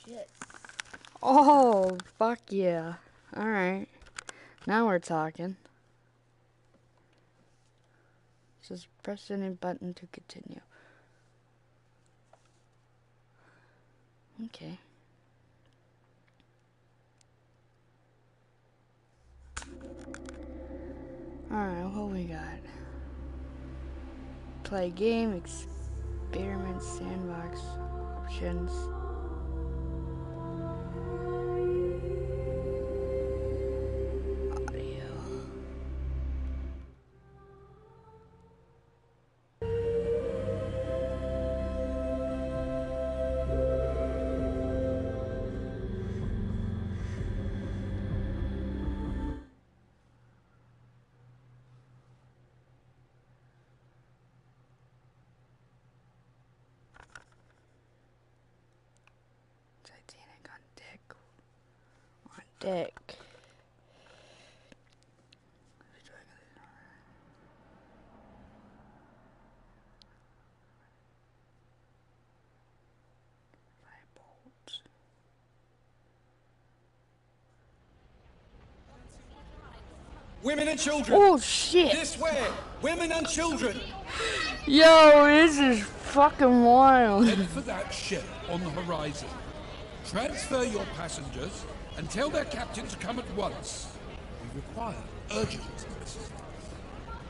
shit. Oh, fuck yeah. Alright. Now we're talking. Just press any button to continue. Okay. Alright, what we got? Play game, experiment, sandbox, options. Audio. Titanic on deck. On deck. Women and children! Oh shit! This way! Women and children! Yo, this is fucking wild. Head for that ship on the horizon. Transfer your passengers and tell their captain to come at once. We require urgent assistance.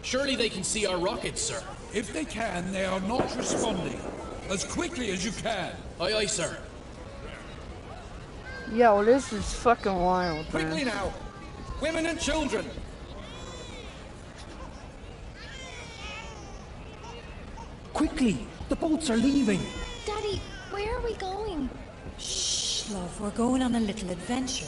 Surely they can see our rockets, sir. If they can, they are not responding. As quickly as you can. Aye, aye, sir. Yo, this is fucking wild, Quickly man. now! Women and children! Quickly! The boats are leaving! Daddy, where are we going? Shh, love, we're going on a little adventure.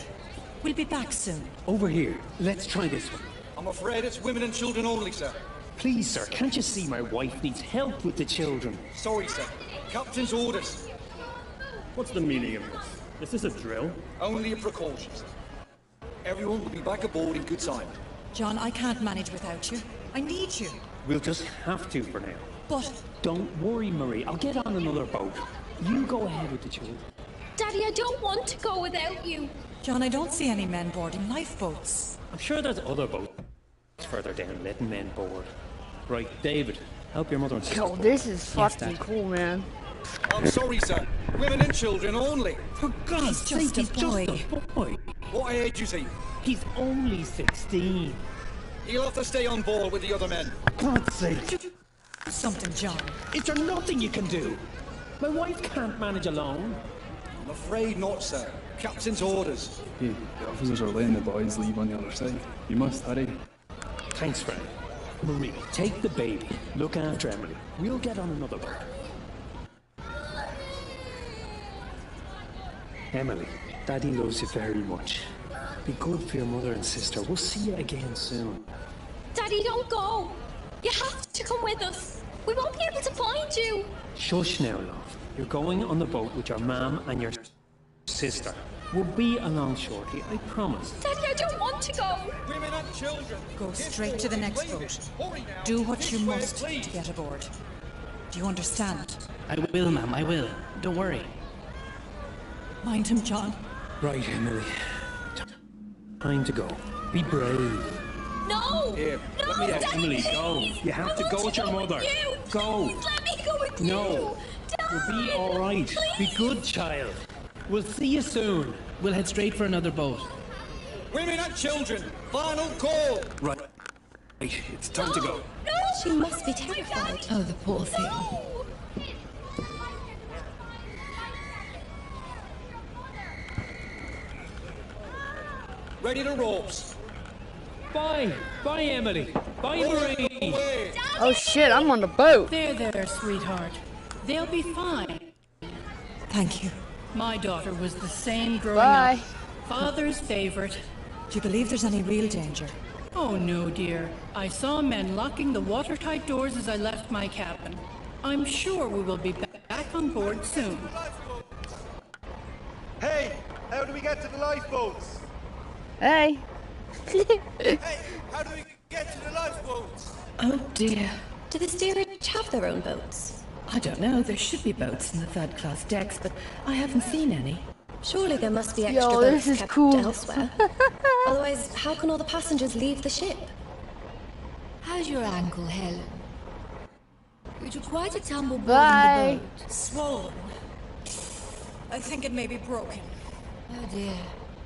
We'll be back soon. Over here. Let's try this one. I'm afraid it's women and children only, sir. Please, sir, can't you see my wife needs help with the children? Sorry, sir. Captain's orders. What's the meaning of this? Is this a drill? Only a precaution, sir. Everyone will be back aboard in good time. John, I can't manage without you. I need you. We'll just have to for now. But... Don't worry, Marie. I'll get on another boat. You go ahead with the children. Daddy, I don't want to go without you. John, I don't see any men boarding lifeboats. I'm sure there's other boats further down letting men board. Right, David, help your mother and sister. Yo, this is fucking Dad. cool, man. I'm sorry, sir. Women and children only. For God's He's sake, just a boy. just a boy. What age is he? He's only 16. He'll have to stay on board with the other men. God's sake. Something, John. Is there nothing you can do? My wife can't manage alone. I'm afraid not, sir. Captain's orders. Hey, the officers are letting the boys leave on the other side. You must hurry. Thanks, Frank. Marie, take the baby. Look after Emily. We'll get on another boat. Emily, Daddy loves you very much. Be good for your mother and sister. We'll see you again soon. Daddy, don't go. You have to come with us. We won't be able to find you. Shush now, love. You're going on the boat with your mum and your sister. We'll be along shortly, I promise. Daddy, I don't want to go. Women and children. Go straight to the next boat. Do what you must to get aboard. Do you understand? I will, ma'am, I will. Don't worry. Mind him, John. Right, Emily. Time to go. Be brave. No! Here, No, let me Daddy, Emily, go. please. You have to I go want with your mother. you. Go. Please, let me go with No. you. You'll be all right. Be good, child. We'll see you soon. We'll head straight for another boat. Women and children. Final call. Right. It's time to go. No! She must be terrified. Oh, the poor thing. No! Ready to ropes. Bye. Bye, Emily. Bye, Marie. Away. Oh shit, I'm on the boat. There, sweetheart. They'll be fine. Thank you. My daughter was the same growing Bye. up. Father's favorite. Do you believe there's any real danger? Oh no, dear. I saw men locking the watertight doors as I left my cabin. I'm sure we will be back on board soon. Hey, how do we get to the lifeboats? Hey. Hey, how do we get to the lifeboats? Oh dear. Do the steerage have their own boats? I don't know. There should be boats in the third-class decks, but I haven't seen any. Surely there must be extra Yo, boats this is kept cool. elsewhere. Otherwise, how can all the passengers leave the ship? How's your ankle, Helen? You took quite a tumble board Bye. in the boat. Swollen. I think it may be broken. Oh dear.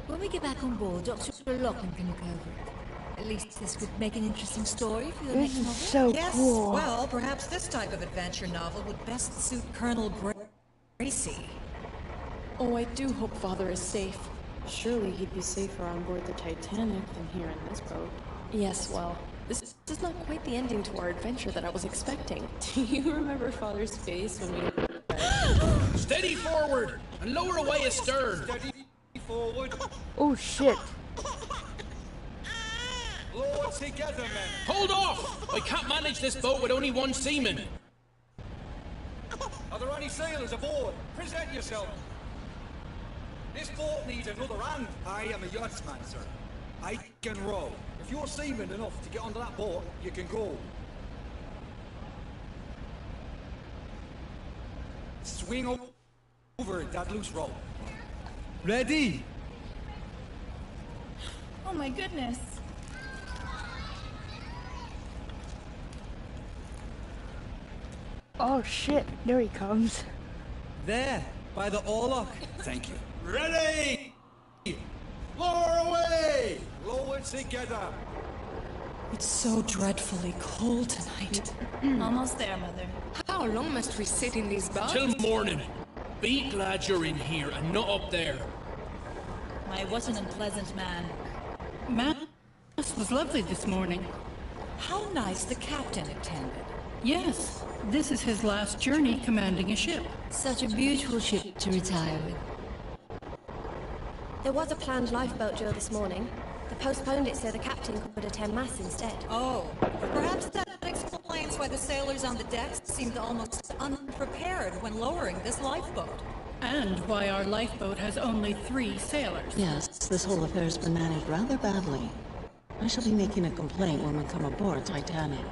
When we get back on board, Dr. Locken can look over it. At least this could make an interesting story for your next This is novel. so Yes, cool. well, perhaps this type of adventure novel would best suit Colonel Gracie. Oh, I do hope Father is safe. Surely he'd be safer on board the Titanic than here in this boat. Yes, well, this is not quite the ending to our adventure that I was expecting. Do you remember Father's face when we... Steady forward and lower away astern. Steady forward. Oh shit. Lower together, men. Hold off! I can't manage this boat with only one seaman. Are there any sailors aboard? Present yourself. This boat needs another hand. I am a yachtsman, sir. I can row. If you're seaman enough to get onto that boat, you can go. Swing over that loose rope. Ready? Oh my goodness. Oh shit, there he comes. There, by the oarlock. Thank you. Ready! Lower away! Lower together. It's so dreadfully cold tonight. Almost there, Mother. How long must we sit in these boats? Till morning. Be glad you're in here and not up there. I was an unpleasant man. Mass was lovely this morning. How nice the captain attended. Yes, this is his last journey commanding a ship. Such a beautiful ship to retire with. There was a planned lifeboat drill this morning. They postponed it so the captain could attend mass instead. Oh, perhaps that explains why the sailors on the decks seemed almost unprepared when lowering this lifeboat. And why our lifeboat has only 3 sailors. Yes, this whole affair has been managed rather badly. I shall be making a complaint when we come aboard Titanic.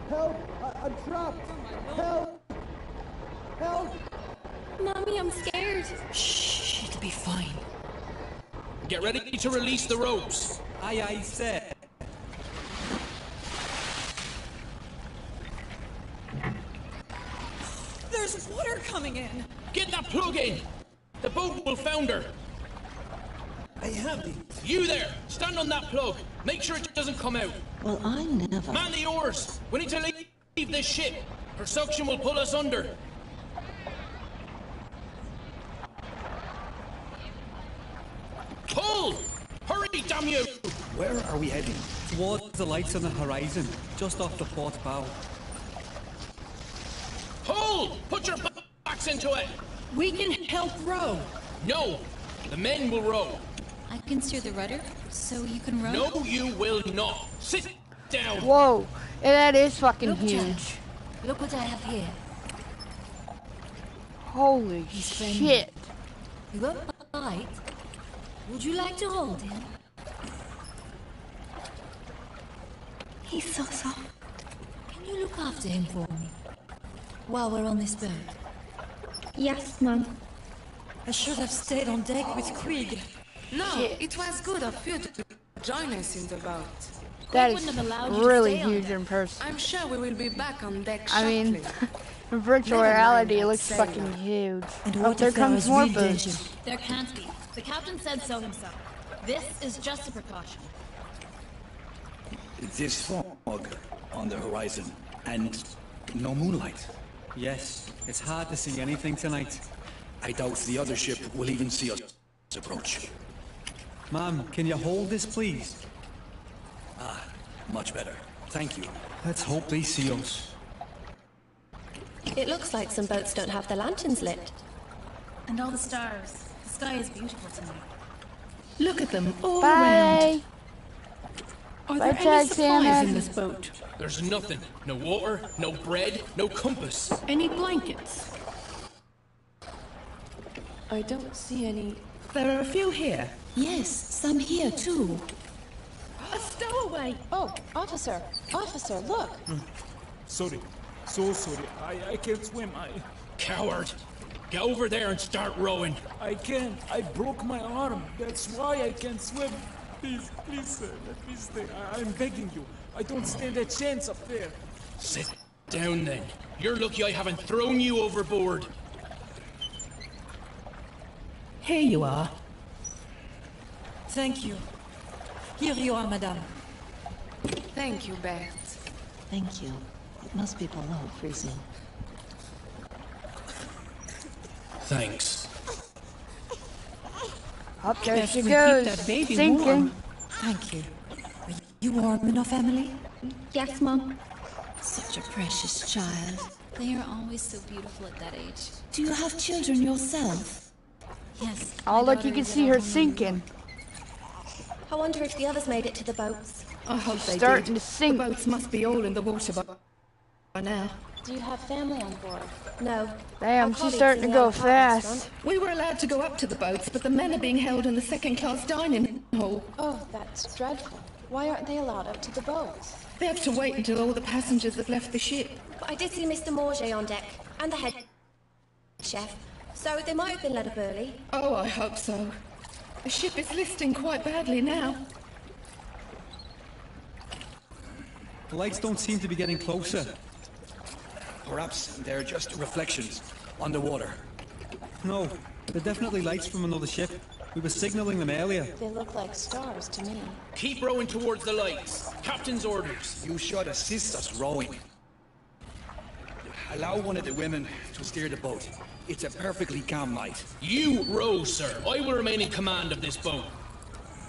Help! I'm trapped! Help! Help! Mommy, I'm scared. Shh, it'll be fine. Get ready to release the ropes. Aye, aye, sir. There's water coming in. Get that plug in. The boat will founder. I have it. You there, stand on that plug. Make sure it doesn't come out. Well, I never... Man the oars. We need to leave this ship. Her suction will pull us under. Pull! Hurry, damn you! Where are we heading? Towards the lights on the horizon, just off the port bow. Pull! Put your backs into it! We can help row. No! The men will row. I can steer the rudder, so you can row? No, you will not. Sit down. Whoa, that is fucking Look, huge. Jack. Look what I have here. Holy He's friendly. shit. You won't bite. Would you like to hold him? He's so soft. Can you look after him for me? While we're on this boat? Yes, Mum. I should have stayed on deck with Krieg. No, it was good of you to join us in the boat. That We is wouldn't have allowed you to really stay on huge deck. in person. I'm sure we will be back on deck I mean, shortly. in virtual Never mind reality, it that looks sailor. fucking huge. And Oh, what there if there comes was more real boats. danger? There can't be. The captain said so himself. This is just a precaution. This fog on the horizon and no moonlight. Yes, it's hard to see anything tonight. I doubt the other ship will even see us approach. Ma'am, can you hold this, please? Ah, much better. Thank you. Let's hope they see us. It looks like some boats don't have their lanterns lit. And all the stars. The sky is beautiful tonight. Look at them all Bye. around. Are Bye, there any supplies Santa. in this boat? There's nothing. No water, no bread, no compass. Any blankets? I don't see any... There are a few here. Yes, some here too. A stowaway! Oh, officer! Officer, look! Sorry. So sorry. I can't swim. Coward. Get over there and start rowing. I can't. I broke my arm. That's why I can't swim. Please, please, sir, let me stay. I'm begging you. I don't stand a chance up there. Sit down then. You're lucky I haven't thrown you overboard. Here you are. Thank you. Here you are, madame. Thank you, Beth. Thank you. It must be below freezing. Thanks. Up there Best she we keep goes, that baby sinking. warm. Thank you. Are you warm enough, Emily? Yes, Mum. Such a precious child. They are always so beautiful at that age. Do you have children yourself? Yes. Oh, my look, you daughter can is see at her home. sinking. I wonder if the others made it to the boats. I hope they Starting did. to sink. The boats must be all in the water by now. Do you have family on board? No. Damn, she's starting to go fast. We were allowed to go up to the boats, but the men are being held in the second-class dining hall. Oh, that's dreadful. Why aren't they allowed up to the boats? They have to wait until all the passengers have left the ship. But I did see Mr. Morget on deck, and the head chef, so they might have been let up early. Oh, I hope so. The ship is listing quite badly now. The lights don't seem to be getting closer. Perhaps they're just reflections on the water. No, they're definitely lights from another ship. We were signaling them earlier. They look like stars to me. Keep rowing towards the lights. Captain's orders. You should assist us rowing. Allow one of the women to steer the boat. It's a perfectly calm night. You row, sir. I will remain in command of this boat.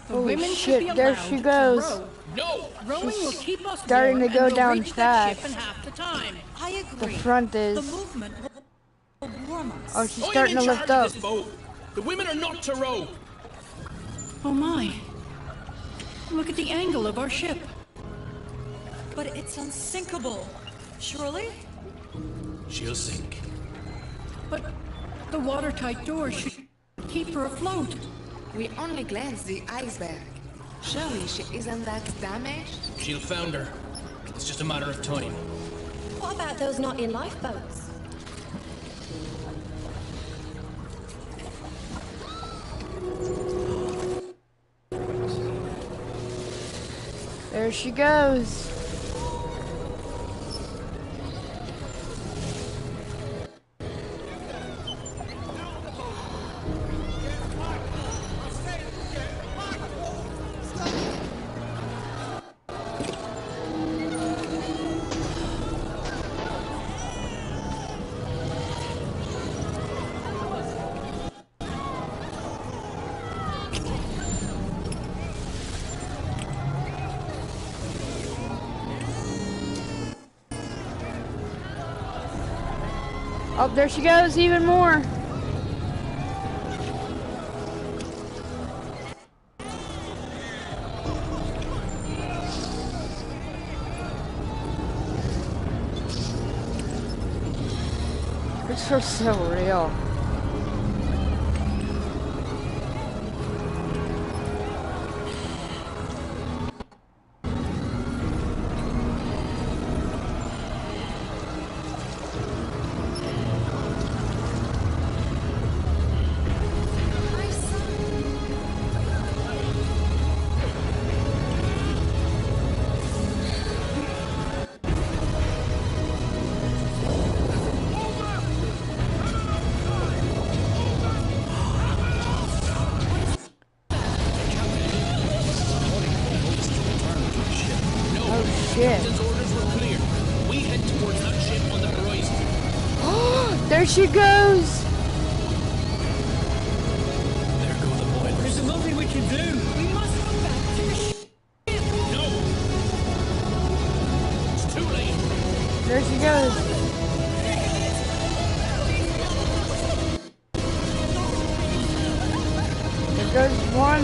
The Holy women should shit, be there allowed she to goes. row. No! Rowing will keep us starting warm to go and we'll down reach that fast. ship in half the time. I The agree. front The is. movement will warm us. Oh, she's I'm starting in to charge lift of up. this boat. The women are not to row. Oh my. Look at the angle of our ship. But it's unsinkable. Surely? She'll sink. But the watertight doors should keep her afloat. We only glanced the iceberg. Surely she isn't that damaged? She'll founder. It's just a matter of time. What about those not in lifeboats? There she goes. Oh, there she goes, even more. This feels so real. Captain's orders were clear. We head towards that ship on the horizon. There she goes. There go the boilers. There's nothing we can do. We must go back to the ship. No! It's too late. There she goes. There goes one.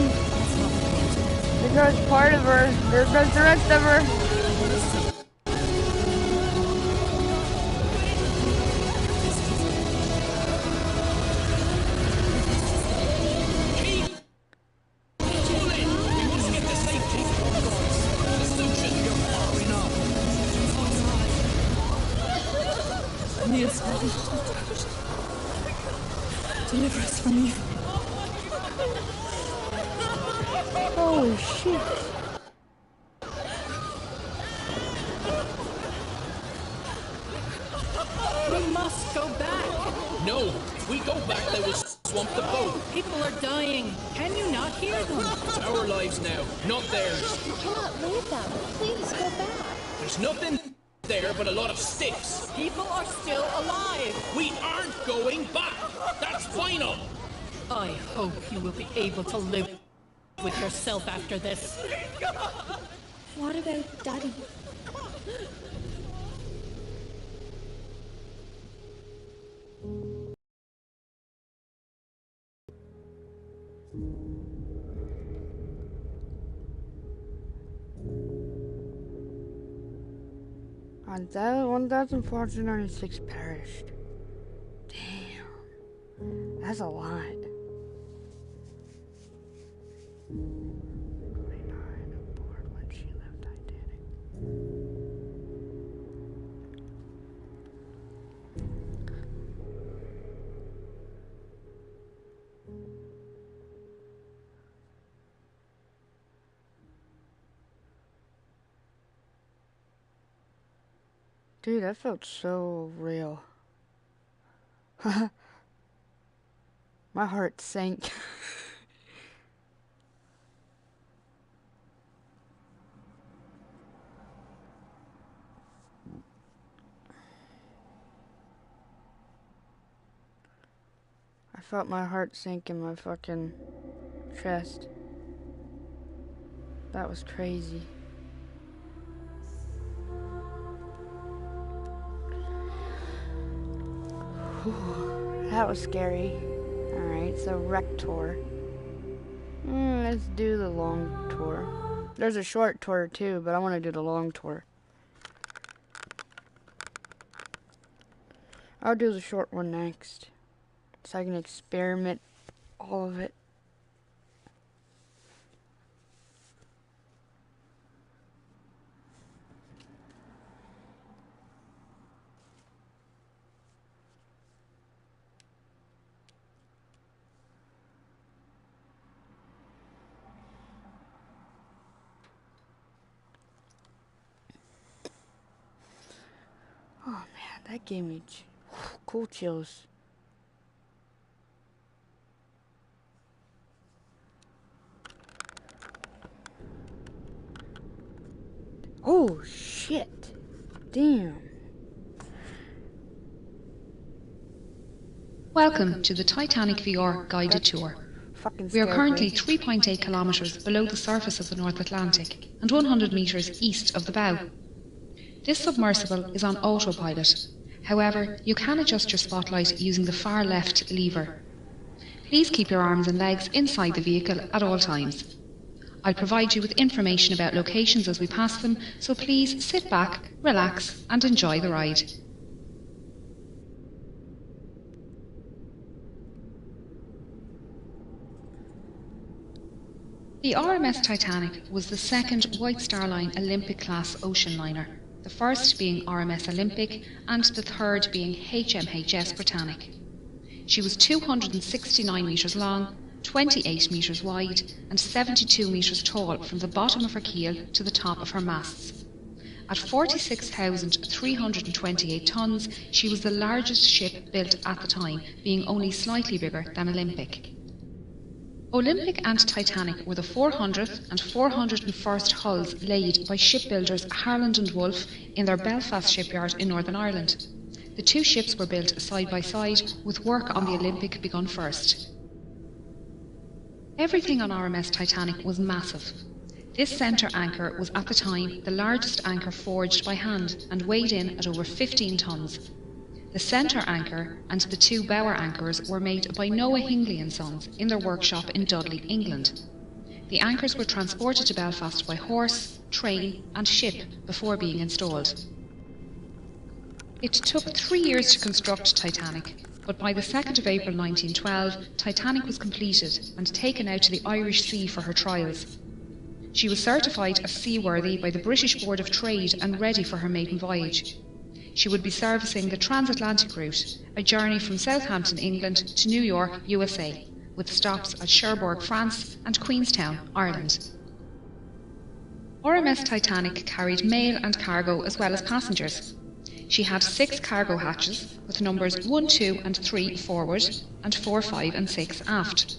There goes part of her. There goes the rest of her. Pulling! We must get to safety. Assumption, you're following up. Deliver us from evil. Holy shit. We must go back. No, if we go back, they will swamp the boat. People are dying. Can you not hear them? It's our lives now, not theirs. You cannot leave them. Please go back. There's nothing there but a lot of sticks. People are still alive. We aren't going back. That's final. I hope you will be able to live with yourself after this. What about Daddy? And 1,496 perished. Damn. That's a lot. 29 aboard when she left Titanic. Dude, that felt so real. My heart sank. I felt my heart sink in my fucking chest. That was crazy. Whew, that was scary. Alright, so wreck tour. Let's do the long tour. There's a short tour too, but I want to do the long tour. I'll do the short one next, so I can experiment all of it. Oh man, that gave me cool chills. Oh shit. Damn. Welcome to the Titanic VR guided tour. We are currently 3.8 kilometres below the surface of the North Atlantic and 100 metres east of the bow. This submersible is on autopilot. However, you can adjust your spotlight using the far left lever. Please keep your arms and legs inside the vehicle at all times. I'll provide you with information about locations as we pass them, so please sit back, relax and enjoy the ride. The RMS Titanic was the second White Star Line Olympic-class ocean liner, the first being RMS Olympic and the third being HMHS Britannic. She was 269 metres long, 28 metres wide and 72 metres tall from the bottom of her keel to the top of her masts. At 46,328 tonnes, she was the largest ship built at the time, being only slightly bigger than Olympic. Olympic and Titanic were the 400th and 401st hulls laid by shipbuilders Harland and Wolff in their Belfast shipyard in Northern Ireland. The two ships were built side by side, with work on the Olympic begun first. Everything on RMS Titanic was massive. This centre anchor was at the time the largest anchor forged by hand and weighed in at over 15 tonnes. The centre anchor and the two bower anchors were made by Noah Hingley and Sons in their workshop in Dudley, England. The anchors were transported to Belfast by horse, train and ship before being installed. It took 3 years to construct Titanic, but by the 2nd of April 1912, Titanic was completed and taken out to the Irish Sea for her trials. She was certified as seaworthy by the British Board of Trade and ready for her maiden voyage. she would be servicing the transatlantic route, a journey from Southampton, England to New York, USA, with stops at Cherbourg, France and Queenstown, Ireland. RMS Titanic carried mail and cargo as well as passengers. She had 6 cargo hatches with numbers 1, 2 and 3 forward and 4, 5 and 6 aft.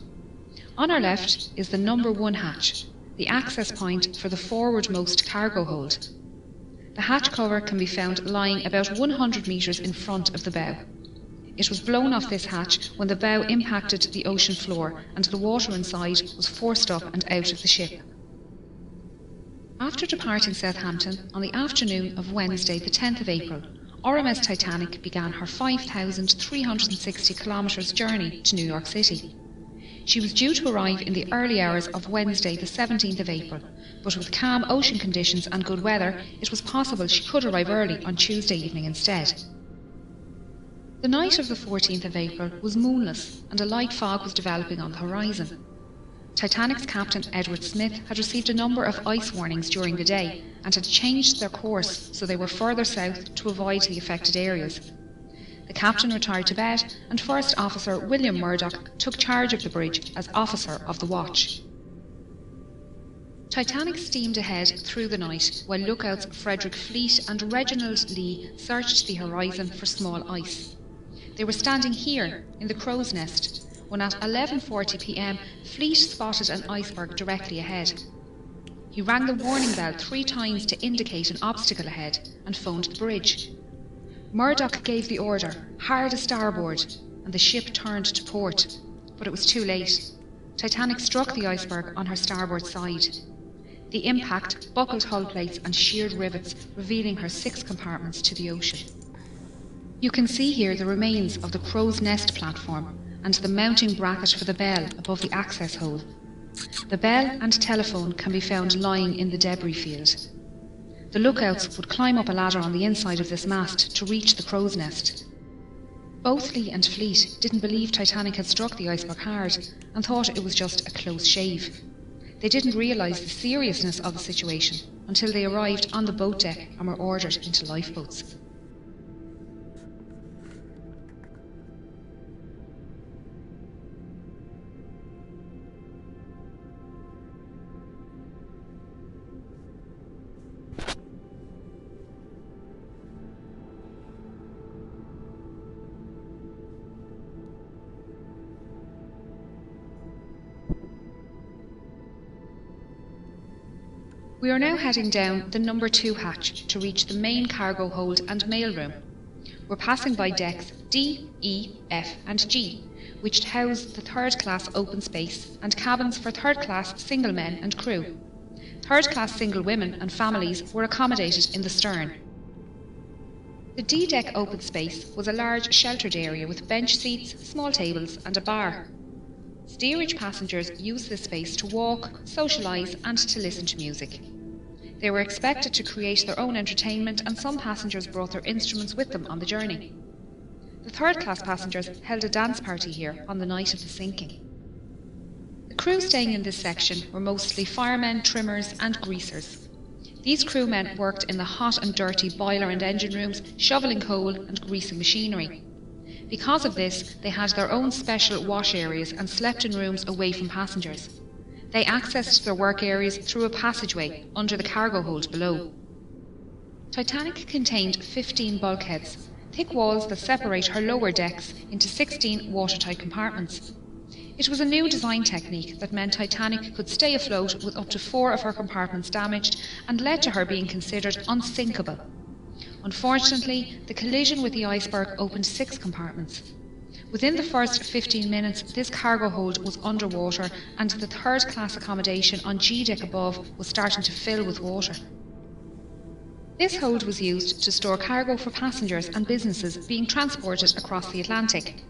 On our left is the number 1 hatch, the access point for the forwardmost cargo hold. The hatch cover can be found lying about 100 metres in front of the bow. It was blown off this hatch when the bow impacted the ocean floor and the water inside was forced up and out of the ship. After departing Southampton on the afternoon of Wednesday the 10th of April, RMS Titanic began her 5,360 kilometres journey to New York City. She was due to arrive in the early hours of Wednesday the 17th of April, but with calm ocean conditions and good weather, it was possible she could arrive early on Tuesday evening instead. The night of the 14th of April was moonless and a light fog was developing on the horizon. Titanic's captain Edward Smith had received a number of ice warnings during the day and had changed their course so they were further south to avoid the affected areas. The captain retired to bed and First Officer William Murdoch took charge of the bridge as officer of the watch. Titanic steamed ahead through the night while lookouts Frederick Fleet and Reginald Lee searched the horizon for small ice. They were standing here in the crow's nest when at 11:40 p.m. Fleet spotted an iceberg directly ahead. He rang the warning bell 3 times to indicate an obstacle ahead and phoned the bridge. Murdoch gave the order, hard a starboard, and the ship turned to port, but it was too late. Titanic struck the iceberg on her starboard side. The impact buckled hull plates and sheared rivets, revealing her 6 compartments to the ocean. You can see here the remains of the crow's nest platform and the mounting bracket for the bell above the access hole. The bell and telephone can be found lying in the debris field. The lookouts would climb up a ladder on the inside of this mast to reach the crow's nest. Both Lee and Fleet didn't believe Titanic had struck the iceberg hard and thought it was just a close shave. They didn't realise the seriousness of the situation until they arrived on the boat deck and were ordered into lifeboats. We are now heading down the number 2 hatch to reach the main cargo hold and mail room. We're passing by decks D, E, F and G, which house the 3rd class open space and cabins for 3rd class single men and crew. 3rd class single women and families were accommodated in the stern. The D deck open space was a large sheltered area with bench seats, small tables and a bar. Steerage passengers used this space to walk, socialise and to listen to music. They were expected to create their own entertainment and some passengers brought their instruments with them on the journey. The 3rd class passengers held a dance party here on the night of the sinking. The crew staying in this section were mostly firemen, trimmers and greasers. These crewmen worked in the hot and dirty boiler and engine rooms, shovelling coal and greasing machinery. Because of this, they had their own special wash areas and slept in rooms away from passengers. They accessed their work areas through a passageway under the cargo hold below. Titanic contained 15 bulkheads, thick walls that separate her lower decks into 16 watertight compartments. It was a new design technique that meant Titanic could stay afloat with up to 4 of her compartments damaged and led to her being considered unsinkable. Unfortunately, the collision with the iceberg opened 6 compartments. Within the first 15 minutes, this cargo hold was underwater and the 3rd class accommodation on G deck above was starting to fill with water. This hold was used to store cargo for passengers and businesses being transported across the Atlantic.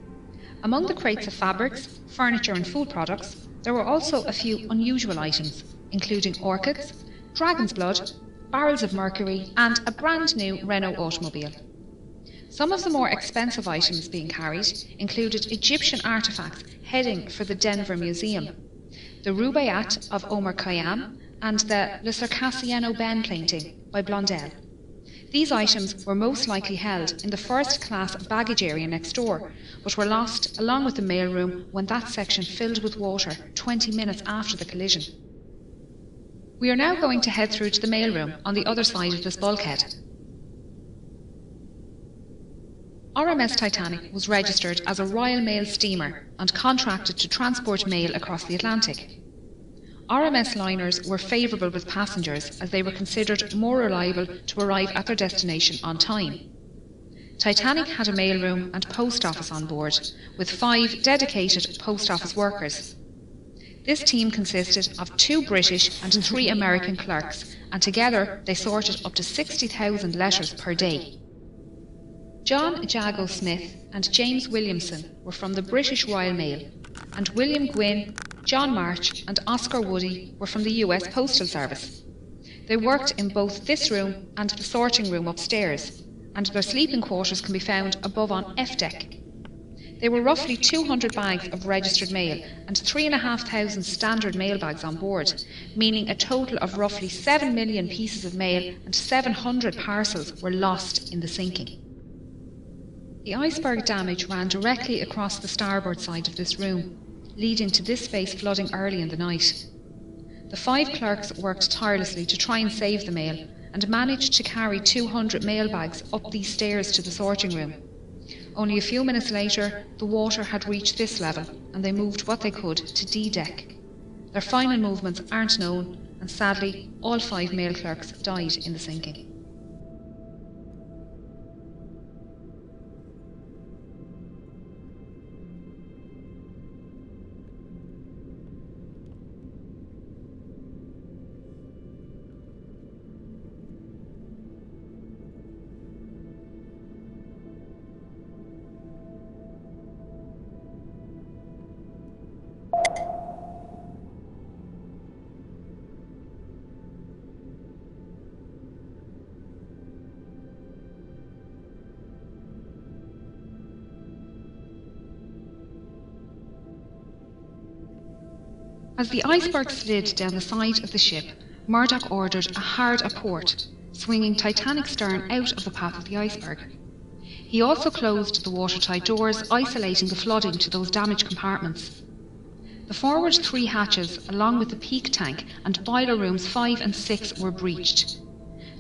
Among the crates of fabrics, furniture and food products, there were also a few unusual items, including orchids, dragon's blood, barrels of mercury and a brand new Renault automobile. Some of the more expensive items being carried included Egyptian artefacts heading for the Denver Museum, the Rubaiyat of Omar Khayyam and the Le Circassiano Ben painting by Blondel. These items were most likely held in the first-class baggage area next door, but were lost along with the mailroom when that section filled with water 20 minutes after the collision. We are now going to head through to the mailroom on the other side of this bulkhead. RMS Titanic was registered as a Royal Mail steamer and contracted to transport mail across the Atlantic. RMS liners were favourable with passengers as they were considered more reliable to arrive at their destination on time. Titanic had a mailroom and post office on board, with 5 dedicated post office workers. This team consisted of 2 British and 3 American clerks, and together they sorted up to 60,000 letters per day. John Jago Smith and James Williamson were from the British Royal Mail, and William Gwynn, John March and Oscar Woody were from the US Postal Service. They worked in both this room and the sorting room upstairs, and their sleeping quarters can be found above on F deck. There were roughly 200 bags of registered mail and 3,500 standard mail bags on board, meaning a total of roughly 7 million pieces of mail and 700 parcels were lost in the sinking. The iceberg damage ran directly across the starboard side of this room, leading to this space flooding early in the night. The 5 clerks worked tirelessly to try and save the mail, and managed to carry 200 mail bags up these stairs to the sorting room. Only a few minutes later, the water had reached this level, and they moved what they could to D deck. Their final movements aren't known, and sadly, all 5 mail clerks died in the sinking. As the iceberg slid down the side of the ship, Murdoch ordered a hard aport, swinging Titanic's stern out of the path of the iceberg. He also closed the watertight doors, isolating the flooding to those damaged compartments. The forward 3 hatches, along with the peak tank and boiler rooms 5 and 6, were breached.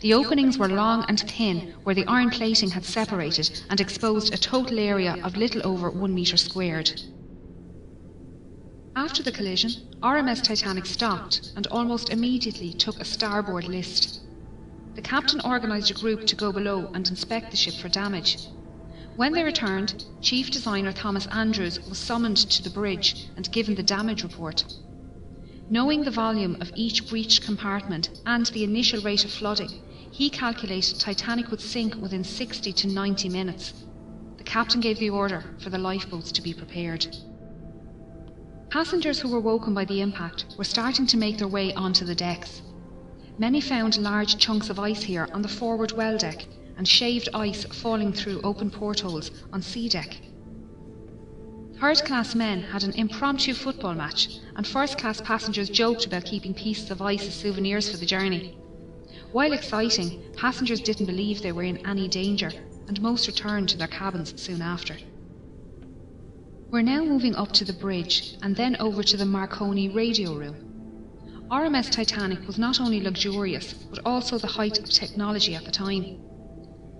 The openings were long and thin, where the iron plating had separated and exposed a total area of little over 1 metre squared. After the collision, RMS Titanic stopped and almost immediately took a starboard list. The captain organised a group to go below and inspect the ship for damage. When they returned, Chief Designer Thomas Andrews was summoned to the bridge and given the damage report. Knowing the volume of each breached compartment and the initial rate of flooding, he calculated Titanic would sink within 60 to 90 minutes. The captain gave the order for the lifeboats to be prepared. Passengers who were woken by the impact were starting to make their way onto the decks. Many found large chunks of ice here on the forward well deck, and shaved ice falling through open portholes on C deck. Third-class men had an impromptu football match, and first-class passengers joked about keeping pieces of ice as souvenirs for the journey. While exciting, passengers didn't believe they were in any danger, and most returned to their cabins soon after. We're now moving up to the bridge and then over to the Marconi radio room. RMS Titanic was not only luxurious, but also the height of technology at the time.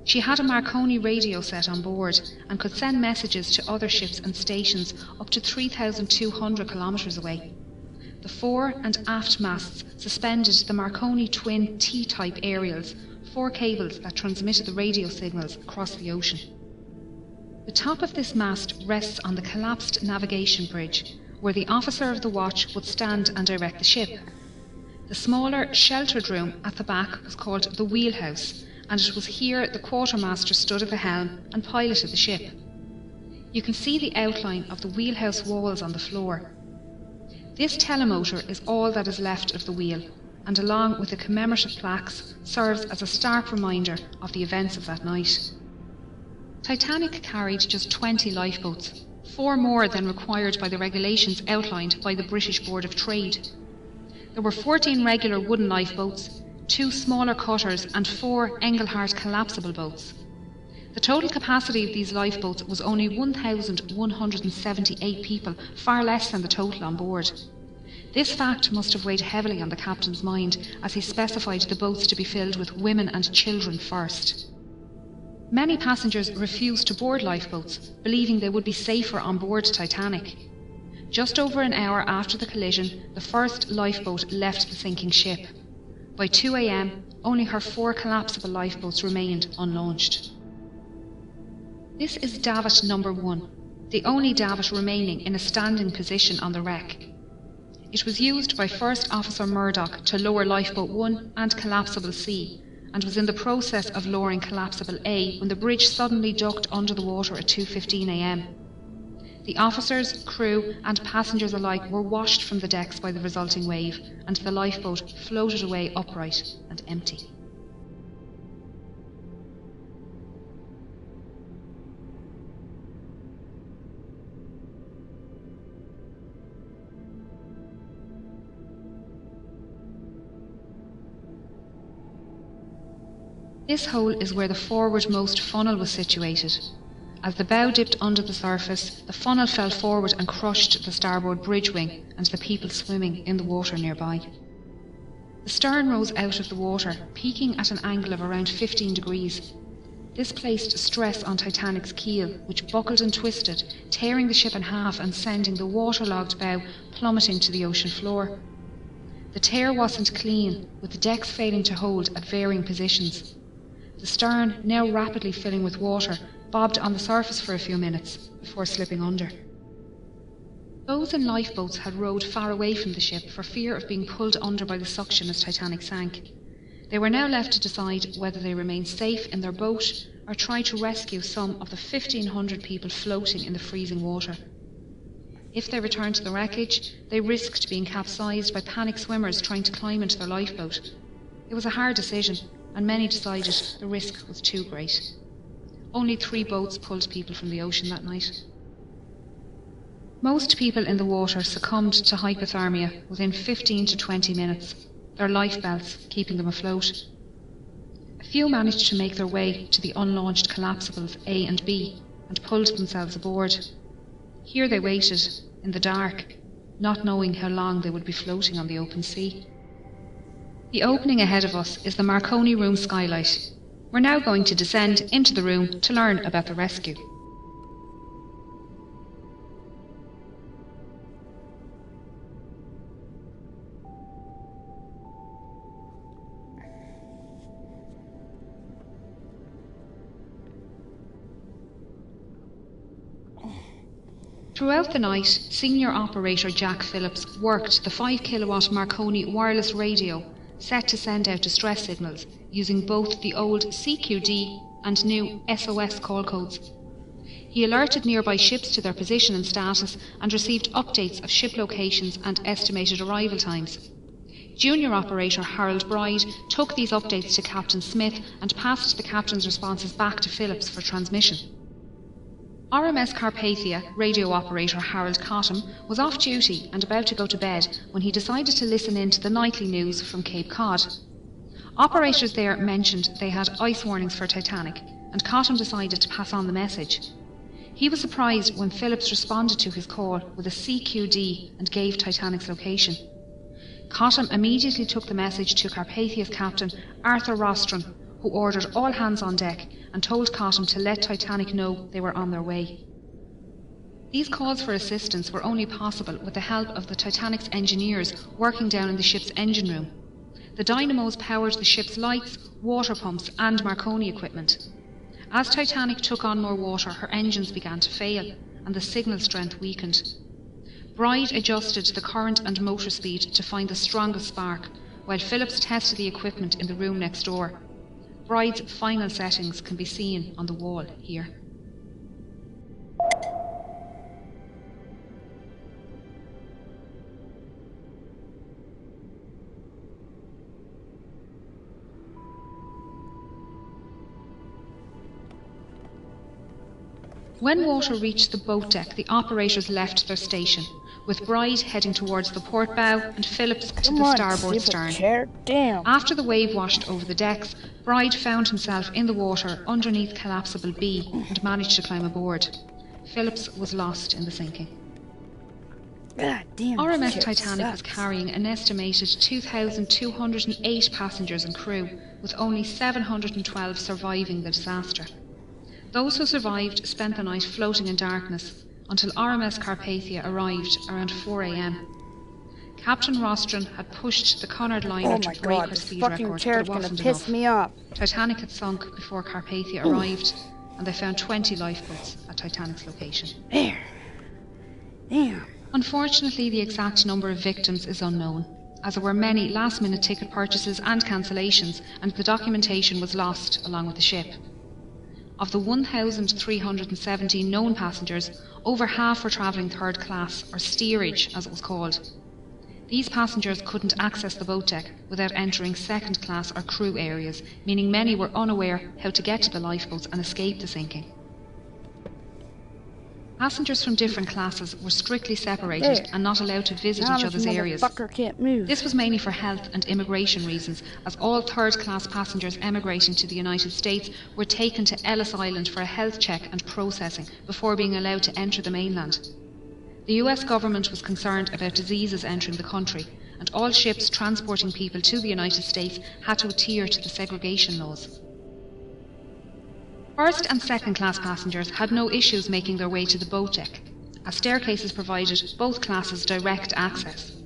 She had a Marconi radio set on board and could send messages to other ships and stations up to 3,200 kilometres away. The fore and aft masts suspended the Marconi twin T-type aerials, 4 cables that transmitted the radio signals across the ocean. The top of this mast rests on the collapsed navigation bridge, where the officer of the watch would stand and direct the ship. The smaller, sheltered room at the back was called the wheelhouse, and it was here the quartermaster stood at the helm and piloted the ship. You can see the outline of the wheelhouse walls on the floor. This telemotor is all that is left of the wheel, and along with the commemorative plaques, serves as a stark reminder of the events of that night. Titanic carried just 20 lifeboats, 4 more than required by the regulations outlined by the British Board of Trade. There were 14 regular wooden lifeboats, 2 smaller cutters and 4 Engelhart collapsible boats. The total capacity of these lifeboats was only 1,178 people, far less than the total on board. This fact must have weighed heavily on the captain's mind, as he specified the boats to be filled with women and children first. Many passengers refused to board lifeboats, believing they would be safer on board Titanic. Just over an hour after the collision, the first lifeboat left the sinking ship. By 2 a.m, only her 4 collapsible lifeboats remained unlaunched. This is davit number 1, the only davit remaining in a standing position on the wreck. It was used by First Officer Murdoch to lower Lifeboat 1 and Collapsible C, and was in the process of lowering Collapsible A when the bridge suddenly ducked under the water at 2:15 a.m. The officers, crew and passengers alike were washed from the decks by the resulting wave, and the lifeboat floated away upright and empty. This hole is where the forwardmost funnel was situated. As the bow dipped under the surface, the funnel fell forward and crushed the starboard bridge wing and the people swimming in the water nearby. The stern rose out of the water, peaking at an angle of around 15 degrees. This placed stress on Titanic's keel, which buckled and twisted, tearing the ship in half and sending the waterlogged bow plummeting to the ocean floor. The tear wasn't clean, with the decks failing to hold at varying positions. The stern, now rapidly filling with water, bobbed on the surface for a few minutes before slipping under. Those in lifeboats had rowed far away from the ship for fear of being pulled under by the suction as Titanic sank. They were now left to decide whether they remain safe in their boat or try to rescue some of the 1,500 people floating in the freezing water. If they returned to the wreckage, they risked being capsized by panicked swimmers trying to climb into their lifeboat. It was a hard decision, and many decided the risk was too great. Only 3 boats pulled people from the ocean that night. Most people in the water succumbed to hypothermia within 15 to 20 minutes, their life belts keeping them afloat. A few managed to make their way to the unlaunched collapsibles A and B and pulled themselves aboard. Here they waited, in the dark, not knowing how long they would be floating on the open sea. The opening ahead of us is the Marconi room skylight. We're now going to descend into the room to learn about the rescue. Throughout the night, senior operator Jack Phillips worked the 5 kilowatt Marconi wireless radio set to send out distress signals using both the old CQD and new SOS call codes. He alerted nearby ships to their position and status and received updates of ship locations and estimated arrival times. Junior operator Harold Bride took these updates to Captain Smith and passed the captain's responses back to Phillips for transmission. RMS Carpathia radio operator Harold Cottam was off duty and about to go to bed when he decided to listen in to the nightly news from Cape Cod. Operators there mentioned they had ice warnings for Titanic, and Cottam decided to pass on the message. He was surprised when Phillips responded to his call with a CQD and gave Titanic's location. Cottam immediately took the message to Carpathia's captain Arthur Rostron, who ordered all hands on deck and told Cottam to let Titanic know they were on their way. These calls for assistance were only possible with the help of the Titanic's engineers working down in the ship's engine room. The dynamos powered the ship's lights, water pumps and Marconi equipment. As Titanic took on more water, her engines began to fail and the signal strength weakened. Bride adjusted the current and motor speed to find the strongest spark, while Phillips tested the equipment in the room next door. Bride's final settings can be seen on the wall here. When water reached the boat deck, the operators left their station, with Bride heading towards the port bow and Phillips to the Come on, starboard stupid stern. chair. Damn. After the wave washed over the decks, Bride found himself in the water underneath collapsible B and managed to climb aboard. Phillips was lost in the sinking. God damn. RMS shit Titanic sucks. was carrying an estimated 2,208 passengers and crew, with only 712 surviving the disaster. Those who survived spent the night floating in darkness until RMS Carpathia arrived around 4 a.m. Captain Rostron had pushed the Cunard liner Oh to my break god, her this speed fucking record, but chair's it gonna wasn't piss enough. me off. Titanic had sunk before Carpathia arrived, and they found 20 lifeboats at Titanic's location. There. Damn. Unfortunately, the exact number of victims is unknown, as there were many last-minute ticket purchases and cancellations, and the documentation was lost along with the ship. Of the 1,370 known passengers, over half were travelling third class, or steerage as it was called. These passengers couldn't access the boat deck without entering second class or crew areas, meaning many were unaware how to get to the lifeboats and escape the sinking. Passengers from different classes were strictly separated There. and not allowed to visit Now each this other's areas. motherfucker can't move. This was mainly for health and immigration reasons, as all third-class passengers emigrating to the United States were taken to Ellis Island for a health check and processing before being allowed to enter the mainland. The US government was concerned about diseases entering the country, and all ships transporting people to the United States had to adhere to the segregation laws. First and second class passengers had no issues making their way to the boat deck, as staircases provided both classes direct access.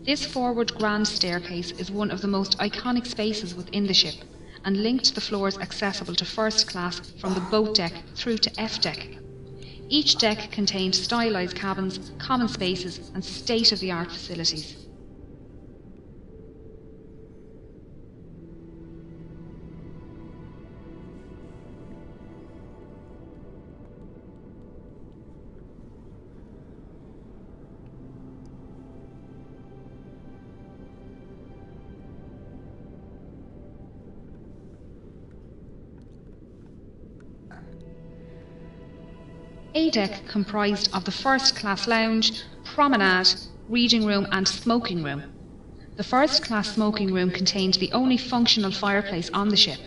This forward grand staircase is one of the most iconic spaces within the ship, and linked the floors accessible to first class from the boat deck through to F deck. Each deck contained stylised cabins, common spaces and state-of-the-art facilities. A deck comprised of the first class lounge, promenade, reading room and smoking room. The first class smoking room contained the only functional fireplace on the ship.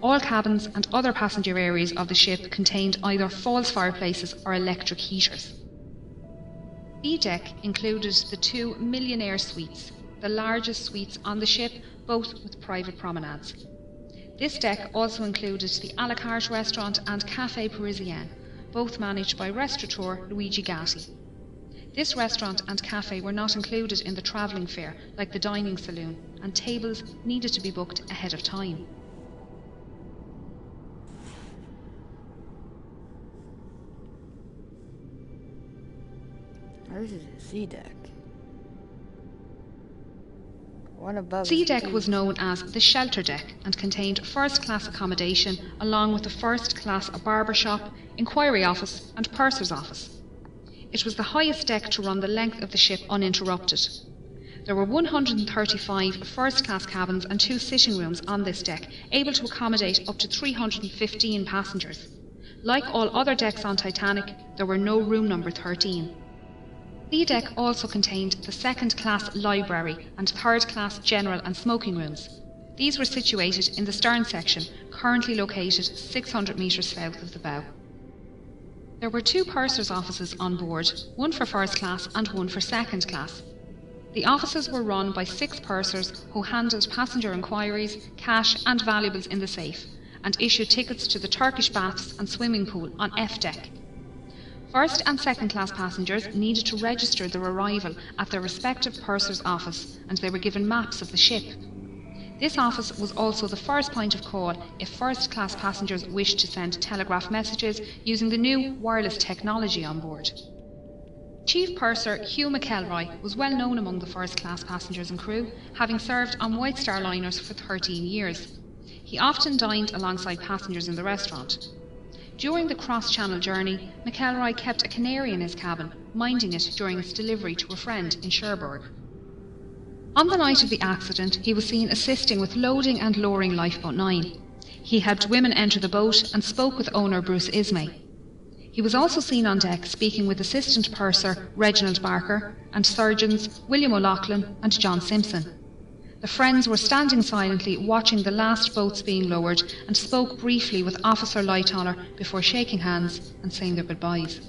All cabins and other passenger areas of the ship contained either false fireplaces or electric heaters. B deck included the 2 millionaire suites, the largest suites on the ship, both with private promenades. This deck also included the a la carte restaurant and Café Parisien, both managed by restaurateur Luigi Gatti. This restaurant and cafe were not included in the travelling fare like the dining saloon, and tables needed to be booked ahead of time. This is a C deck. What above C deck was known as the shelter deck and contained first class accommodation along with the first class barber shop, inquiry office and purser's office. It was the highest deck to run the length of the ship uninterrupted. There were 135 first class cabins and 2 sitting rooms on this deck, able to accommodate up to 315 passengers. Like all other decks on Titanic, there were no room number 13. B deck also contained the second class library and third class general and smoking rooms. These were situated in the stern section, currently located 600 metres south of the bow. There were 2 purser's offices on board, one for first class and one for second class. The offices were run by 6 pursers who handled passenger inquiries, cash and valuables in the safe, and issued tickets to the Turkish baths and swimming pool on F deck. First and second class passengers needed to register their arrival at their respective purser's office, and they were given maps of the ship. This office was also the first point of call if first class passengers wished to send telegraph messages using the new wireless technology on board. Chief Purser Hugh McElroy was well known among the first class passengers and crew, having served on White Star liners for 13 years. He often dined alongside passengers in the restaurant. During the cross-channel journey, McElroy kept a canary in his cabin, minding it during its delivery to a friend in Cherbourg. On the night of the accident, he was seen assisting with loading and lowering Lifeboat 9. He helped women enter the boat and spoke with owner Bruce Ismay. He was also seen on deck speaking with Assistant Purser Reginald Barker and surgeons William O'Loughlin and John Simpson. The friends were standing silently watching the last boats being lowered and spoke briefly with Officer Lightoller before shaking hands and saying their goodbyes.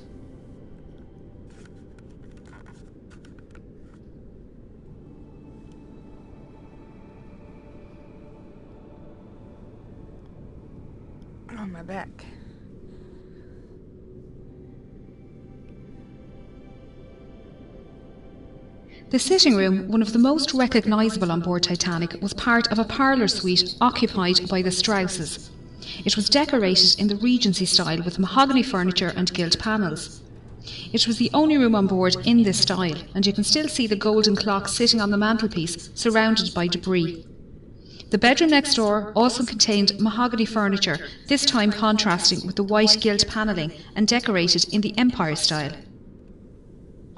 On my back. The sitting room, one of the most recognisable on board Titanic, was part of a parlour suite occupied by the Strausses. It was decorated in the Regency style with mahogany furniture and gilt panels. It was the only room on board in this style, and you can still see the golden clock sitting on the mantelpiece, surrounded by debris. The bedroom next door also contained mahogany furniture, this time contrasting with the white gilt panelling and decorated in the Empire style.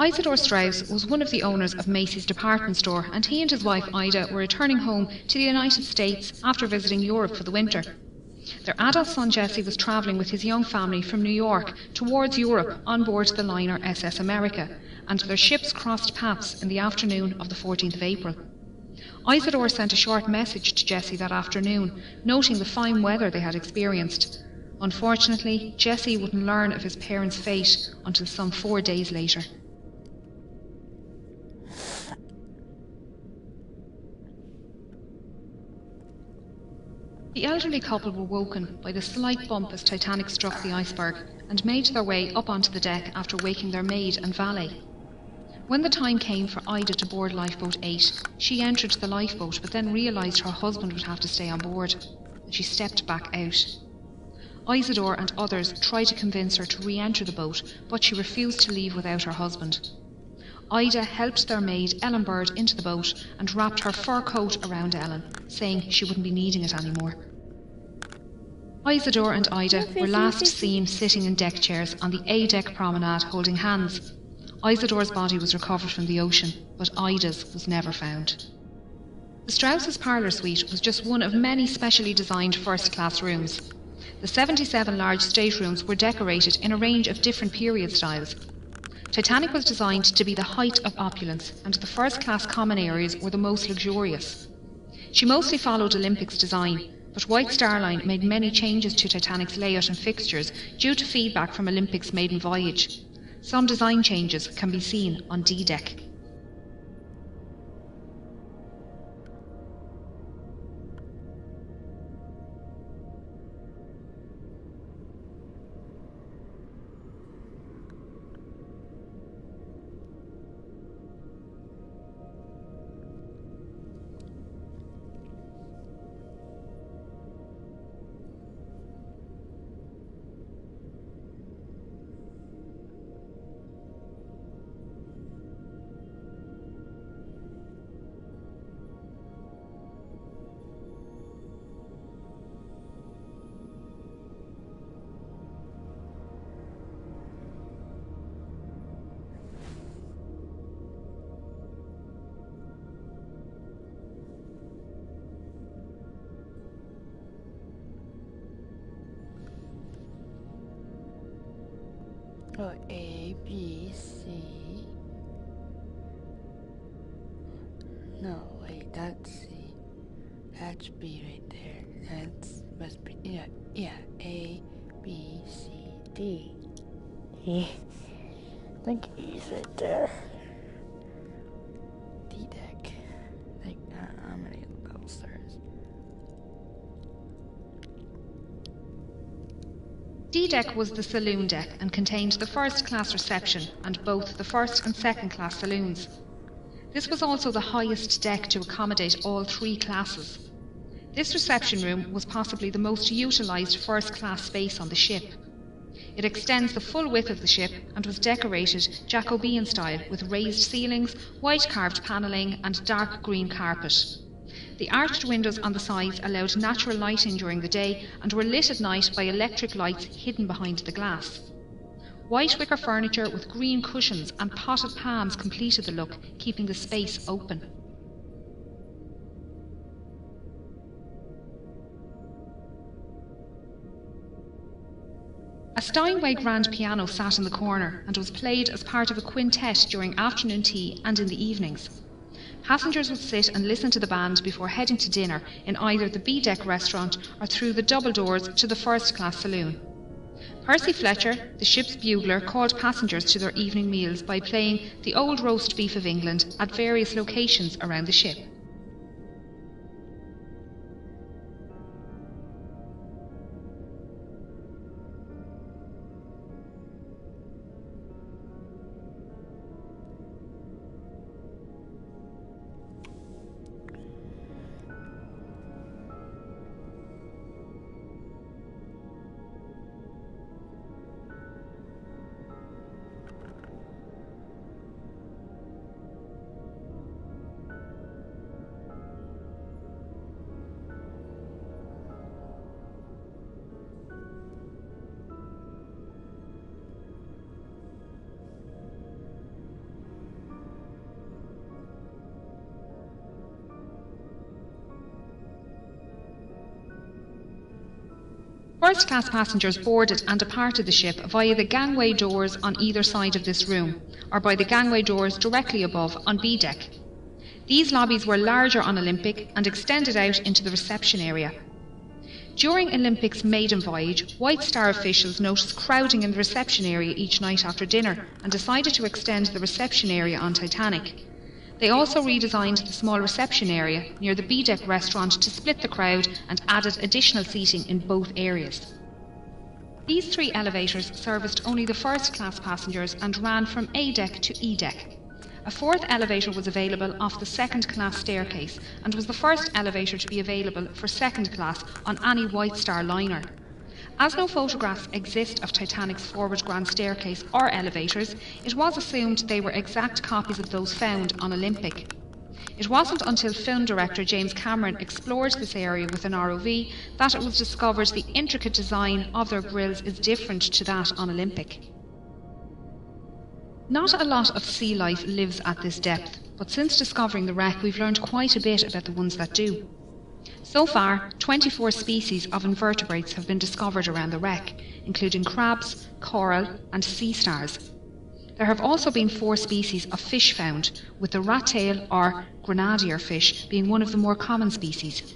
Isidore Strauss was one of the owners of Macy's department store, and he and his wife Ida were returning home to the United States after visiting Europe for the winter. Their adult son Jesse was travelling with his young family from New York towards Europe on board the liner SS America, and their ships crossed paths in the afternoon of the 14th of April. Isidore sent a short message to Jesse that afternoon, noting the fine weather they had experienced. Unfortunately, Jesse wouldn't learn of his parents' fate until some 4 days later. The elderly couple were woken by the slight bump as Titanic struck the iceberg and made their way up onto the deck after waking their maid and valet. When the time came for Ida to board Lifeboat 8, she entered the lifeboat but then realised her husband would have to stay on board, and she stepped back out. Isidore and others tried to convince her to re-enter the boat, but she refused to leave without her husband. Ida helped their maid Ellen Bird into the boat and wrapped her fur coat around Ellen, saying she wouldn't be needing it anymore. Isidore and Ida were last seen sitting in deck chairs on the A-deck promenade holding hands. Isidore's body was recovered from the ocean, but Ida's was never found. The Strausses' parlour suite was just one of many specially designed first-class rooms. The 77 large staterooms were decorated in a range of different period styles. Titanic was designed to be the height of opulence, and the first-class common areas were the most luxurious. She mostly followed Olympic's design, but White Star Line made many changes to Titanic's layout and fixtures due to feedback from Olympic's maiden voyage. Some design changes can be seen on D-Deck. Oh, A, B, C. No, wait, that's C. That's B right there. That's must be yeah. A, B, C, D. E. I think E's right there. D-Deck. I think how many levels there is. D-Deck was the saloon deck and contained the first-class reception and both the first and second-class saloons. This was also the highest deck to accommodate all three classes. This reception room was possibly the most utilised first-class space on the ship. It extends the full width of the ship and was decorated Jacobean style with raised ceilings, white carved panelling and dark green carpet. The arched windows on the sides allowed natural lighting during the day and were lit at night by electric lights hidden behind the glass. White wicker furniture with green cushions and potted palms completed the look, keeping the space open. A A Steinway grand piano sat in the corner and was played as part of a quintet during afternoon tea and in the evenings. Passengers would sit and listen to the band before heading to dinner in either the B-deck restaurant or through the double doors to the first-class saloon. Percy Fletcher, the ship's bugler, called passengers to their evening meals by playing the Old Roast Beef of England at various locations around the ship. First-class passengers boarded and departed the ship via the gangway doors on either side of this room, or by the gangway doors directly above on B-deck. These lobbies were larger on Olympic and extended out into the reception area. During Olympic's maiden voyage, White Star officials noticed crowding in the reception area each night after dinner and decided to extend the reception area on Titanic. They also redesigned the small reception area near the B-deck restaurant to split the crowd and added additional seating in both areas. These 3 elevators serviced only the first-class passengers and ran from A-deck to E-deck. A 4th elevator was available off the second-class staircase and was the first elevator to be available for second class on any White Star liner. As no photographs exist of Titanic's forward grand staircase or elevators, it was assumed they were exact copies of those found on Olympic. It wasn't until film director James Cameron explored this area with an ROV that it was discovered the intricate design of their grilles is different to that on Olympic. Not a lot of sea life lives at this depth, but since discovering the wreck we've learned quite a bit about the ones that do. So far, 24 species of invertebrates have been discovered around the wreck, including crabs, coral and sea stars. There have also been 4 species of fish found, with the rat-tail or grenadier fish being one of the more common species.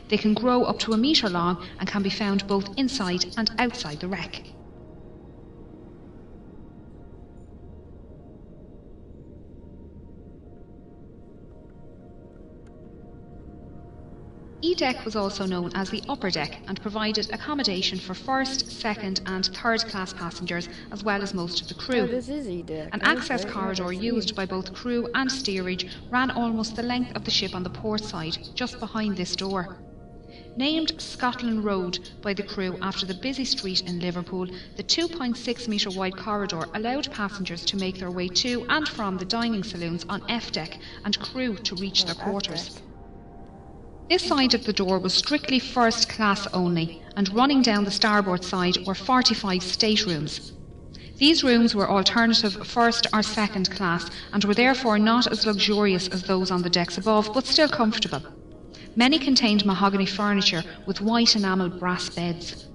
They can grow up to 1 metre long and can be found both inside and outside the wreck. E-deck was also known as the upper deck and provided accommodation for first, second and third class passengers as well as most of the crew. Oh, this is E-deck. An access corridor used by both crew and steerage ran almost the length of the ship on the port side, just behind this door. Named Scotland Road by the crew after the busy street in Liverpool, the 2.6 metre wide corridor allowed passengers to make their way to and from the dining saloons on F-deck and crew to reach their quarters. This side of the door was strictly first class only, and running down the starboard side were 45 staterooms. These rooms were alternative first or second class and were therefore not as luxurious as those on the decks above, but still comfortable. Many contained mahogany furniture with white enamelled brass beds.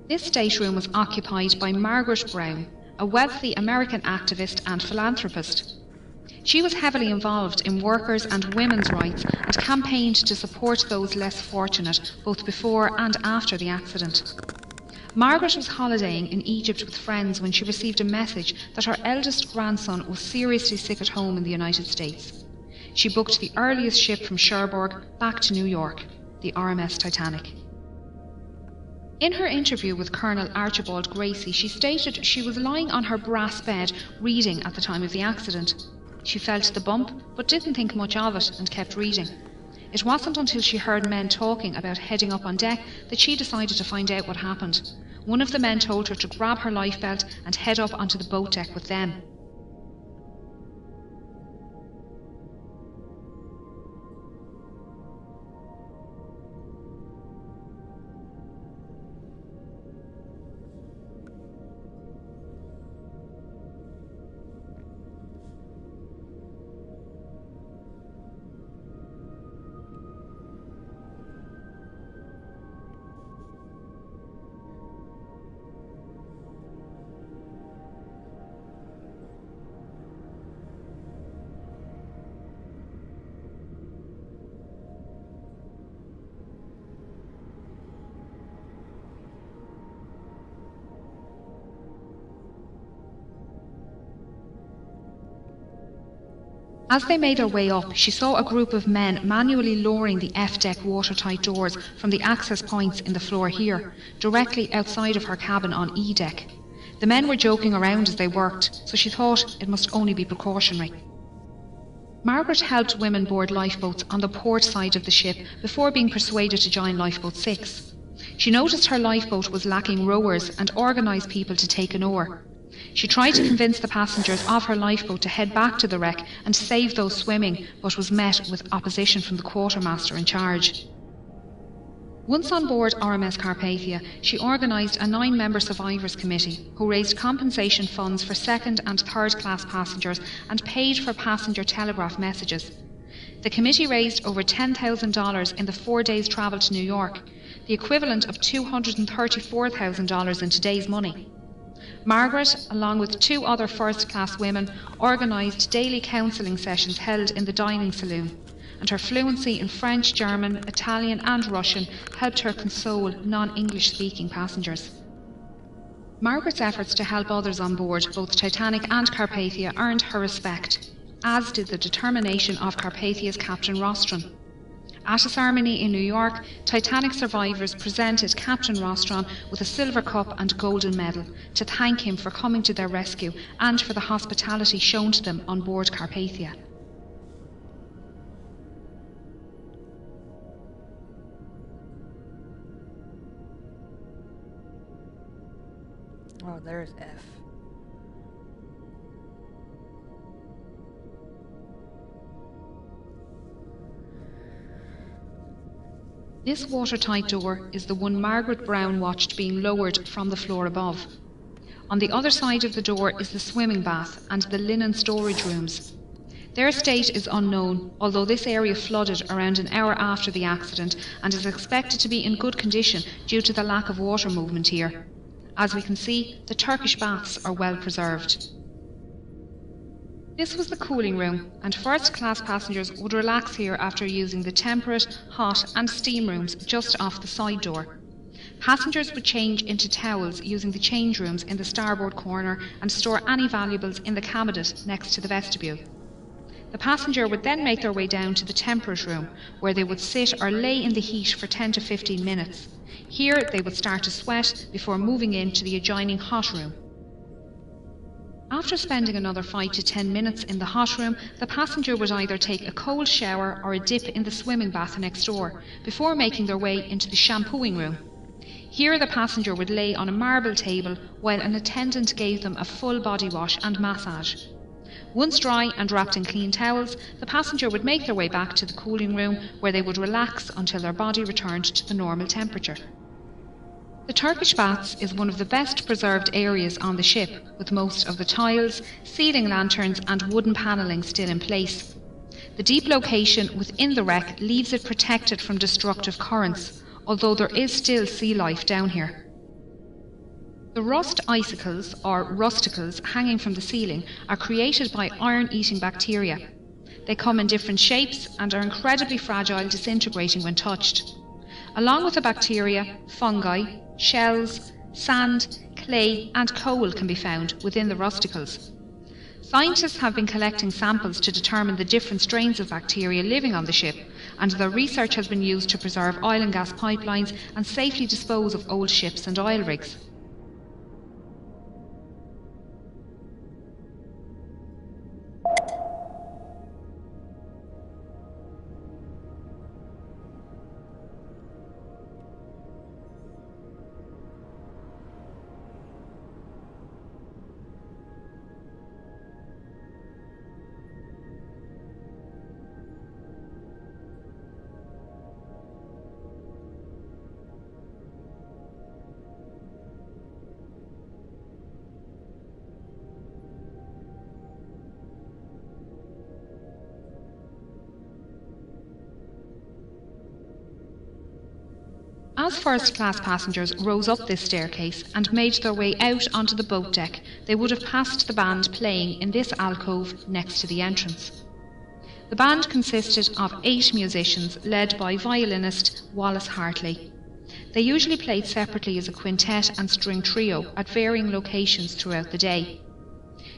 This stateroom was occupied by Margaret Brown, a wealthy American activist and philanthropist. She was heavily involved in workers' and women's rights and campaigned to support those less fortunate both before and after the accident. Margaret was holidaying in Egypt with friends when she received a message that her eldest grandson was seriously sick at home in the United States. She booked the earliest ship from Cherbourg back to New York, the RMS Titanic. In her interview with Colonel Archibald Gracie, she stated she was lying on her brass bed reading at the time of the accident. She felt the bump, but didn't think much of it and kept reading. It wasn't until she heard men talking about heading up on deck that she decided to find out what happened. One of the men told her to grab her lifebelt and head up onto the boat deck with them. As they made their way up, she saw a group of men manually lowering the F-deck watertight doors from the access points in the floor here, directly outside of her cabin on E-deck. The men were joking around as they worked, so she thought it must only be precautionary. Margaret helped women board lifeboats on the port side of the ship before being persuaded to join Lifeboat 6. She noticed her lifeboat was lacking rowers and organised people to take an oar. She tried to convince the passengers of her lifeboat to head back to the wreck and save those swimming, but was met with opposition from the quartermaster in charge. Once on board RMS Carpathia, she organised a 9-member survivors committee who raised compensation funds for second and third class passengers and paid for passenger telegraph messages. The committee raised over $10,000 in the 4 days' travel to New York, the equivalent of $234,000 in today's money. Margaret, along with 2 other first-class women, organised daily counselling sessions held in the dining saloon, and her fluency in French, German, Italian and Russian helped her console non-English speaking passengers. Margaret's efforts to help others on board both Titanic and Carpathia earned her respect, as did the determination of Carpathia's Captain Rostron. At a ceremony in New York, Titanic survivors presented Captain Rostron with a silver cup and golden medal to thank him for coming to their rescue and for the hospitality shown to them on board Carpathia. Oh, there's F. This watertight door is the one Margaret Brown watched being lowered from the floor above. On the other side of the door is the swimming bath and the linen storage rooms. Their state is unknown, although this area flooded around an hour after the accident and is expected to be in good condition due to the lack of water movement here. As we can see, the Turkish baths are well preserved. This was the cooling room, and first-class passengers would relax here after using the temperate, hot and steam rooms just off the side door. Passengers would change into towels using the change rooms in the starboard corner and store any valuables in the cabinet next to the vestibule. The passenger would then make their way down to the temperate room, where they would sit or lay in the heat for 10 to 15 minutes. Here they would start to sweat before moving into the adjoining hot room. After spending another 5 to 10 minutes in the hot room, the passenger would either take a cold shower or a dip in the swimming bath next door, before making their way into the shampooing room. Here the passenger would lay on a marble table while an attendant gave them a full body wash and massage. Once dry and wrapped in clean towels, the passenger would make their way back to the cooling room, where they would relax until their body returned to the normal temperature. The Turkish baths is one of the best preserved areas on the ship, with most of the tiles, ceiling lanterns and wooden panelling still in place. The deep location within the wreck leaves it protected from destructive currents, although there is still sea life down here. The rust icicles, or rusticles, hanging from the ceiling are created by iron-eating bacteria. They come in different shapes and are incredibly fragile, disintegrating when touched. Along with the bacteria, fungi, shells, sand, clay and coal can be found within the rusticles. Scientists have been collecting samples to determine the different strains of bacteria living on the ship, and their research has been used to preserve oil and gas pipelines and safely dispose of old ships and oil rigs. As first-class passengers rose up this staircase and made their way out onto the boat deck, they would have passed the band playing in this alcove next to the entrance. The band consisted of 8 musicians led by violinist Wallace Hartley. They usually played separately as a quintet and string trio at varying locations throughout the day.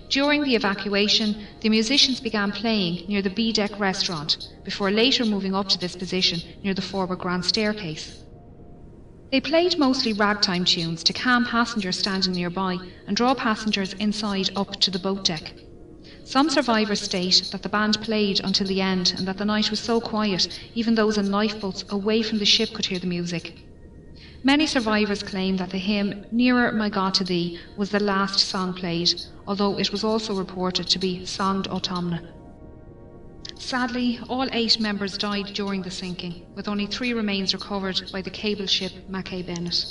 During the evacuation, the musicians began playing near the B-deck restaurant, before later moving up to this position near the forward grand staircase. They played mostly ragtime tunes to calm passengers standing nearby and draw passengers inside up to the boat deck. Some survivors state that the band played until the end and that the night was so quiet, even those in lifeboats away from the ship could hear the music. Many survivors claim that the hymn "Nearer My God to Thee" was the last song played, although it was also reported to be "Song Autumna." Sadly, all 8 members died during the sinking, with only 3 remains recovered by the cable ship Mackay Bennett.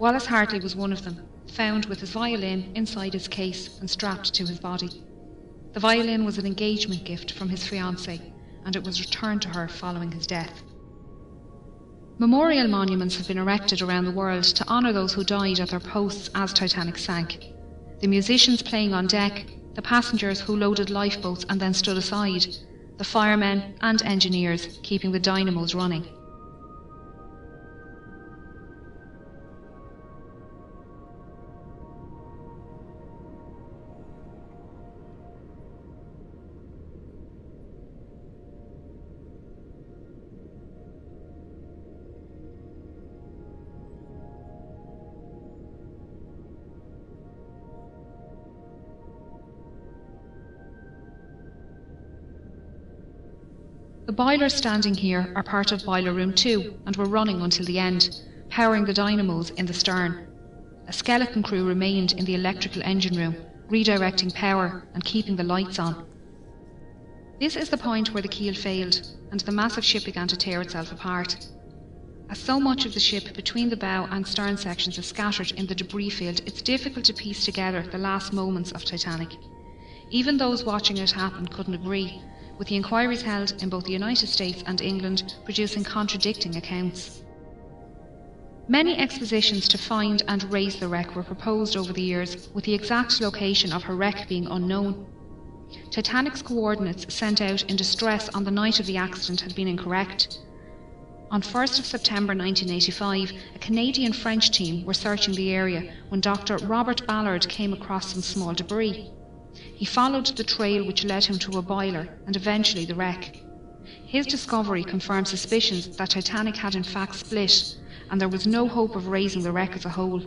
Wallace Hartley was one of them, found with his violin inside his case and strapped to his body. The violin was an engagement gift from his fiancée, and it was returned to her following his death. Memorial monuments have been erected around the world to honour those who died at their posts as Titanic sank. The musicians playing on deck, the passengers who loaded lifeboats and then stood aside, the firemen and engineers keeping the dynamos running. The boilers standing here are part of Boiler Room 2 and were running until the end, powering the dynamos in the stern. A skeleton crew remained in the electrical engine room, redirecting power and keeping the lights on. This is the point where the keel failed and the massive ship began to tear itself apart. As so much of the ship between the bow and stern sections is scattered in the debris field, it's difficult to piece together the last moments of Titanic. Even those watching it happen couldn't agree, with the inquiries held in both the United States and England producing contradicting accounts. Many expositions to find and raise the wreck were proposed over the years, with the exact location of her wreck being unknown. Titanic's coordinates sent out in distress on the night of the accident had been incorrect. On 1st of September 1985, a Canadian-French team were searching the area when Dr. Robert Ballard came across some small debris. He followed the trail which led him to a boiler and eventually the wreck. His discovery confirmed suspicions that Titanic had in fact split, and there was no hope of raising the wreck as a whole.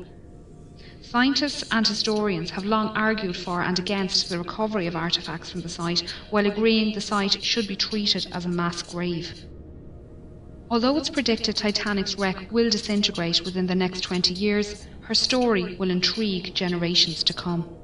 Scientists and historians have long argued for and against the recovery of artefacts from the site, while agreeing the site should be treated as a mass grave. Although it's predicted Titanic's wreck will disintegrate within the next 20 years, her story will intrigue generations to come.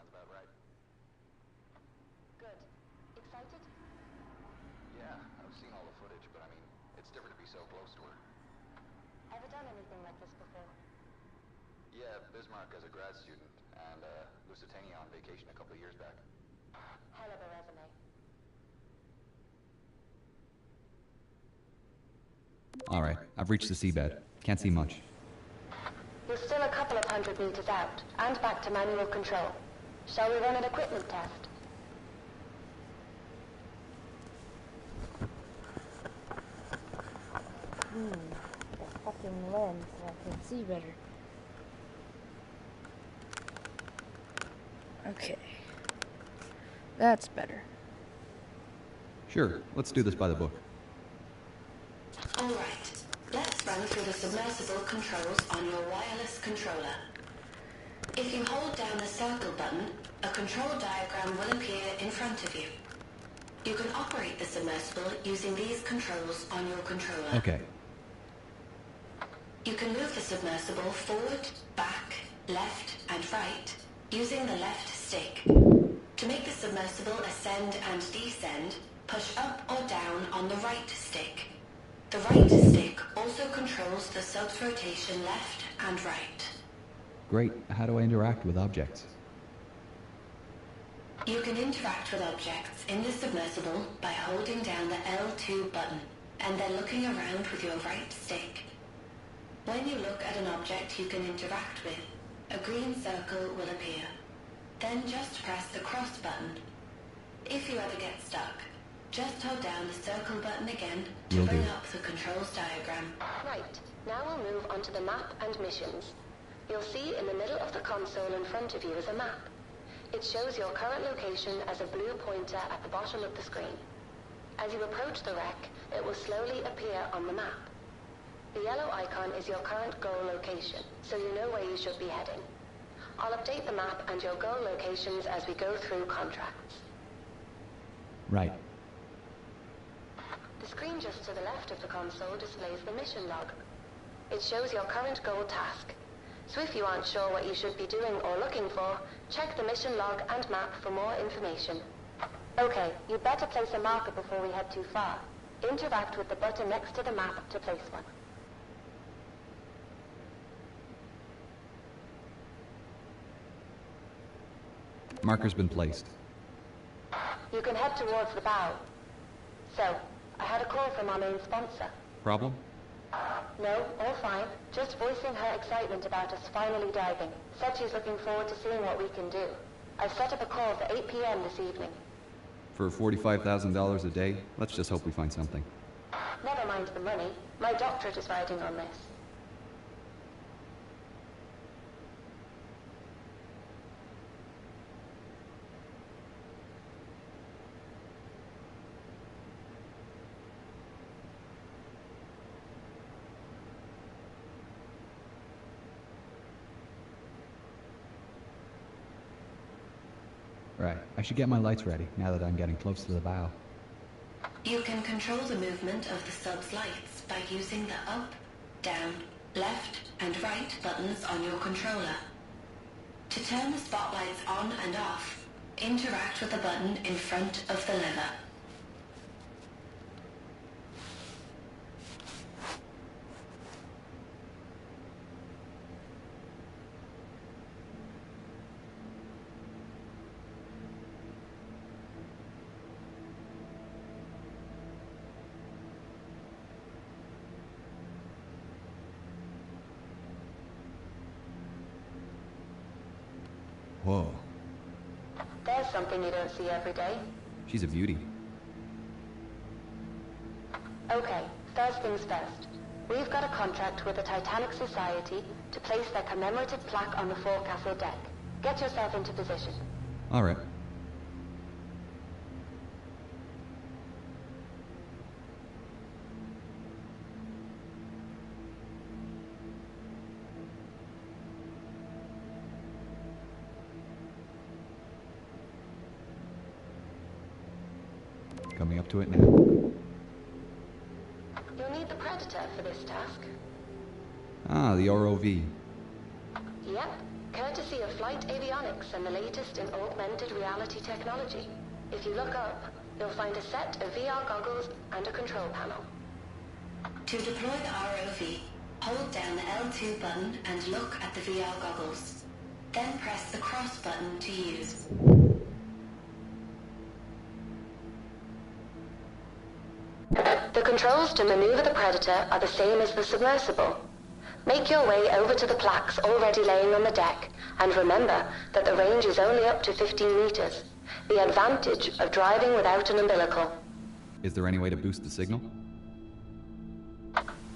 Sounds about right. Good. Excited? Yeah, I've seen all the footage, but I mean, it's different to be so close to her. Ever done anything like this before? Yeah, Bismarck as a grad student, and Lusitania on vacation a couple of years back. Hell of a resume. Alright, I've reached the seabed. Can't see much. You're still a couple of 100 meters out, and back to manual control. Shall we run an equipment test? The fucking lens so I can see better. Okay. That's better. Sure, let's do this by the book. Alright, let's run through the submersible controls on your wireless controller. If you hold down the circle button, a control diagram will appear in front of you. You can operate the submersible using these controls on your controller. Okay. You can move the submersible forward, back, left, and right using the left stick. To make the submersible ascend and descend, push up or down on the right stick. The right stick also controls the sub's rotation left and right. Great. How do I interact with objects? You can interact with objects in the submersible by holding down the L2 button and then looking around with your right stick. When you look at an object you can interact with, a green circle will appear. Then just press the cross button. If you ever get stuck, just hold down the circle button again to Will bring do. up the controls diagram. Right. Now we'll move on to the map and missions. You'll see in the middle of the console in front of you is a map. It shows your current location as a blue pointer at the bottom of the screen. As you approach the wreck, it will slowly appear on the map. The yellow icon is your current goal location, so you know where you should be heading. I'll update the map and your goal locations as we go through contracts. Right. The screen just to the left of the console displays the mission log. It shows your current goal task. So if you aren't sure what you should be doing or looking for, check the mission log and map for more information. Okay, you'd better place a marker before we head too far. Interact with the button next to the map to place one. Marker's been placed. You can head towards the bow. So, I had a call from our main sponsor. Problem? No, all fine. Just voicing her excitement about us finally diving. Said she's looking forward to seeing what we can do. I've set up a call for 8 p.m. this evening. For $45,000 a day, let's just hope we find something. Never mind the money. My doctorate is riding on this. Right. I should get my lights ready, now that I'm getting close to the bow. You can control the movement of the sub's lights by using the up, down, left, and right buttons on your controller. To turn the spotlights on and off, interact with the button in front of the lever. Whoa. There's something you don't see every day. She's a beauty. Okay, first things first. We've got a contract with the Titanic Society to place their commemorative plaque on the forecastle deck. Get yourself into position. Alright. Coming up to it now. You'll need the Predator for this task. Ah, the ROV. Yep. courtesy of Flight Avionics and the latest in augmented reality technology. If you look up, you'll find a set of VR goggles and a control panel. To deploy the ROV, hold down the L2 button and look at the VR goggles. Then press the cross button to use. The controls to maneuver the Predator are the same as the submersible. Make your way over to the plaques already laying on the deck, and remember that the range is only up to 15 meters. The advantage of driving without an umbilical. Is there any way to boost the signal?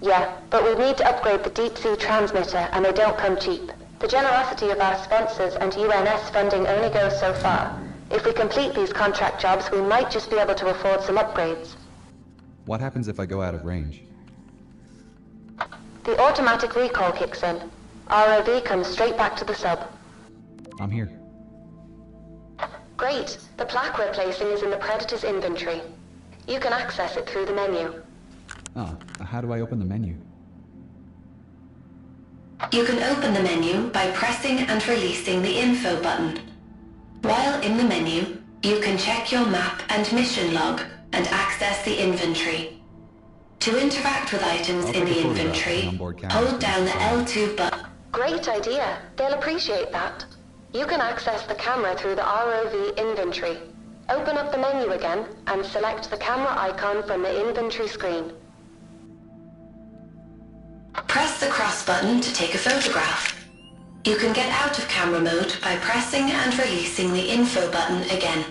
Yeah, but we need to upgrade the deep-sea transmitter, and they don't come cheap. The generosity of our sponsors and UNS funding only goes so far. If we complete these contract jobs, we might just be able to afford some upgrades. What happens if I go out of range? The automatic recall kicks in. ROV comes straight back to the sub. I'm here. Great. The plaque we're placing is in the Predator's inventory. You can access it through the menu. Ah, how do I open the menu? You can open the menu by pressing and releasing the info button. While in the menu, you can check your map and mission log and access the inventory. To interact with items in the inventory, hold down the L2 button. Great idea. They'll appreciate that. You can access the camera through the ROV inventory. Open up the menu again and select the camera icon from the inventory screen. Press the cross button to take a photograph. You can get out of camera mode by pressing and releasing the info button again.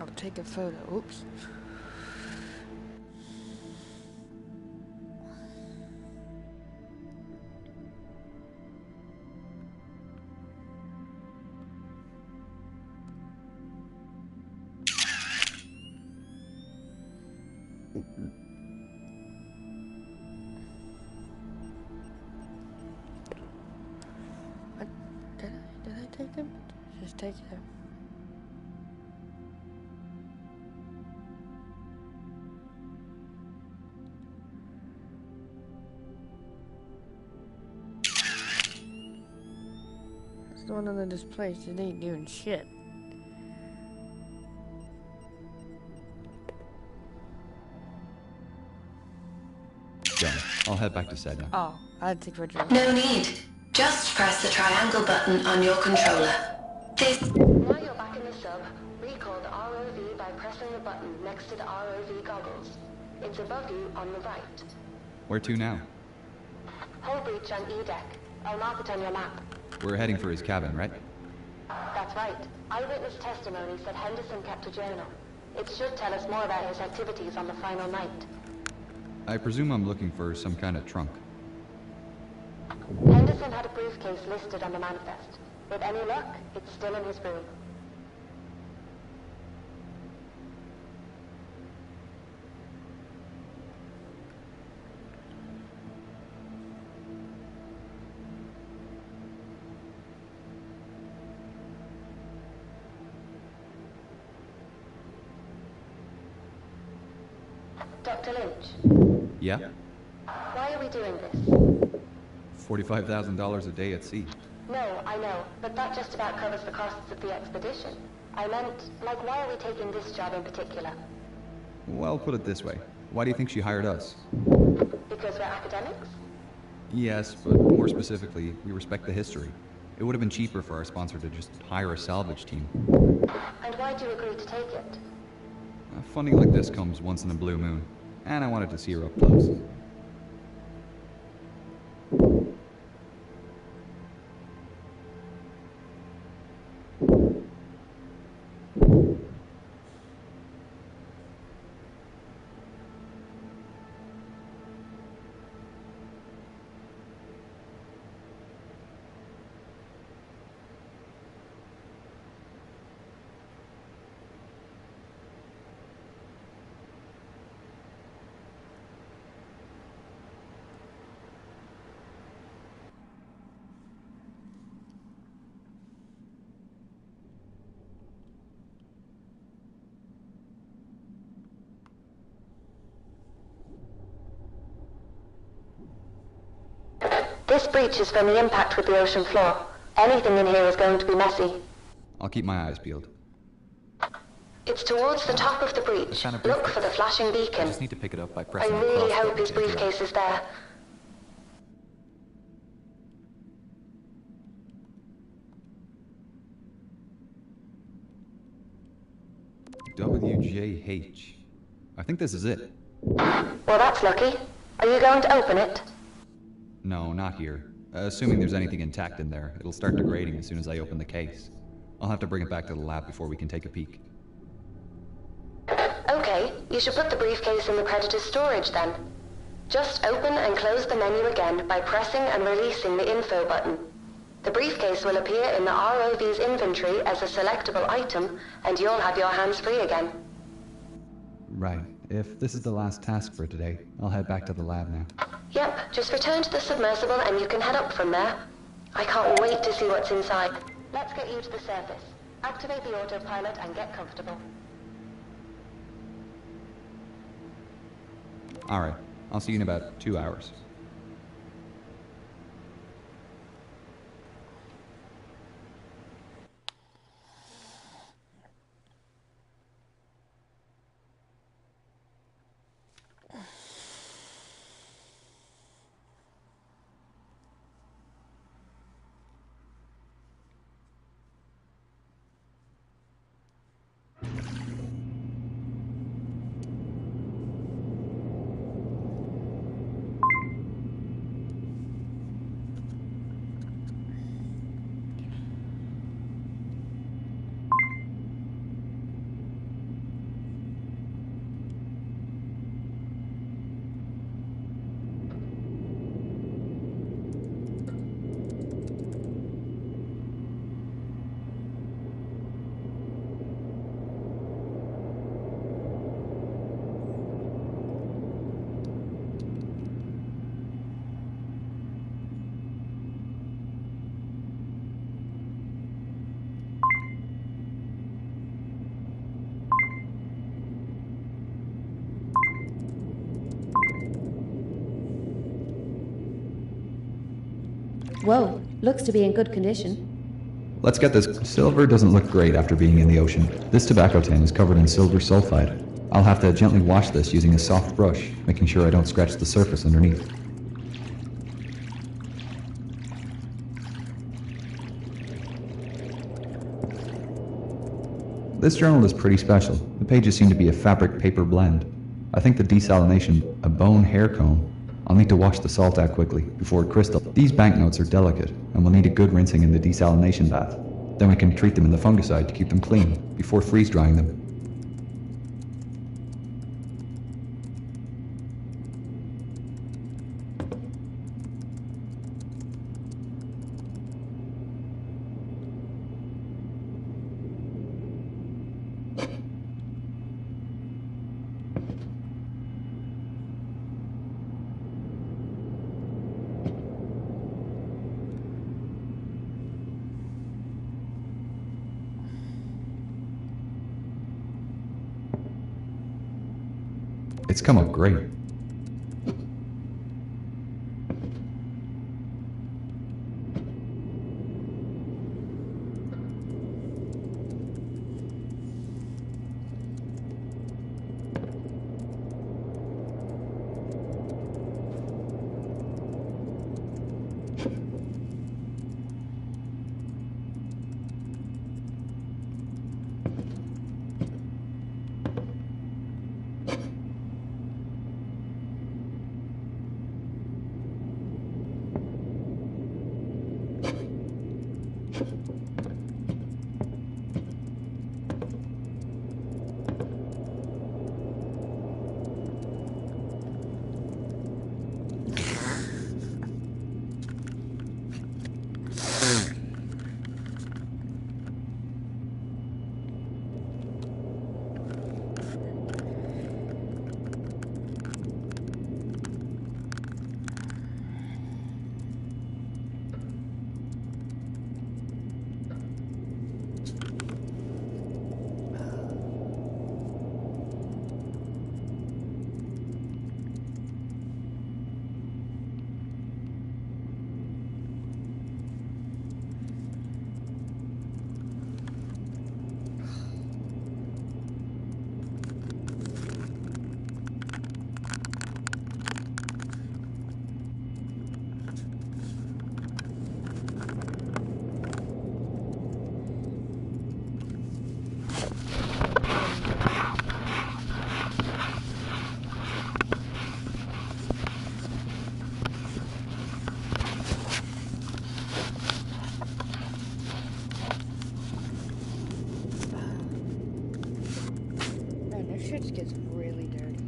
I'll take a photo. Oops. Did I take them? Just take them. It's the one on the display, so it ain't doing shit. Done. I'll head back to Sedna. Oh, I'd take a picture. No need. Just press the triangle button on your controller. Now you're back in the sub. Recall the ROV by pressing the button next to the ROV goggles. It's above you on the right. Where to now? Hull breach on E deck. I'll mark it on your map. We're heading for his cabin, right? That's right. Eyewitness testimony said Henderson kept a journal. It should tell us more about his activities on the final night. I presume I'm looking for some kind of trunk. Henderson had a briefcase listed on the manifest. With any luck, it's still in his room. Dr. Lynch? Yeah? Why are we doing this? $45,000 a day at sea. No, I know, but that just about covers the costs of the expedition. I meant, like, why are we taking this job in particular? Well, put it this way. Why do you think she hired us? Because we're academics? Yes, but more specifically, we respect the history. It would have been cheaper for our sponsor to just hire a salvage team. And why'd you agree to take it? Funding like this comes once in a blue moon, and I wanted to see her up close. This breach is from the impact with the ocean floor. Anything in here is going to be messy. I'll keep my eyes peeled. It's towards the top of the breach. Look for the flashing I beacon. just need to pick it up by I pressing the really cross hope button his to interact. briefcase is there. WJH. I think this is it. Well, that's lucky. Are you going to open it? No, not here. Assuming there's anything intact in there, it'll start degrading as soon as I open the case. I'll have to bring it back to the lab before we can take a peek. Okay, you should put the briefcase in the Predator's storage then. Just open and close the menu again by pressing and releasing the info button. The briefcase will appear in the ROV's inventory as a selectable item, and you'll have your hands free again. Right. If this is the last task for today, I'll head back to the lab now. Yep, just return to the submersible and you can head up from there. I can't wait to see what's inside. Let's get you to the surface. Activate the autopilot and get comfortable. Alright, I'll see you in about 2 hours. Whoa, looks to be in good condition. Let's get this. Silver doesn't look great after being in the ocean. This tobacco tin is covered in silver sulfide. I'll have to gently wash this using a soft brush, making sure I don't scratch the surface underneath. This journal is pretty special. The pages seem to be a fabric-paper blend. I think the desalination, a bone hair comb. I'll need to wash the salt out quickly, before it crystals. These banknotes are delicate, and will need a good rinsing in the desalination bath. Then we can treat them in the fungicide to keep them clean, before freeze-drying them. It's come up great. shit gets really dirty.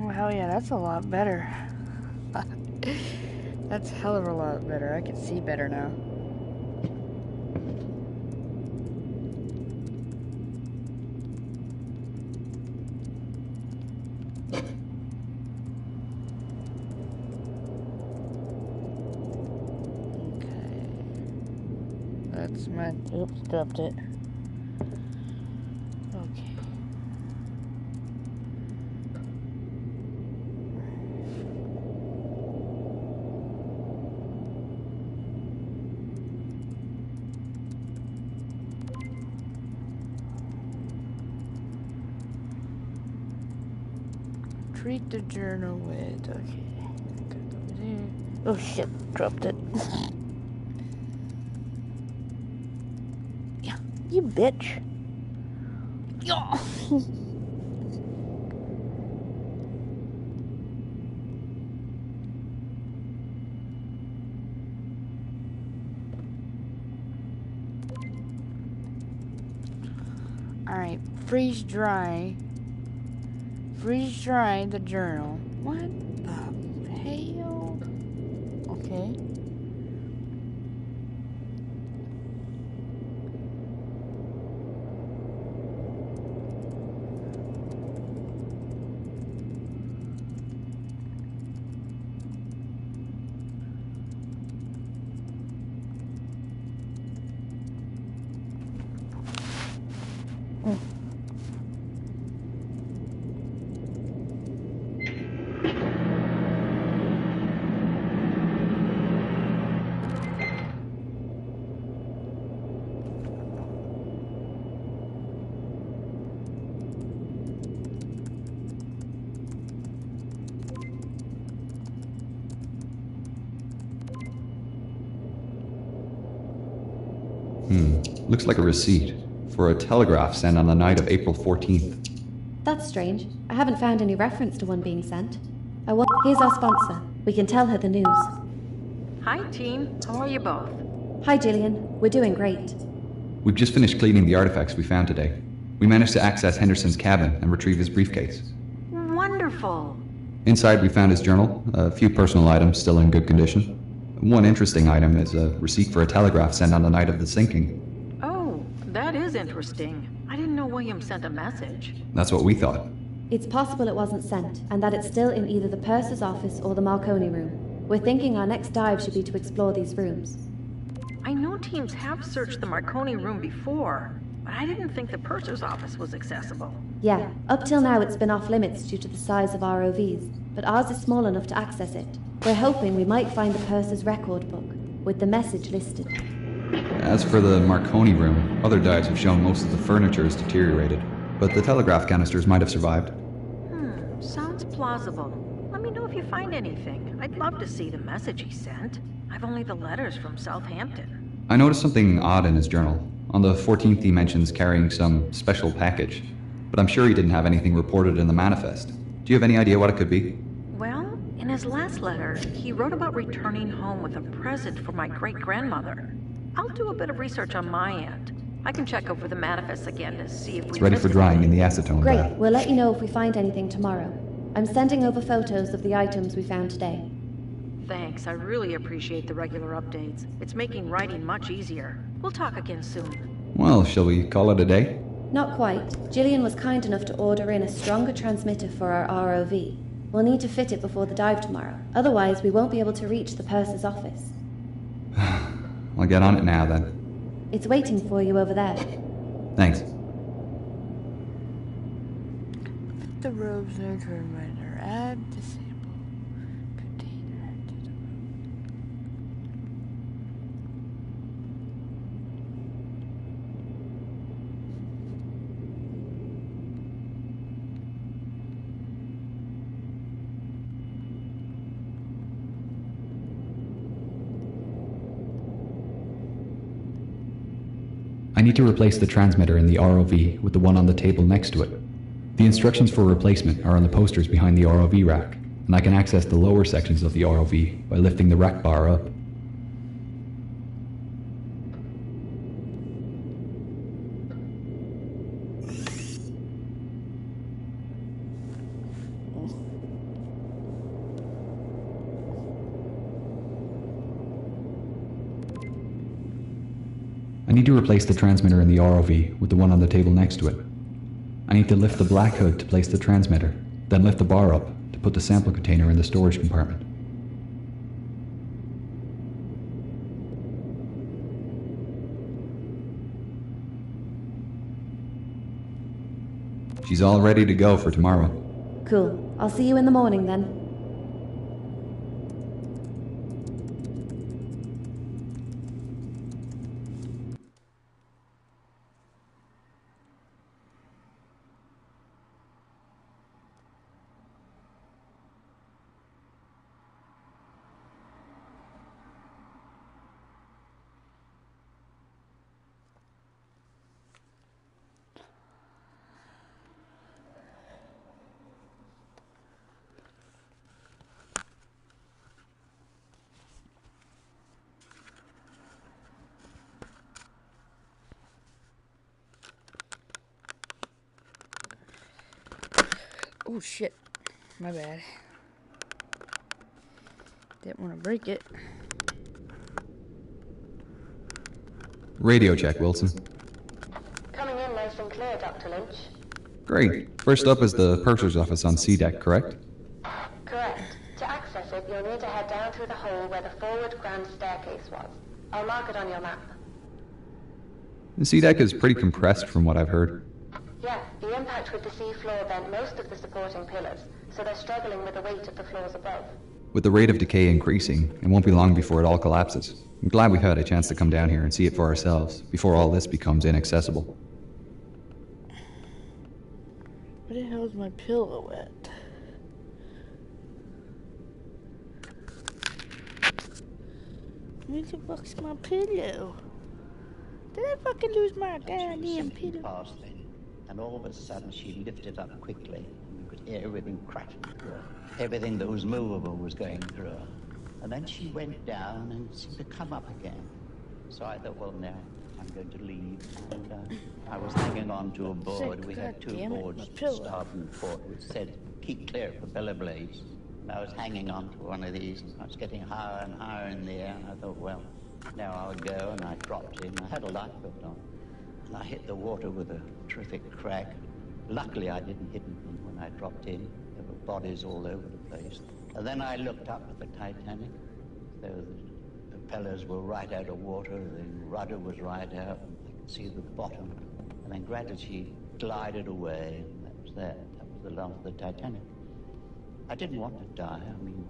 Oh, hell yeah, that's a lot better. That's a hell of a lot better. I can see better now. Okay. That's my... Oops, dropped it. Okay. Treat the journal with... Okay. Oh shit, dropped it. Yeah, you bitch. Yeah. Alright, freeze dry the journal. What the hell? Okay. Looks like a receipt for a telegraph sent on the night of April 14th. That's strange. I haven't found any reference to one being sent. Here's our sponsor. We can tell her the news. Hi, team. How are you both? Hi, Gillian. We're doing great. We've just finished cleaning the artifacts we found today. We managed to access Henderson's cabin and retrieve his briefcase. Wonderful. Inside, we found his journal, a few personal items still in good condition. One interesting item is a receipt for a telegraph sent on the night of the sinking. Oh, that is interesting. I didn't know William sent a message. That's what we thought. It's possible it wasn't sent, and that it's still in either the purser's office or the Marconi room. We're thinking our next dive should be to explore these rooms. I know teams have searched the Marconi room before, but I didn't think the purser's office was accessible. Yeah, up till now it's been off limits due to the size of ROVs, but ours is small enough to access it. We're hoping we might find the purser's record book, with the message listed. As for the Marconi room, other dives have shown most of the furniture is deteriorated, but the telegraph canisters might have survived. Sounds plausible. Let me know if you find anything. I'd love to see the message he sent. I've only the letters from Southampton. I noticed something odd in his journal. On the 14th he mentions carrying some special package, but I'm sure he didn't have anything reported in the manifest. Do you have any idea what it could be? Well, in his last letter, he wrote about returning home with a present for my great-grandmother. I'll do a bit of research on my end. I can check over the manifest again to see if It's ready for drying in the acetone Great, bath. we'll let you know if we find anything tomorrow. I'm sending over photos of the items we found today. Thanks, I really appreciate the regular updates. It's making writing much easier. We'll talk again soon. Well, shall we call it a day? Not quite. Gillian was kind enough to order in a stronger transmitter for our ROV. We'll need to fit it before the dive tomorrow. Otherwise, we won't be able to reach the purser's office. I'll get on it now then. It's waiting for you over there. Thanks. The robes are reminder. Add disable container to the I need to replace the transmitter in the ROV with the one on the table next to it. The instructions for replacement are on the posters behind the ROV rack, and I can access the lower sections of the ROV by lifting the rack bar up. I need to replace the transmitter in the ROV with the one on the table next to it. I need to lift the black hood to place the transmitter, then lift the bar up to put the sample container in the storage compartment. She's all ready to go for tomorrow. Cool. I'll see you in the morning then. Oh shit, my bad. Didn't want to break it. Radio check, Wilson. Coming in nice and clear, Dr. Lynch. Great. First up is the purser's office on C deck, correct? Correct. To access it, you'll need to head down through the hole where the forward grand staircase was. I'll mark it on your map. The C deck is pretty compressed from what I've heard. Yeah, the impact with the sea floor bent most of the supporting pillars, so they're struggling with the weight of the floors above. With the rate of decay increasing, it won't be long before it all collapses. I'm glad we had a chance to come down here and see it for ourselves, before all this becomes inaccessible. Where the hell is my pillow at? Where the fuck's my pillow? Did I fucking lose my goddamn pillow? Past then, and all of a sudden she lifted up quickly, and you could hear everything cracking through her. Everything that was movable was going through her. And then she went down and seemed to come up again. So I thought, well, now I'm going to leave. And I was hanging on to a board. We had two boards, starboard and port, which said, keep clear of propeller blades. And I was hanging on to one of these, and I was getting higher and higher in the air. And I thought, well, now I'll go. And I dropped in. I had a lifeboat on. And I hit the water with a terrific crack. Luckily, I didn't hit anything when I dropped in. There were bodies all over the place. And then I looked up at the Titanic. So the propellers were right out of water, the rudder was right out, and I could see the bottom. And then gradually she glided away, and that was that. That was the last of the Titanic. I didn't want to die. I mean,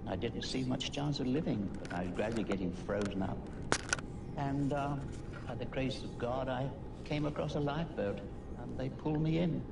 I didn't see much chance of living, but I was gradually getting frozen up. And by the grace of God, I came across a lifeboat, and they pulled me in.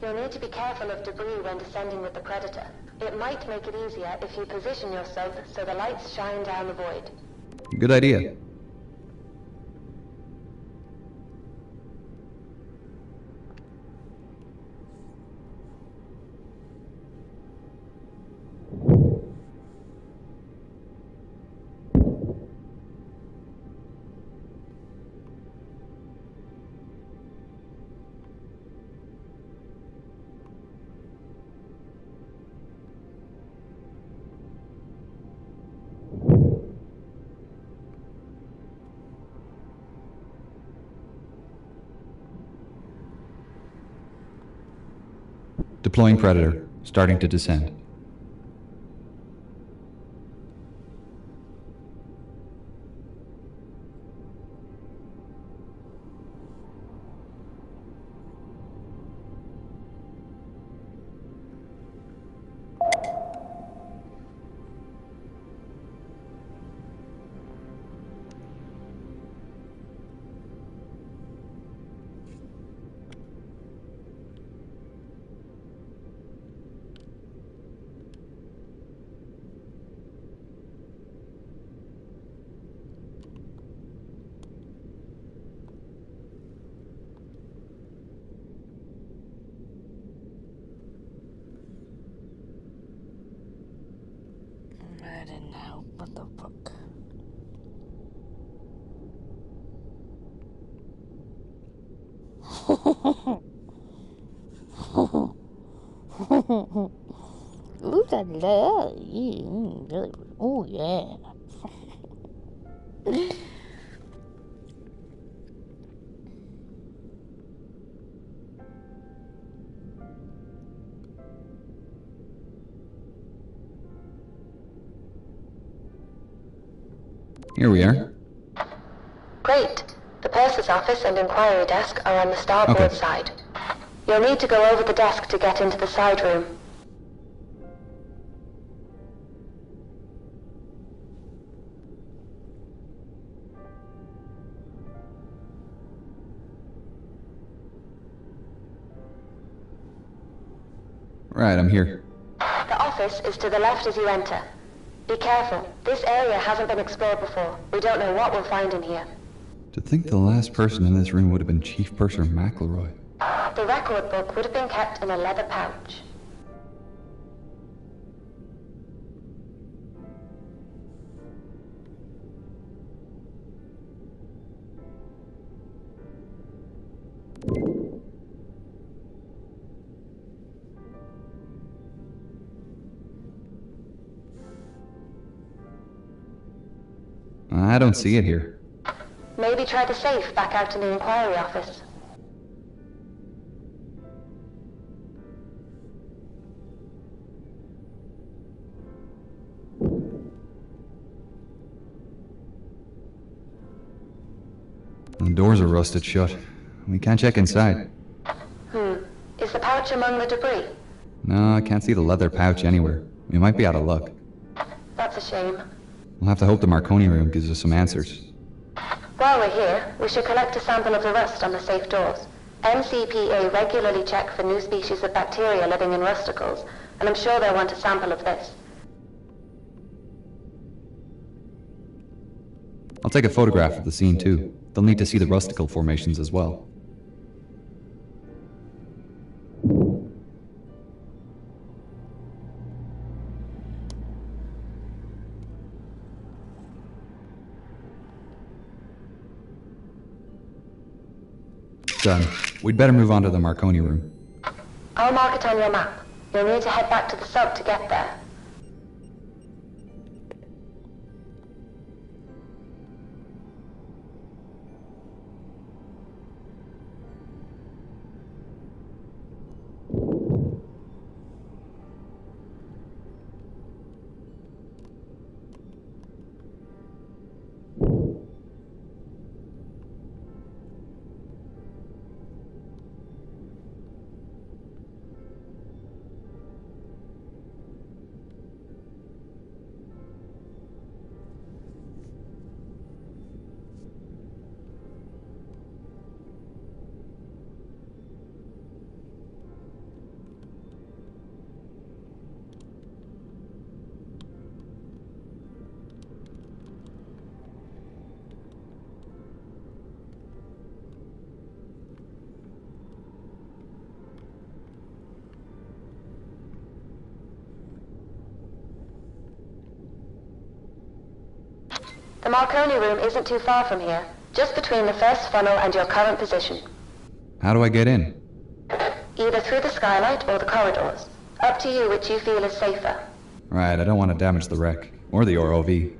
You'll need to be careful of debris when descending with the Predator. It might make it easier if you position your sub so the lights shine down the void. Good idea. Deploying Predator, starting to descend. I didn't help with the book. Ooh la la. Oh yeah. Here we are. Great. The purser's office and inquiry desk are on the starboard side. You'll need to go over the desk to get into the side room. Right, I'm here. The office is to the left as you enter. Be careful. This area hasn't been explored before. We don't know what we'll find in here. To think the last person in this room would have been Chief Purser McElroy. The record book would have been kept in a leather pouch. I don't see it here. Maybe try the safe back out in the inquiry office. The doors are rusted shut. We can't check inside. Is the pouch among the debris? No, I can't see the leather pouch anywhere. We might be out of luck. That's a shame. We'll have to hope the Marconi room gives us some answers. While we're here, we should collect a sample of the rust on the safe doors. NCPA regularly check for new species of bacteria living in rusticles, and I'm sure they'll want a sample of this. I'll take a photograph of the scene too. They'll need to see the rusticle formations as well. Done. We'd better move on to the Marconi room. I'll mark it on your map. You'll need to head back to the sub to get there. The Marconi room isn't too far from here, just between the first funnel and your current position. How do I get in? Either through the skylight or the corridors. Up to you which you feel is safer. Right, I don't want to damage the wreck. Or the ROV.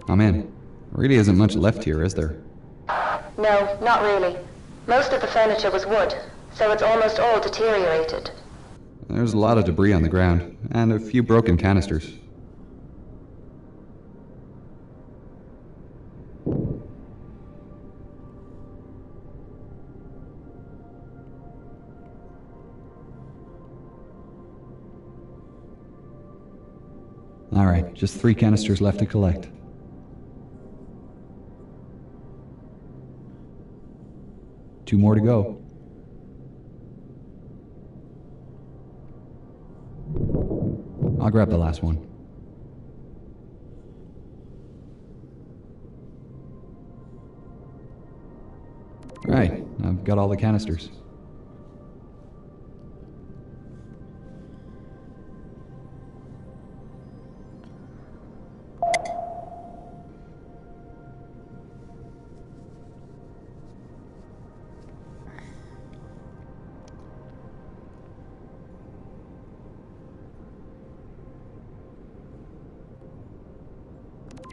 I'm in. There really isn't much left here, is there? No, not really. Most of the furniture was wood, so it's almost all deteriorated. There's a lot of debris on the ground, and a few broken canisters. Alright, just 3 canisters left to collect. Two more to go. I'll grab the last one. Right, I've got all the canisters.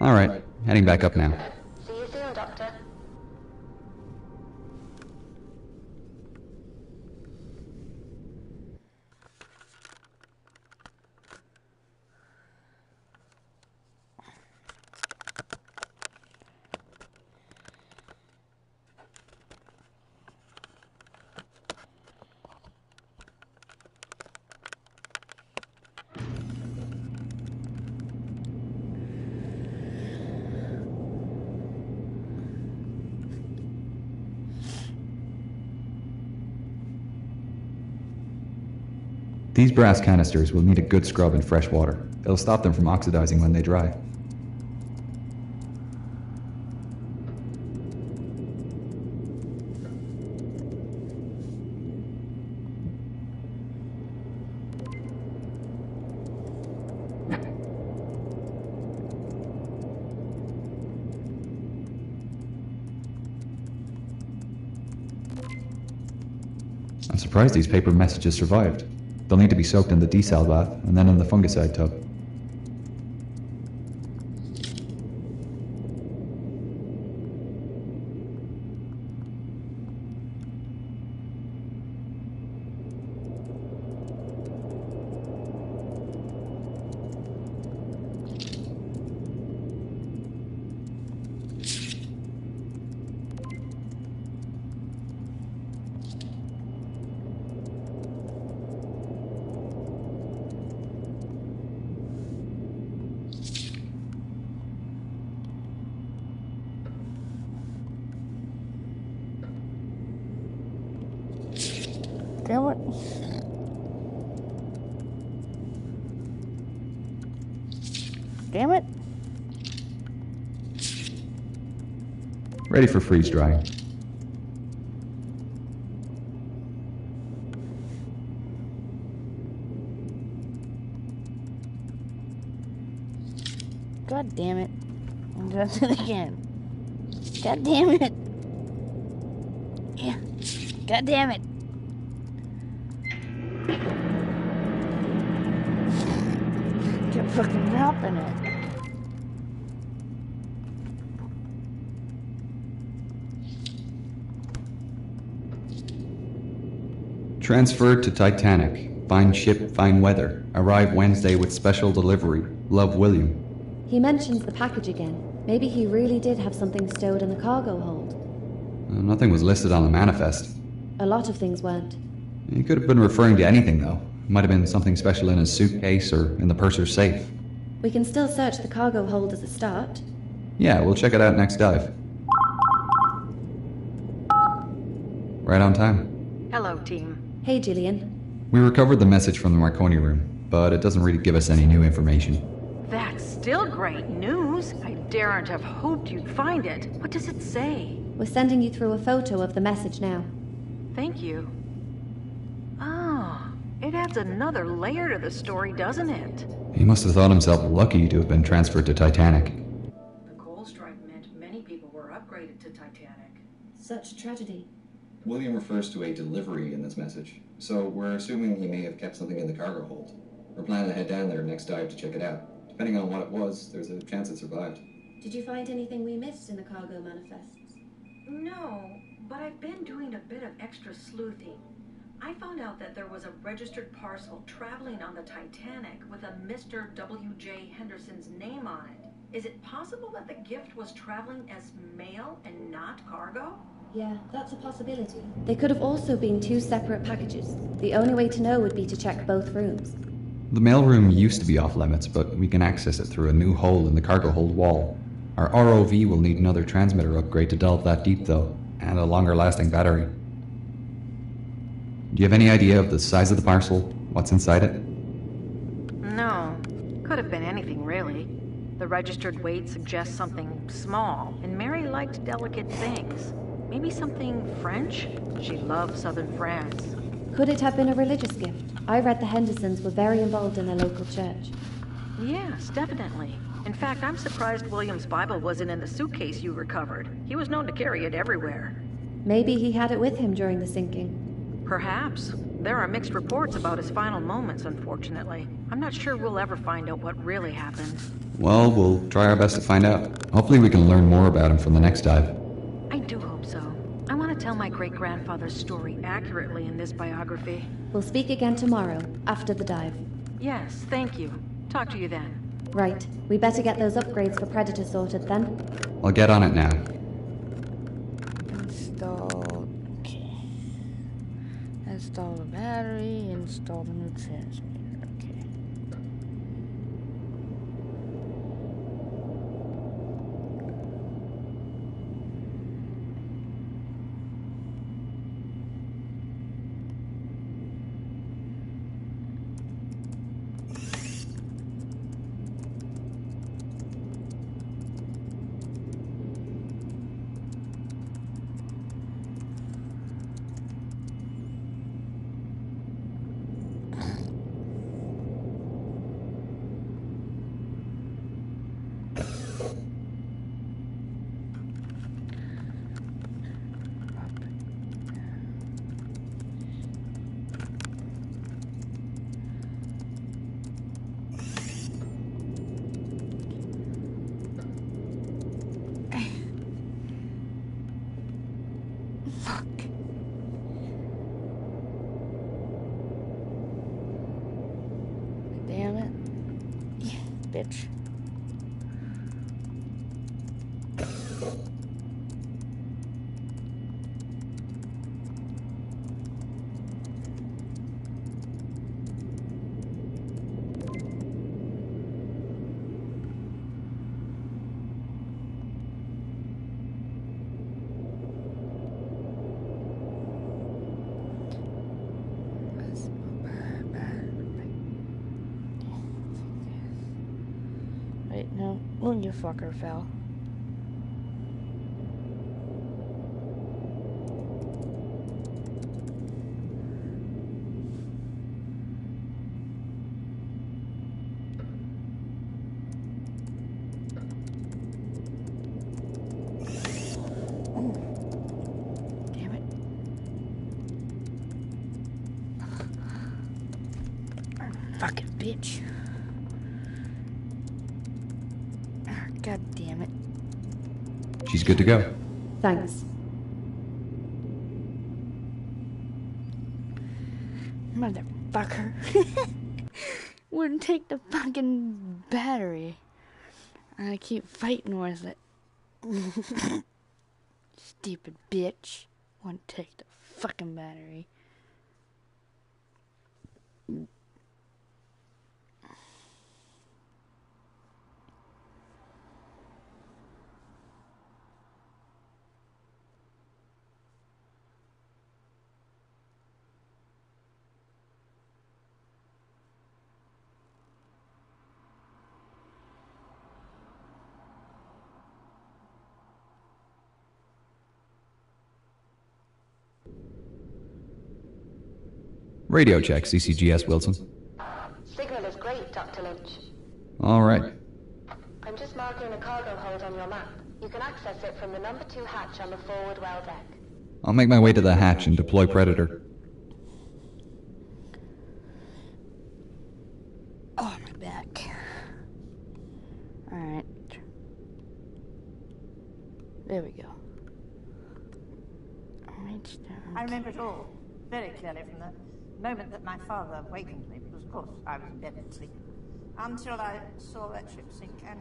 Alright, heading back up now. See you soon, Doctor. These brass canisters will need a good scrub in fresh water. It'll stop them from oxidizing when they dry. I'm surprised these paper messages survived. They'll need to be soaked in the desal bath and then in the fungicide tub. Damn it. Damn it. Ready for freeze drying. God damn it. I'm doing it again. God damn it. Yeah. God damn it. Kept fucking dropping it. Transferred to Titanic. Fine ship, fine weather. Arrive Wednesday with special delivery. Love, William. He mentions the package again. Maybe he really did have something stowed in the cargo hold. Nothing was listed on the manifest. A lot of things weren't. He could have been referring to anything, though. Might have been something special in his suitcase or in the purser's safe. We can still search the cargo hold as a start. Yeah, we'll check it out next dive. Right on time. Hello, team. Hey, Gillian. We recovered the message from the Marconi room, but it doesn't really give us any new information. That's still great news. I daren't have hoped you'd find it. What does it say? We're sending you through a photo of the message now. Thank you. Oh, it adds another layer to the story, doesn't it? He must have thought himself lucky to have been transferred to Titanic. The coal strike meant many people were upgraded to Titanic. Such tragedy. William refers to a delivery in this message, so we're assuming he may have kept something in the cargo hold. We're planning to head down there next dive to check it out. Depending on what it was, there's a chance it survived. Did you find anything we missed in the cargo manifests? No, but I've been doing a bit of extra sleuthing. I found out that there was a registered parcel traveling on the Titanic with a Mr. W.J. Henderson's name on it. Is it possible that the gift was traveling as mail and not cargo? Yeah, that's a possibility. They could have also been two separate packages. The only way to know would be to check both rooms. The mailroom used to be off limits, but we can access it through a new hole in the cargo hold wall. Our ROV will need another transmitter upgrade to delve that deep, though, and a longer lasting battery. Do you have any idea of the size of the parcel? What's inside it? No. Could have been anything, really. The registered weight suggests something small, and Mary liked delicate things. Maybe something French? She loved southern France. Could it have been a religious gift? I read the Hendersons were very involved in their local church. Yes, definitely. In fact, I'm surprised William's Bible wasn't in the suitcase you recovered. He was known to carry it everywhere. Maybe he had it with him during the sinking. Perhaps. There are mixed reports about his final moments, unfortunately. I'm not sure we'll ever find out what really happened. Well, we'll try our best to find out. Hopefully we can learn more about him from the next dive. I do hope so. I want to tell my great-grandfather's story accurately in this biography. We'll speak again tomorrow, after the dive. Yes, thank you. Talk to you then. Right. We better get those upgrades for Predator sorted then. I'll get on it now. Install. Okay. Install the battery, install the new transmitter. Okay. Damn it. Yeah, bitch. Wait, no. When you fucker fell. Damn it. Fucking bitch. God damn it. She's good to go. Thanks. Mother motherfucker. Wouldn't take the fucking battery. I keep fighting with it. Stupid bitch. Wouldn't take the fucking battery. Radio check, CCGS Wilson. Signal is great, Dr. Lynch. All right. I'm just marking a cargo hold on your map. You can access it from the number 2 hatch on the forward well deck. I'll make my way to the hatch and deploy Predator. Oh, my back. Alright. There we go. Alright, I remember it all very clearly from the moment that my father wakened me, because of course I was in bed asleep, until I saw that ship sink, and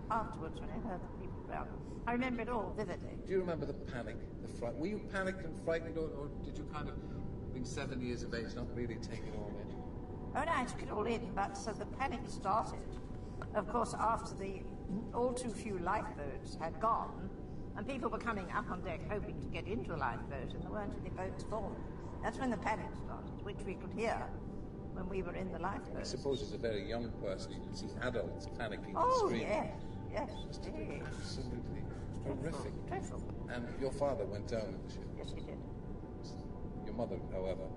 afterwards when I heard the people around. I remember it all vividly. Do you remember the panic, the fright? Were you panicked and frightened, or did you kind of, being 7 years of age, not really take it all in? Oh no, I took it all in, but so the panic started, of course, after the all too few lifeboats had gone, and people were coming up on deck hoping to get into a lifeboat, and there weren't any boats for them. That's when the panic started, which we could hear when we were in the lifeboat. I suppose as a very young person, you can see adults panicking and Oh, screaming. yes, Must have yes. been absolutely horrific. Dreadful. And your father went down with the ship. Yes, he did. Your mother, however,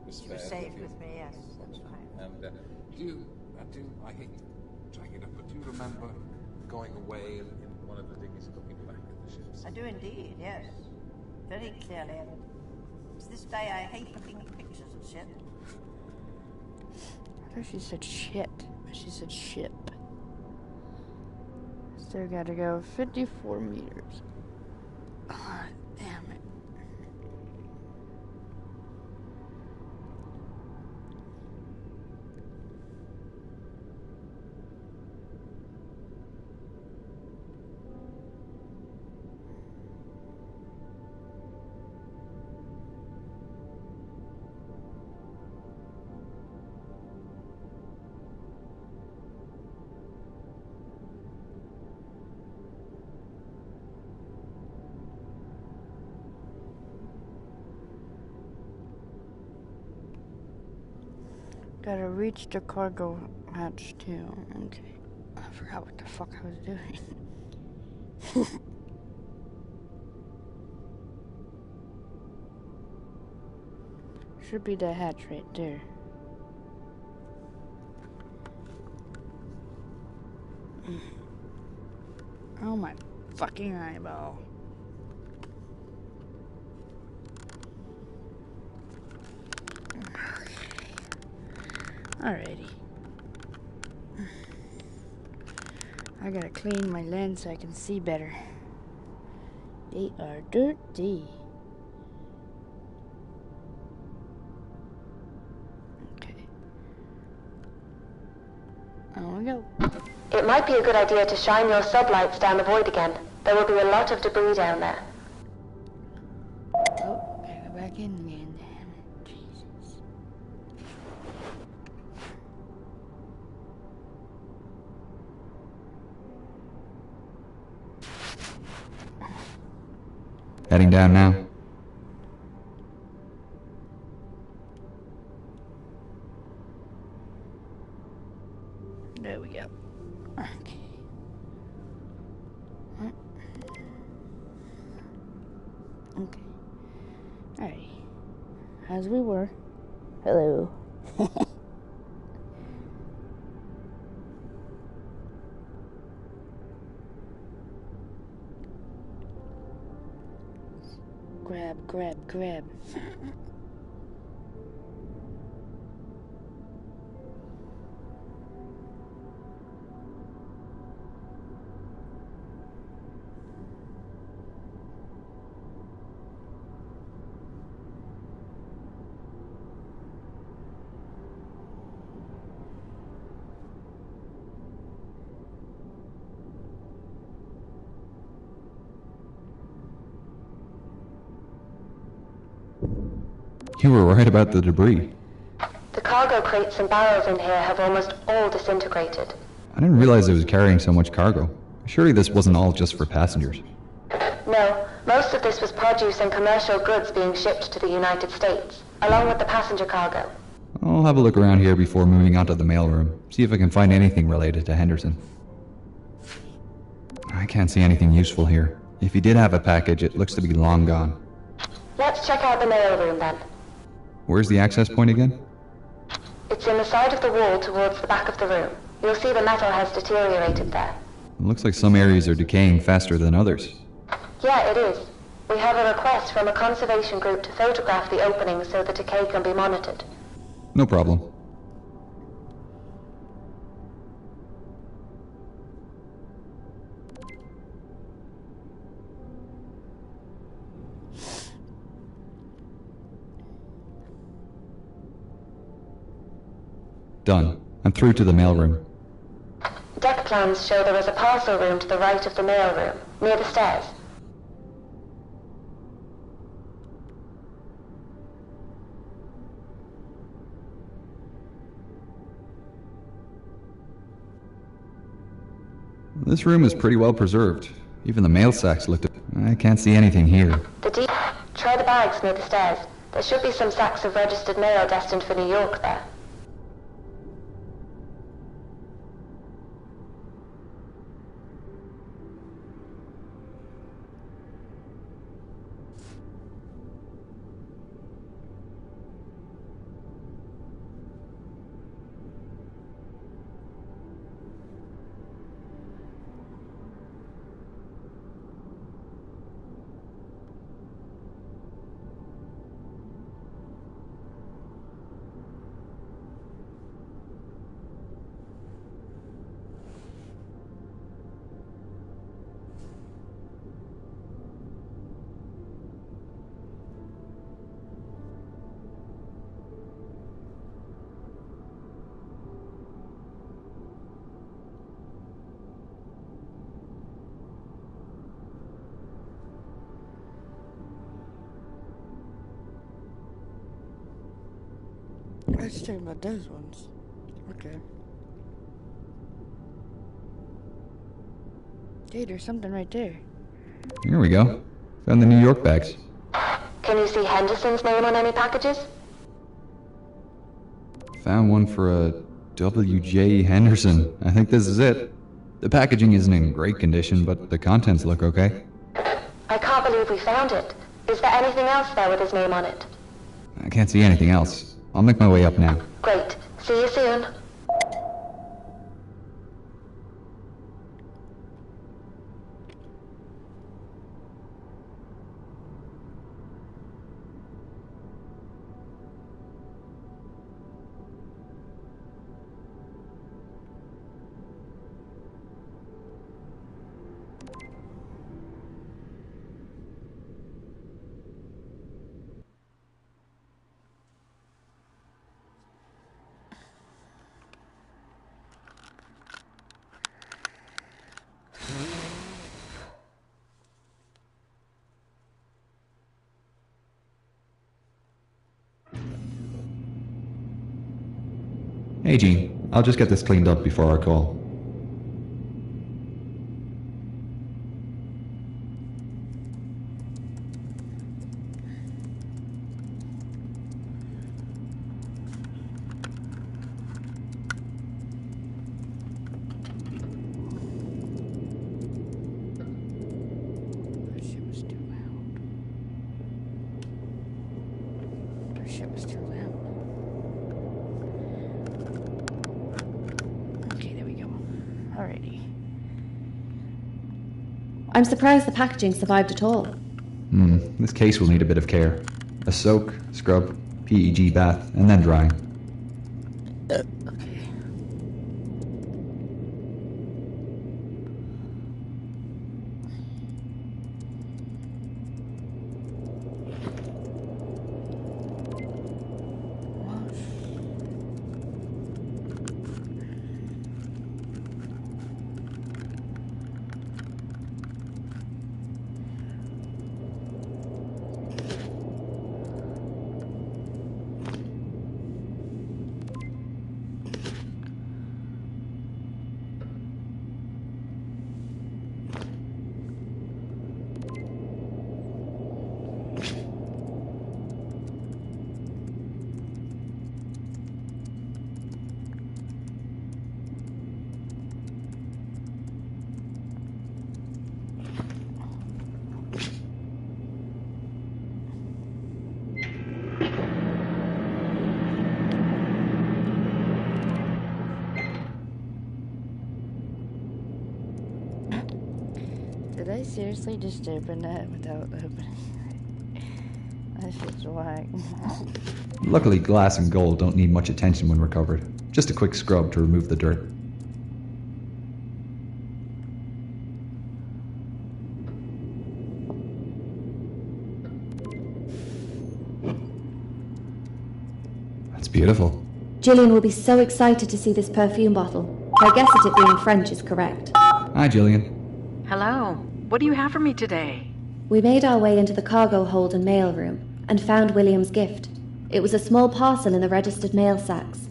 was She spared. was saved you. with me, yes, that's right. And I hate dragging it up, but do you remember going away in one of the dinghies and looking back at the ships? I do indeed, yes. Very clearly. And to this day, I hate looking at pictures of ship. I thought she said shit, but she said ship. Still gotta go 54 meters. God damn it. Gotta reach the cargo hatch too. Okay. I forgot what the fuck I was doing. Should be the hatch right there. Oh my fucking eyeball. Alrighty. I gotta clean my lens so I can see better. They are dirty. Okay. On we go. It might be a good idea to shine your sublights down the void again. There will be a lot of debris down there. Oh, gotta go back in again. Damn it. Jesus. Heading down now. There we go. Okay. Okay. Alright. As we were. Hello. Grab. You were right about the debris. The cargo crates and barrels in here have almost all disintegrated. I didn't realize it was carrying so much cargo. Surely this wasn't all just for passengers. No, most of this was produce and commercial goods being shipped to the United States, along with the passenger cargo. I'll have a look around here before moving on to the mailroom, see if I can find anything related to Henderson. I can't see anything useful here. If he did have a package, it looks to be long gone. Let's check out the mailroom then. Where's the access point again? It's in the side of the wall towards the back of the room. You'll see the metal has deteriorated there. It looks like some areas are decaying faster than others. Yeah, it is. We have a request from a conservation group to photograph the opening so the decay can be monitored. No problem. Done. I'm through to the mailroom. Deck plans show there is a parcel room to the right of the mailroom, near the stairs. This room is pretty well preserved. Even the mail sacks looked... I can't see anything here. Try the bags near the stairs. There should be some sacks of registered mail destined for New York there. Let's check about those ones. Okay. Hey, there's something right there. Here we go. Found the New York bags. Can you see Henderson's name on any packages? Found one for a W.J. Henderson. I think this is it. The packaging isn't in great condition, but the contents look okay. I can't believe we found it. Is there anything else there with his name on it? I can't see anything else. I'll make my way up now. Great. See you soon. Hey, Jean. I'll just get this cleaned up before our call. I'm surprised the packaging survived at all. This case will need a bit of care. A soak, scrub, PEG bath, and then drying. Did I seriously just open it without opening it? That shit's whack. Luckily, glass and gold don't need much attention when recovered. Just a quick scrub to remove the dirt. That's beautiful. Gillian will be so excited to see this perfume bottle. I guess it being French is correct. Hi, Gillian. Hello. What do you have for me today? We made our way into the cargo hold and mail room and found William's gift. It was a small parcel in the registered mail sacks.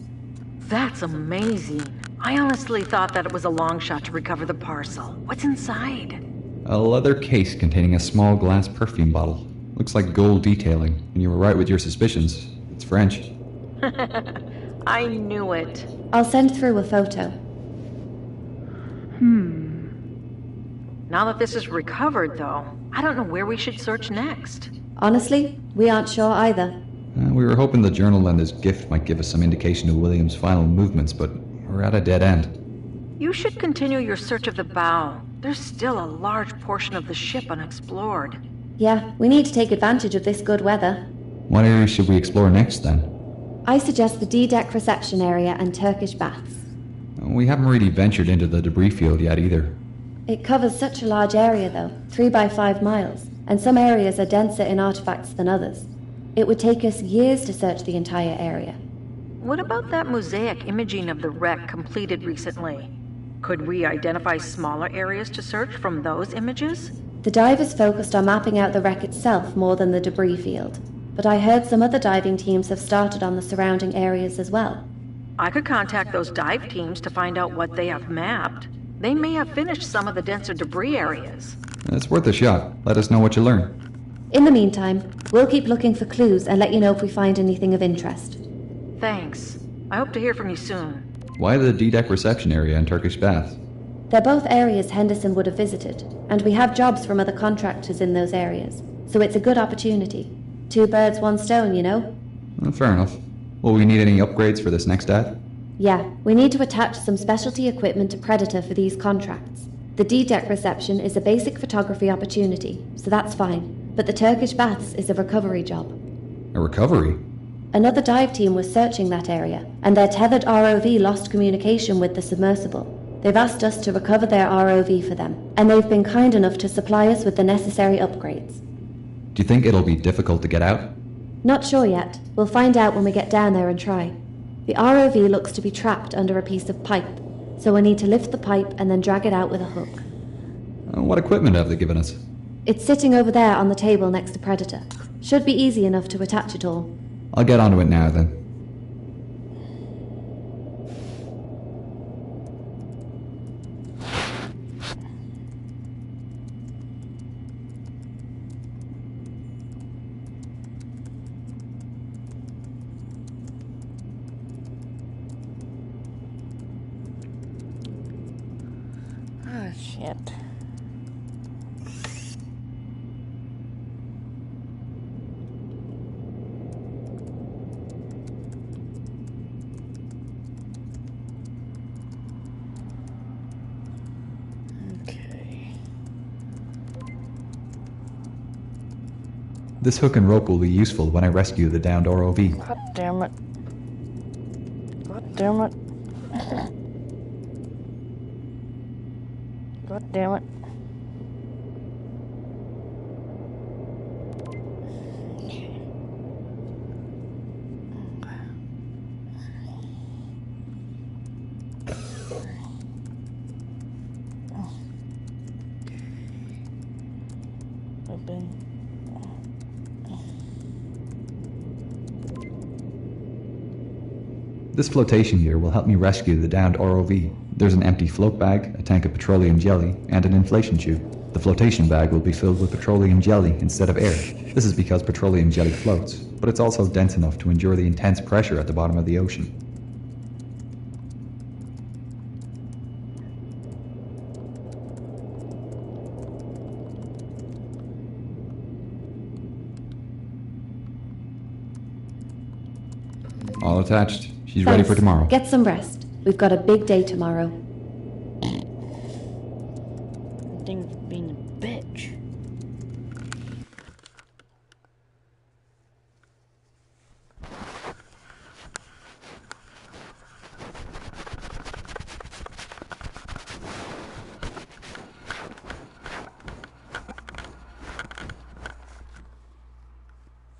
That's amazing. I honestly thought that it was a long shot to recover the parcel. What's inside? A leather case containing a small glass perfume bottle. Looks like gold detailing, and you were right with your suspicions. It's French. I knew it. I'll send through a photo. Now that this is recovered, though, I don't know where we should search next. Honestly, we aren't sure either. We were hoping the journal and his gift might give us some indication of William's final movements, but we're at a dead end. You should continue your search of the bow. There's still a large portion of the ship unexplored. Yeah, we need to take advantage of this good weather. What area should we explore next, then? I suggest the D-deck reception area and Turkish baths. We haven't really ventured into the debris field yet either. It covers such a large area, though, 3 by 5 miles, and some areas are denser in artifacts than others. It would take us years to search the entire area. What about that mosaic imaging of the wreck completed recently? Could we identify smaller areas to search from those images? The divers focused on mapping out the wreck itself more than the debris field, but I heard some other diving teams have started on the surrounding areas as well. I could contact those dive teams to find out what they have mapped. They may have finished some of the denser debris areas. It's worth a shot. Let us know what you learn. In the meantime, we'll keep looking for clues and let you know if we find anything of interest. Thanks. I hope to hear from you soon. Why the D-deck reception area and Turkish baths? They're both areas Henderson would have visited, and we have jobs from other contractors in those areas, so it's a good opportunity. 2 birds, 1 stone, you know? Fair enough. Will we need any upgrades for this next ad? Yeah, we need to attach some specialty equipment to Predator for these contracts. The D-deck reception is a basic photography opportunity, so that's fine. But the Turkish baths is a recovery job. A recovery? Another dive team was searching that area, and their tethered ROV lost communication with the submersible. They've asked us to recover their ROV for them, and they've been kind enough to supply us with the necessary upgrades. Do you think it'll be difficult to get out? Not sure yet. We'll find out when we get down there and try. The ROV looks to be trapped under a piece of pipe, so we'll need to lift the pipe and then drag it out with a hook. What equipment have they given us? It's sitting over there on the table next to Predator. Should be easy enough to attach it all. I'll get onto it now, then. Ah, shit. This hook and rope will be useful when I rescue the downed ROV. God damn it. God damn it. God damn it. Open. This flotation gear will help me rescue the downed ROV. There's an empty float bag, a tank of petroleum jelly, and an inflation tube. The flotation bag will be filled with petroleum jelly instead of air. This is because petroleum jelly floats, but it's also dense enough to endure the intense pressure at the bottom of the ocean. All attached. She's ready for tomorrow. Get some rest. We've got a big day tomorrow. thing's being a bitch.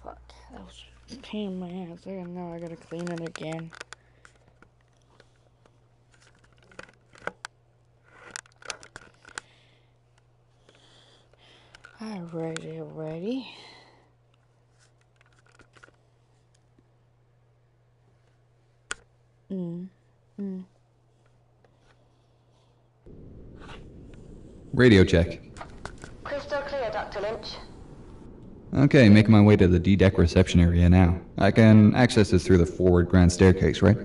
Fuck, that was a pain in my ass. Now I gotta clean it again. Alrighty. Radio check. Crystal clear, Dr. Lynch. Okay, making my way to the D-deck reception area now. I can access this through the forward grand staircase, right?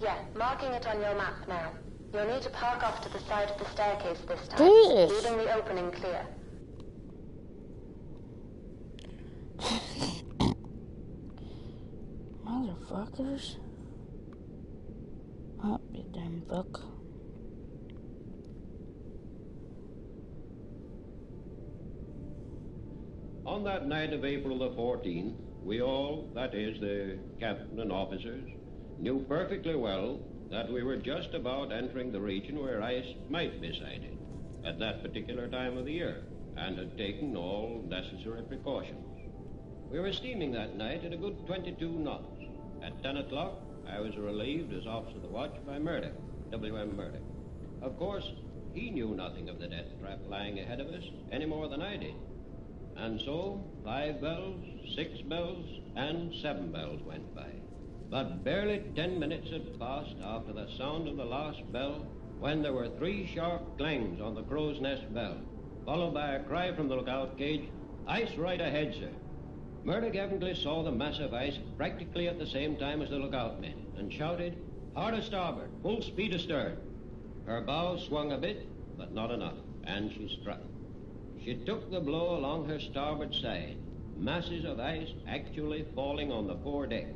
Yeah, marking it on your map now. You'll need to park off to the side of the staircase this time, Jesus. leaving the opening clear. Motherfuckers. Oh, you damn fuck. On that night of April the 14th, we all, that is, the captain and officers, knew perfectly well that we were just about entering the region where ice might be sighted at that particular time of the year, and had taken all necessary precautions. We were steaming that night at a good 22 knots. At 10 o'clock, I was relieved as officer of the watch by Murdoch, W.M. Murdoch. Of course, he knew nothing of the death trap lying ahead of us any more than I did. And so, 5 bells, 6 bells, and 7 bells went by. But barely 10 minutes had passed after the sound of the last bell when there were 3 sharp clangs on the crow's nest bell, followed by a cry from the lookout cage, "Ice right ahead, sir." Murdoch evidently saw the massive ice practically at the same time as the lookout men and shouted, "Hard a starboard, full speed astern." Her bow swung a bit, but not enough, and she struck. She took the blow along her starboard side, masses of ice actually falling on the fore deck.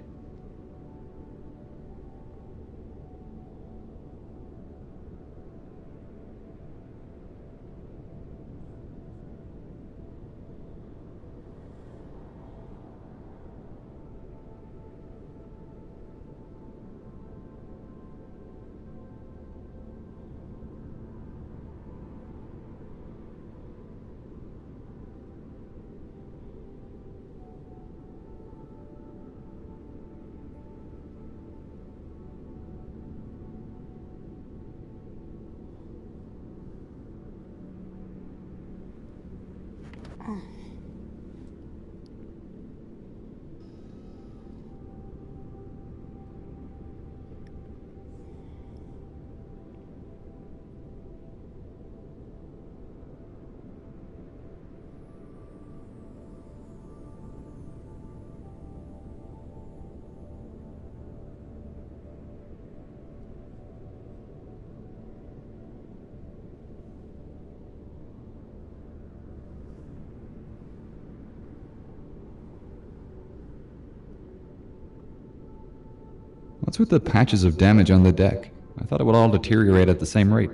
What's with the patches of damage on the deck? I thought it would all deteriorate at the same rate.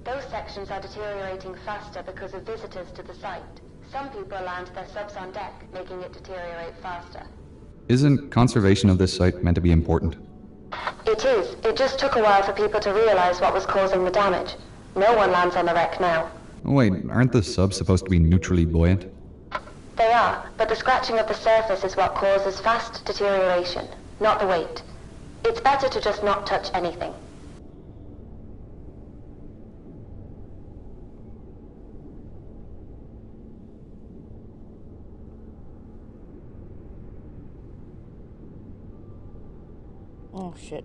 Those sections are deteriorating faster because of visitors to the site. Some people land their subs on deck, making it deteriorate faster. Isn't conservation of this site meant to be important? It is. It just took a while for people to realize what was causing the damage. No one lands on the wreck now. Oh wait, aren't the subs supposed to be neutrally buoyant? They are, but the scratching of the surface is what causes fast deterioration, not the weight. It's better to just not touch anything. Oh shit.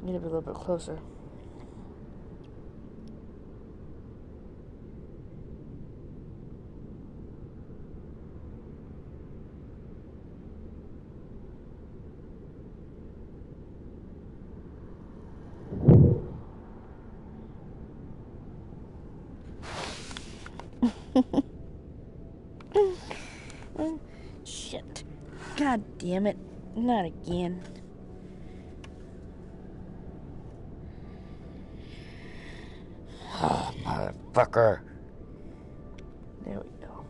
Need to be a little bit closer. Shit. God damn it. Not again. Motherfucker. There we go.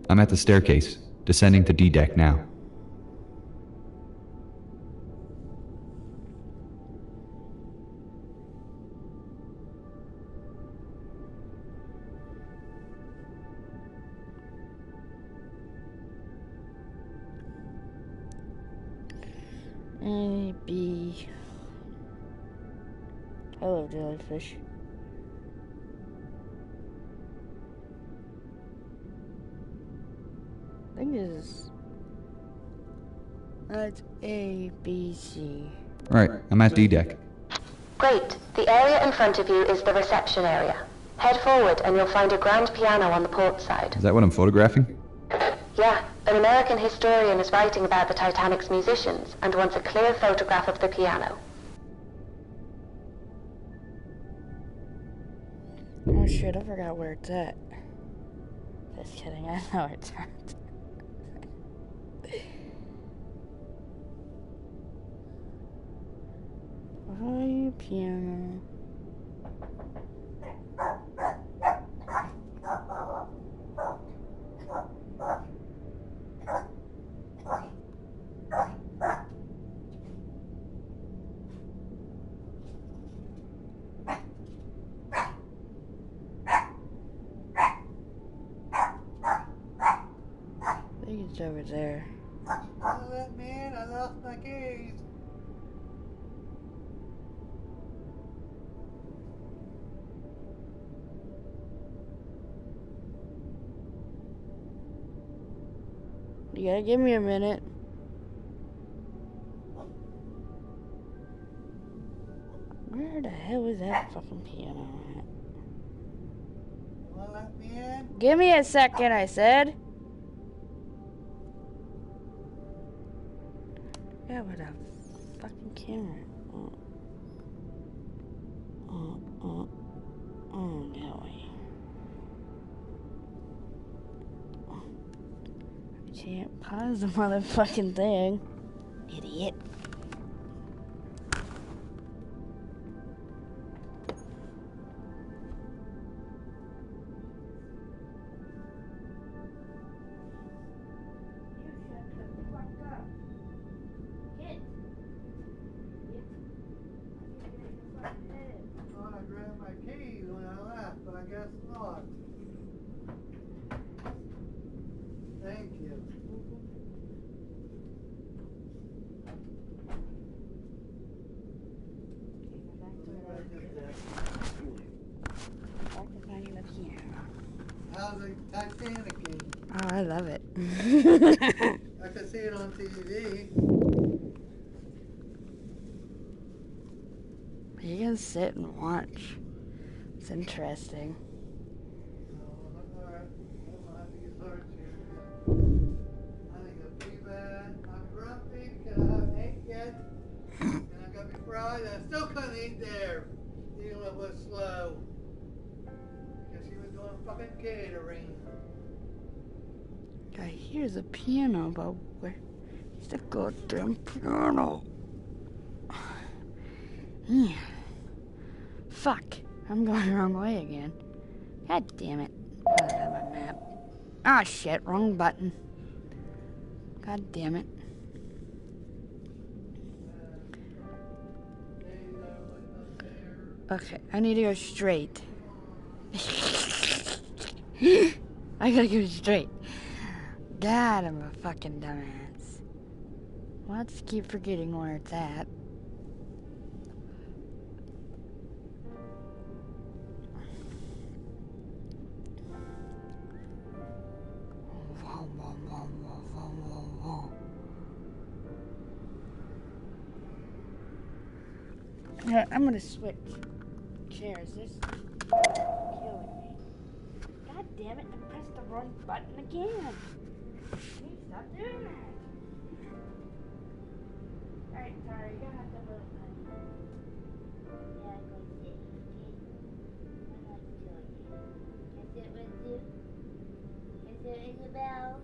I'm at the staircase, descending to D deck now. A, B. I love jellyfish. I think this is... That's A, B, C. Right, I'm at D deck. Great. The area in front of you is the reception area. Head forward and you'll find a grand piano on the port side. Is that what I'm photographing? Yeah, an American historian is writing about the Titanic's musicians and wants a clear photograph of the piano. Oh shit, I forgot where it's at. Just kidding, I know where it's at. Oh, piano. I think it's over there. Oh, man, I lost my keys. You gotta give me a minute. Where the hell is that fucking piano at? Wanna let me in? Give me a second, I said. Yeah, with a fucking camera. Oh, no way. I can't pause the motherfucking thing. Idiot. I thought I grabbed my keys when I left, but I guess not. Thank you. How's the Titanic game? Oh, I love it. I could see it on TV. You can sit and watch. It's interesting. Alright, we'll have to get started here. I think it'll be bad. I'm grumpy because I haven't ate yet. And I got me fried. I still couldn't eat there. Even it was slow. Because she was doing fucking catering. I hear the piano, but where's the goddamn piano? Yeah. Fuck. I'm going the wrong way again. God damn it. I don't have my map. Ah, shit. Wrong button. God damn it. Okay, I need to go straight. I gotta go straight. God, I'm a fucking dumbass. Let's keep forgetting where it's at. Yeah, I'm gonna switch chairs. This is killing me. God damn it, I pressed the wrong button again. Stop doing that. Alright, sorry, you're gonna have to move, honey. Yeah, go sit. Okay? I like to you. Can I sit with you? Can I sit with you, Bells?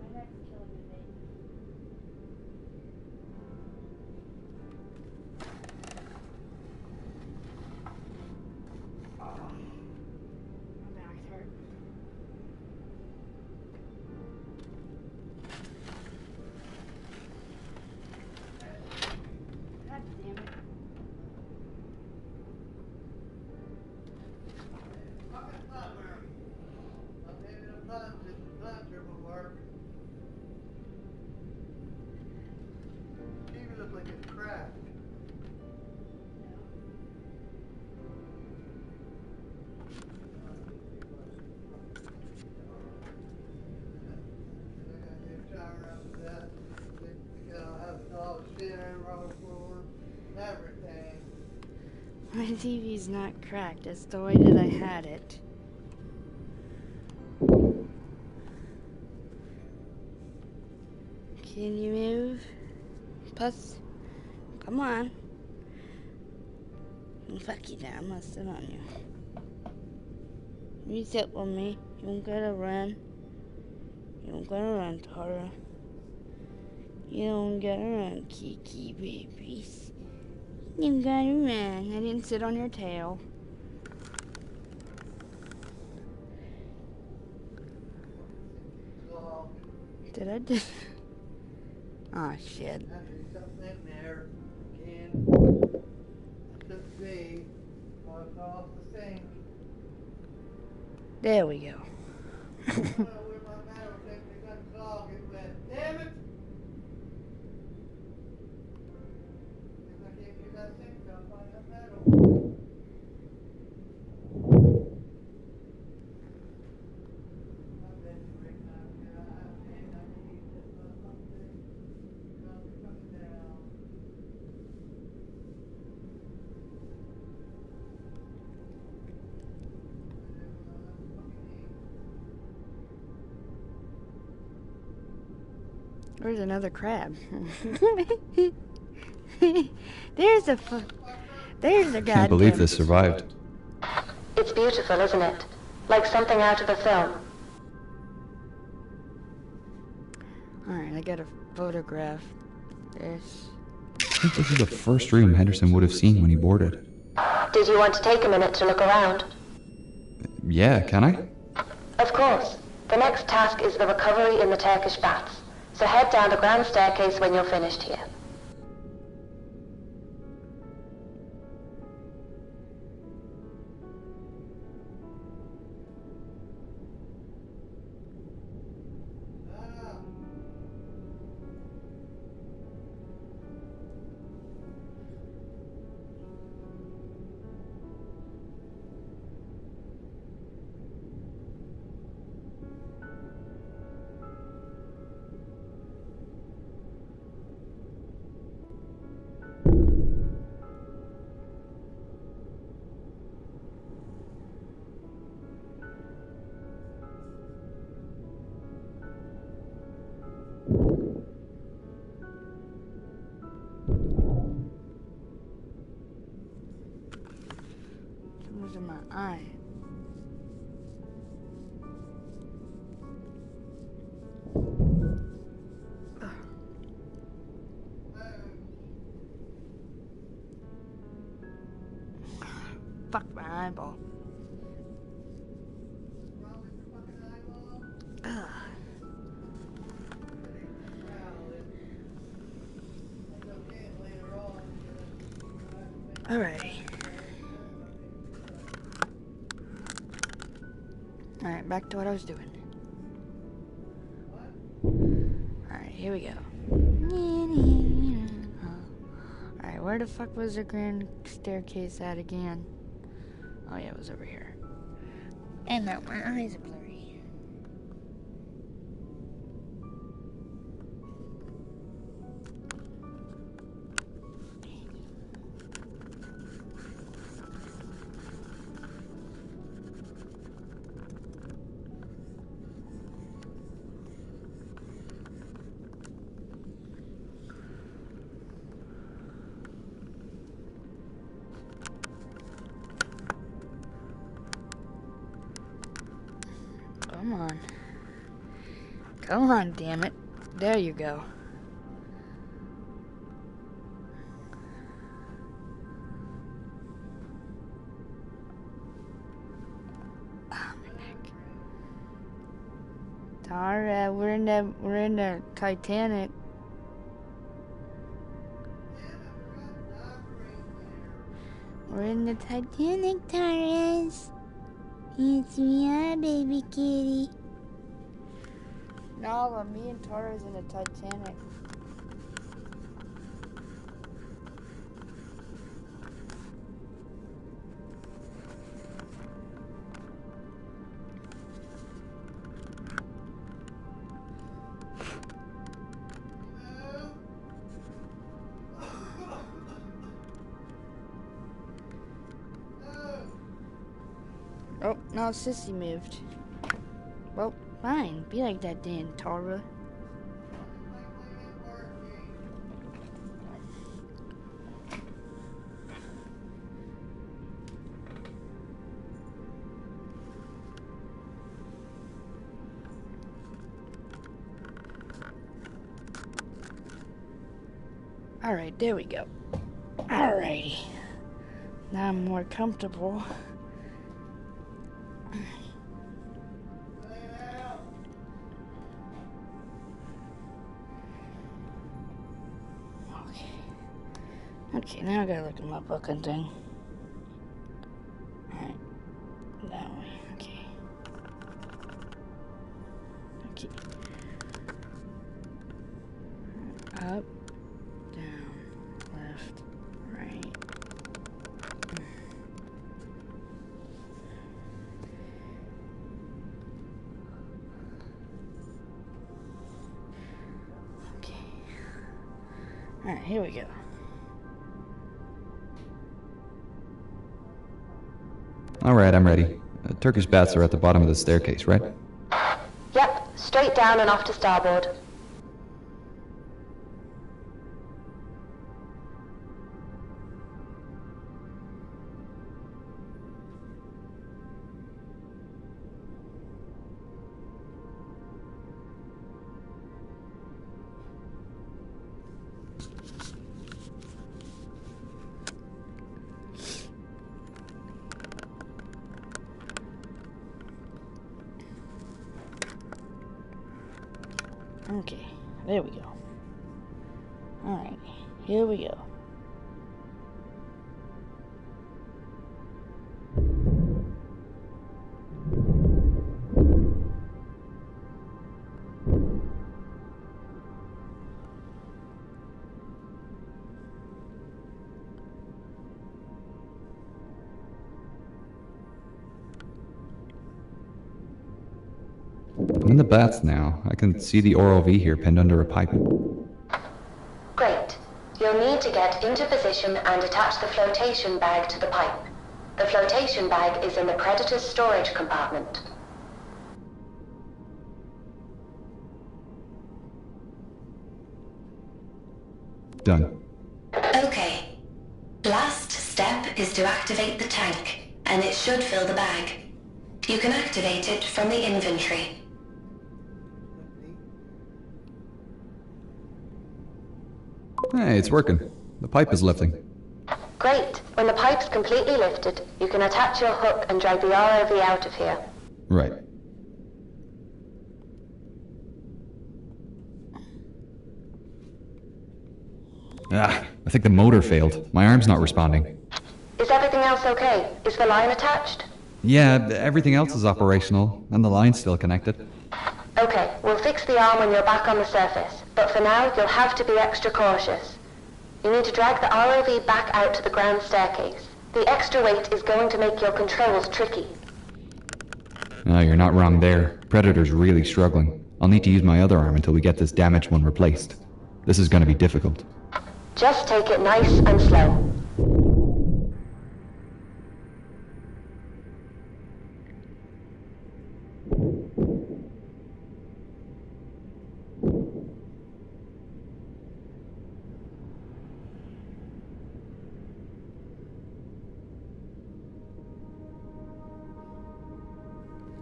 My neck's killing me, baby. My back's hurt. God damn it. Fucking plumber. I'm having a plunger will work. TV looks like it's cracked. My TV's not cracked. It's the way that I had it. Can you move? Puss? Come on. Fuck you now. I'm gonna sit on you. You sit with me. You don't gotta run. You don't gotta run, Tara. You don't gotta run, Kiki babies. You gotta run. I didn't sit on your tail. Did I do? Oh shit. There's something in there. Again. I took the off the sink. There we go. Where my metal detector got clogged, it went. Damn it! If I can't get that sink, I'll find that metal. Where's another crab? There's a goddamn. Can't believe this survived. It's beautiful, isn't it? Like something out of a film. Alright, I gotta photograph this. I think this is the first room Henderson would have seen when he boarded. Did you want to take a minute to look around? Yeah, can I? Of course. The next task is the recovery in the Turkish baths. So head down the grand staircase when you're finished here. What's in my eye? Fuck my eyeball. Ugh. Alrighty. Alright, back to what I was doing. Alright, here we go. Alright, where the fuck was the grand staircase at again? Oh yeah, it was over here. And now my eyes are blurry. on. Come on, damn it. There you go. Oh, my neck. Tara, we're in the Titanic. We're in the Titanic, Taurus. It's me, baby kitty. No, but me and Tara's in the Titanic. Oh, no, Sissy moved. Well, fine. Be like that then, Tara. Alright, there we go. Alrighty. Now I'm more comfortable. Okay, now I gotta look at my fucking thing. Alright. That way. Okay. Okay. Up, down, left, right. Okay. Alright, here we go. Alright, I'm ready. Turkish baths are at the bottom of the staircase, right? Yep, straight down and off to starboard. Okay, there we go. Alright, here we go. I'm in the baths now. I can see the ROV here pinned under a pipe. Great. You'll need to get into position and attach the flotation bag to the pipe. The flotation bag is in the Predator's storage compartment. Done. Okay. Last step is to activate the tank, and it should fill the bag. You can activate it from the inventory. Hey, it's working. The pipe is lifting. Great. When the pipe's completely lifted, you can attach your hook and drag the ROV out of here. Right. Ah, I think the motor failed. My arm's not responding. Is everything else okay? Is the line attached? Yeah, everything else is operational, and the line's still connected. Okay, we'll fix the arm when you're back on the surface, but for now, you'll have to be extra cautious. You need to drag the ROV back out to the grand staircase. The extra weight is going to make your controls tricky. Oh, you're not wrong there. Predator's really struggling. I'll need to use my other arm until we get this damaged one replaced. This is going to be difficult. Just take it nice and slow.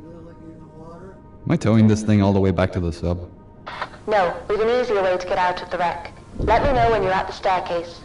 You look like you're in the water. Am I towing this thing all the way back to the sub? No, we've an easier way to get out of the wreck. Let me know when you're at the staircase.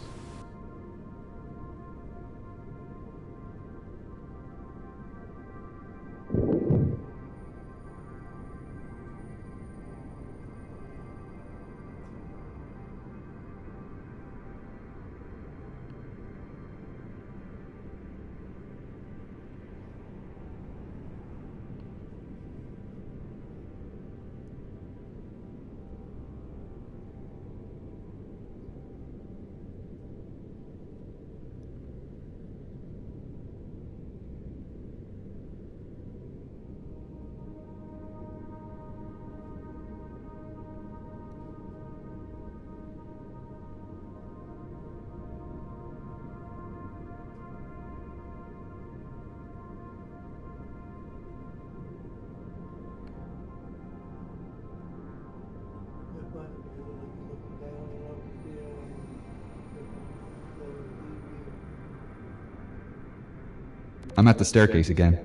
I'm at the staircase again.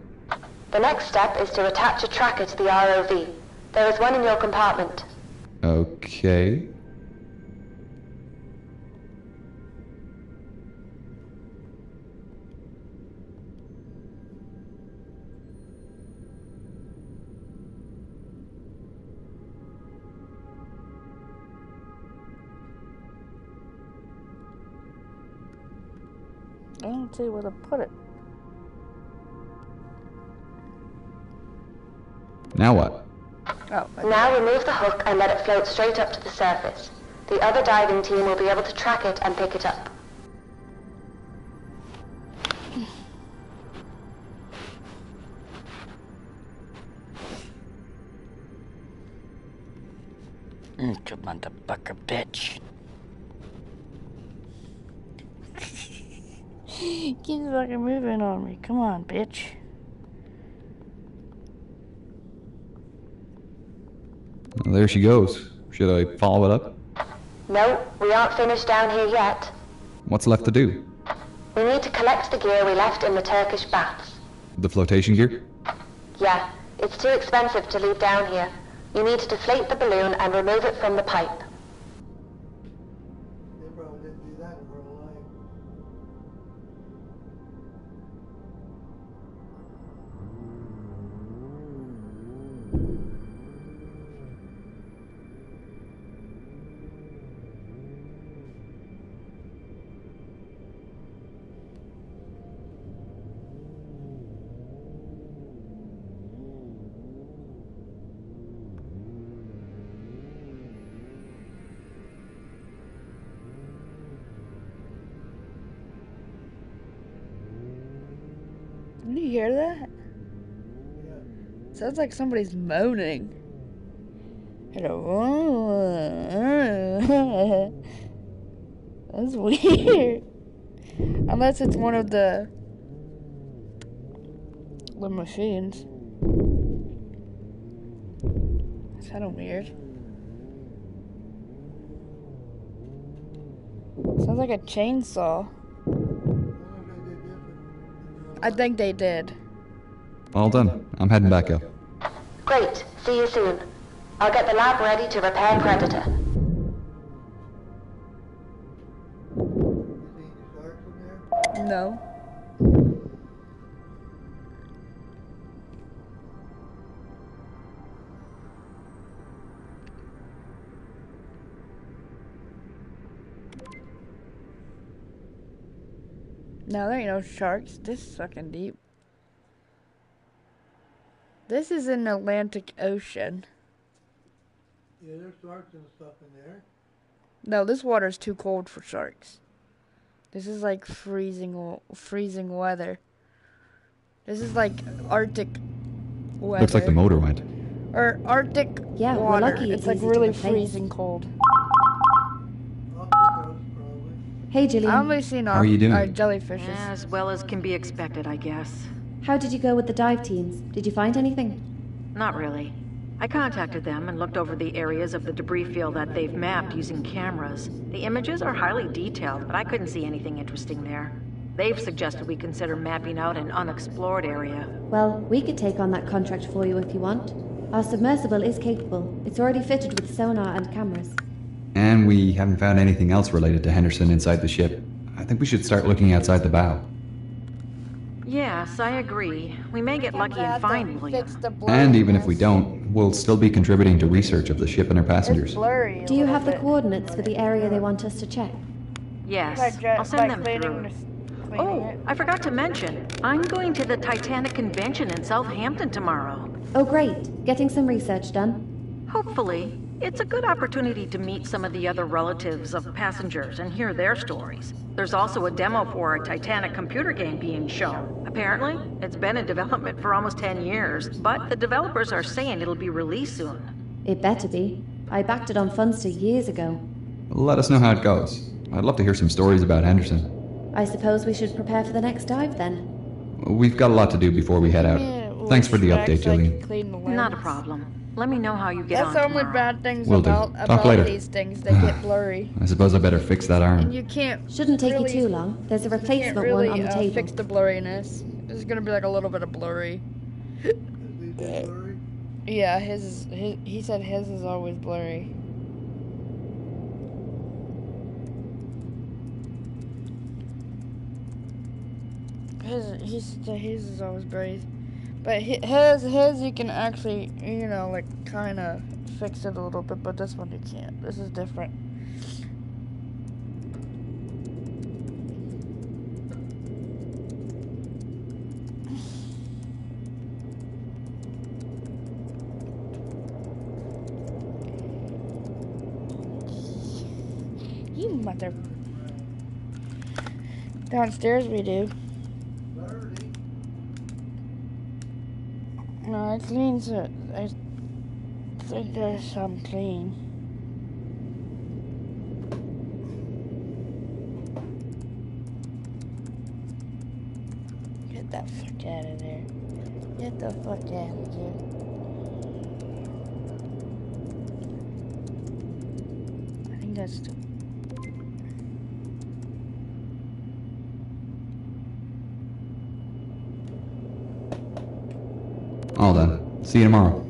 The next step is to attach a tracker to the ROV. There is one in your compartment. Okay. I don't see where to put it. Now what? Oh, now remove the hook and let it float straight up to the surface. The other diving team will be able to track it and pick it up. You motherfucker bitch. Keep fucking moving on me. Come on, bitch. Well, there she goes. Should I follow it up? No, we aren't finished down here yet. What's left to do? We need to collect the gear we left in the Turkish baths. The flotation gear? Yeah, it's too expensive to leave down here. You need to deflate the balloon and remove it from the pipe. They probably didn't do that in real life. Did you hear that? Sounds like somebody's moaning. That's weird. Unless it's one of the machines. It's kind of weird. Sounds like a chainsaw. I think they did. All done. I'm heading back up. Great. See you soon. I'll get the lab ready to repair Predator. No. No, there ain't no sharks. This is fucking deep. This is in the Atlantic Ocean. Yeah, there's sharks and stuff in there. No, this water's too cold for sharks. This is like freezing weather. This is like Arctic weather. Looks like the motor went. Or Arctic Yeah, we're water. lucky It's it's like easy to really replace. freezing cold. Hey, Gillian. I've only seen How are you doing? jellyfishes. As well as can be expected, I guess. How did you go with the dive teams? Did you find anything? Not really. I contacted them and looked over the areas of the debris field that they've mapped using cameras. The images are highly detailed, but I couldn't see anything interesting there. They've suggested we consider mapping out an unexplored area. Well, we could take on that contract for you if you want. Our submersible is capable. It's already fitted with sonar and cameras. And we haven't found anything else related to Henderson inside the ship. I think we should start looking outside the bow. Yes, I agree. We may get lucky and find William. And even if we don't, we'll still be contributing to research of the ship and her passengers. Do you have the coordinates for the area they want us to check? Yes, I'll send them through. Oh, I forgot to mention, I'm going to the Titanic convention in Southampton tomorrow. Oh, great. Getting some research done? Hopefully. It's a good opportunity to meet some of the other relatives of passengers and hear their stories. There's also a demo for a Titanic computer game being shown. Apparently, it's been in development for almost 10 years, but the developers are saying it'll be released soon. It better be. I backed it on Funster years ago. Let us know how it goes. I'd love to hear some stories about Henderson. I suppose we should prepare for the next dive then. We've got a lot to do before we head out. Thanks for the update, Jillian. Not a problem. Let me know how you get on That's the only tomorrow. bad things Will do. about Talk later. these things. They get blurry. I suppose I better fix that arm. And you can't. Shouldn't take really, you too long. There's a you can't replacement really, one on the table. fix the blurriness. It's gonna be like a little bit of blurry. Yeah, he said his is always blurry. His is always blurry. But his you can actually, you know, like kind of fix it a little bit, but this one you can't. This is different. You mother. Downstairs we do. No, it cleans it. I think there's some clean. Get that fuck out of there. Get the fuck out of there. I think that's the... All done. See you tomorrow.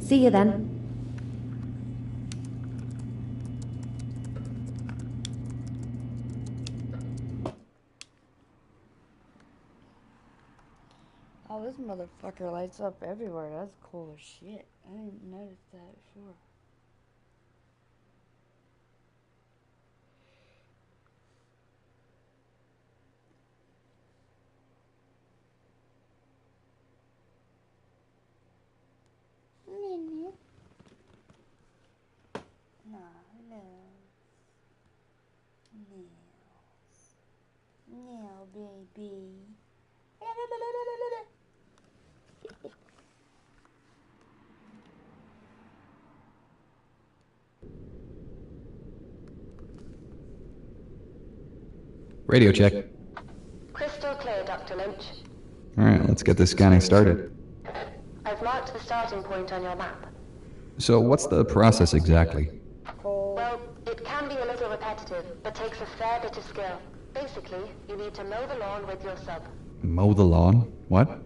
See you then. Oh, this motherfucker lights up everywhere. That's cool as shit. I didn't notice that before. No, baby. Radio check. Crystal clear, Dr. Lynch. Alright, let's get this scanning started. I've marked the starting point on your map. So what's the process exactly? Well, it can be a little repetitive, but takes a fair bit of skill. Basically, you need to mow the lawn with your sub. Mow the lawn? What?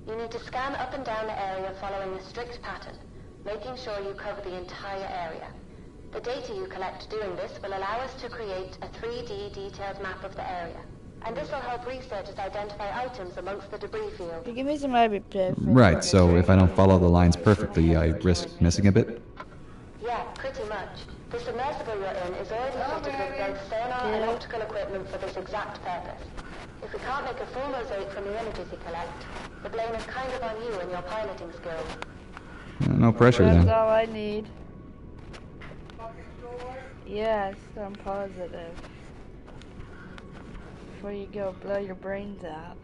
You need to scan up and down the area following a strict pattern, making sure you cover the entire area. The data you collect doing this will allow us to create a 3D detailed map of the area. And this will help researchers identify items amongst the debris field. Give me some ibuprofen. Right, so if I don't follow the lines perfectly, I risk missing a bit? Yeah, pretty much. The submersible you're in is already fitted with both sonar and optical equipment for this exact purpose. If we can't make a full mosaic from the images you collect, the blame is kind of on you and your piloting skills. No pressure That's then. all I need. Yes, I'm positive. Before you go blow your brains out.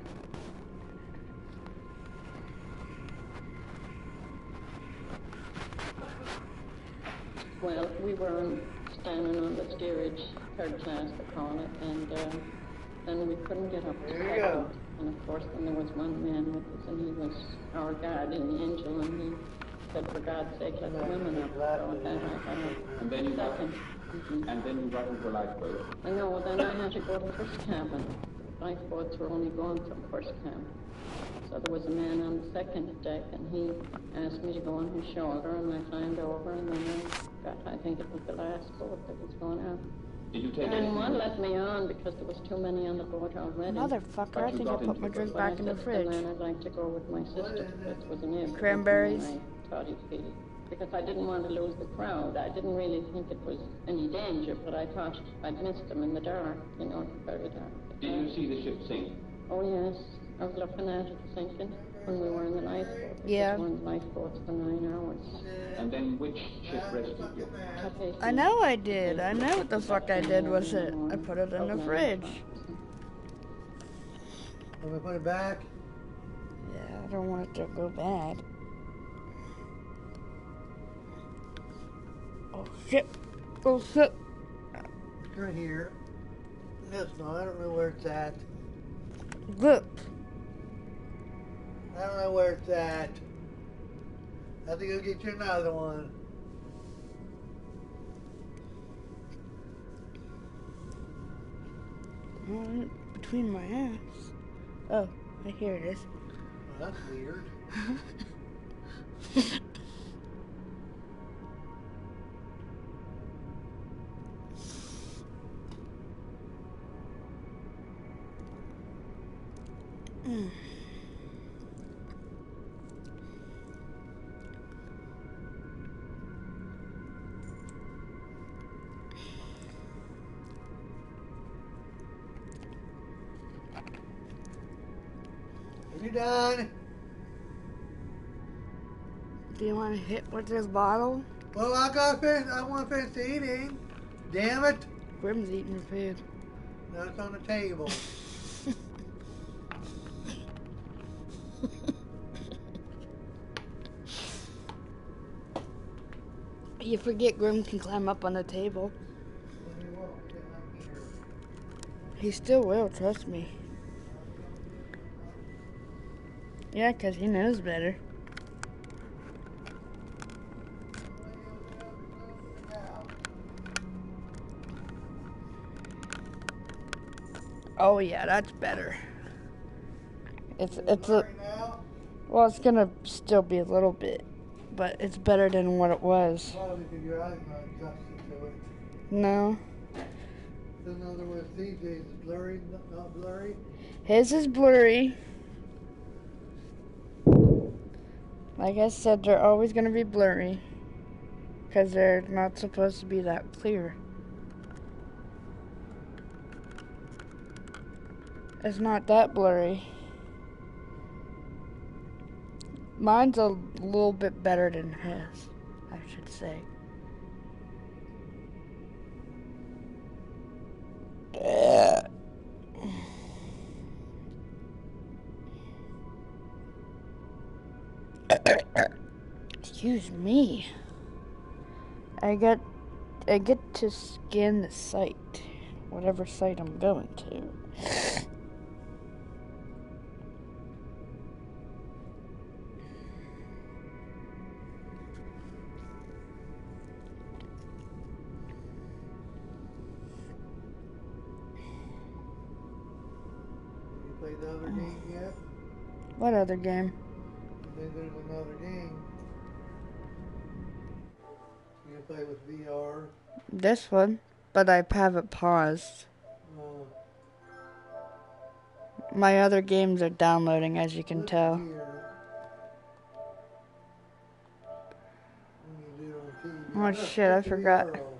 Well, we were standing on the steerage, third class they call it, and we couldn't get up to the boat. And of course then there was one man with us, and he was our guardian angel, and he said, for God's sake, let the women up. So then I got up. And then you got, second. and then you got into a lifeboat. No, then I had to go to first cabin. lifeboats were only going from first camp. So there was a man on the second deck, and he asked me to go on his shoulder, and I climbed over, and then I think it was the last boat that was going out. Did you They take didn't anything want to with let me on because there was too many on the boat already. Motherfucker, I think I put my drink back in the But I fridge. said to the man I'd like to go with my sister because it was an if. Cranberries. And I thought he'd feel, because I didn't want to lose the crowd. I didn't really think it was any danger, but I thought I'd missed them in the dark, you know, it's very dark. Did you see the ship sink? Oh, yes. I was looking at it sinking when we were in the lifeboat. Yeah. It was one of the lifeboats for 9 hours. And then which ship rescued you? I know I did. I know what the fuck I did with it. I put it in the fridge. Let me put it back. Yeah, I don't want it to go bad. Oh shit. Oh shit. It's right here. This one, I don't know where it's at. Look. I don't know where it's at. I have to go get you another one. Between my ass. Oh, here it is. Well, that's weird. Are you done? Do you want to hit with this bottle? Well, I want to finish eating. Damn it. Grim's eating your food. No, it's on the table. You forget Grim can climb up on the table. He still will, trust me. Yeah, 'cause he knows better. Oh yeah, that's better. It's a well, it's gonna still be a little bit, but it's better than what it was. Well, because your eyes not adjusted to it. No. So in other words, these days is blurry, not blurry. His is blurry. Like I said, they're always gonna be blurry, 'cause they're not supposed to be that clear. It's not that blurry. Mine's a little bit better than his, I should say. Excuse me. I get to scan the site, whatever site I'm going to. You played the other game yet? What other game? You think there's another game? You can play with VR. This one, but I have it paused. Oh. My other games are downloading, as you can What's tell. weird? When you do it on TV. Oh Look, shit, I look at the forgot. arrow.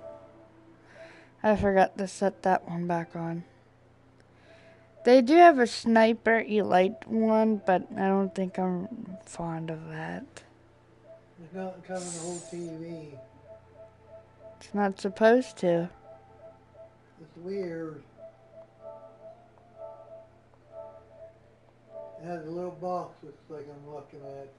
I forgot to set that one back on. They do have a sniper elite one, but I don't think I'm fond of that. It's not covering the whole TV. It's not supposed to. It's weird. It has a little box that's like I'm looking at.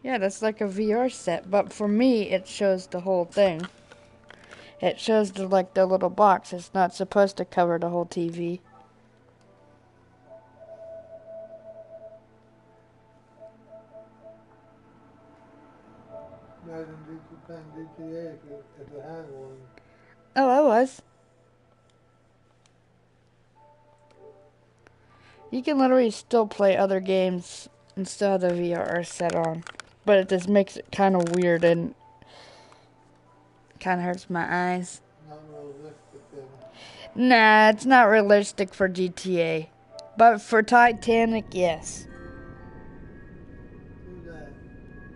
Yeah, that's like a VR set, but for me, it shows the whole thing. It shows the little box. It's not supposed to cover the whole TV. Imagine playing GTA if it had one. Oh, I was. You can literally still play other games and still have the VR set on. But it just makes it kind of weird and kind of hurts my eyes. Not realistic then. Nah, it's not realistic for GTA. But for Titanic, yes. Who's that?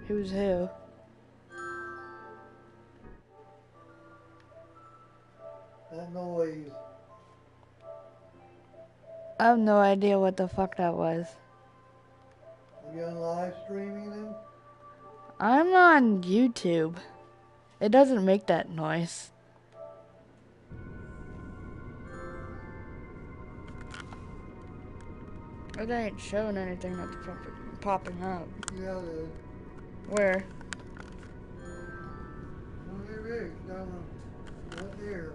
Who's who? That noise. I have no idea what the fuck that was. Are you on live streaming then? I'm on YouTube. It doesn't make that noise. It ain't showing anything that's popping up. Yeah, it is. Where? Well, there is. Down right there.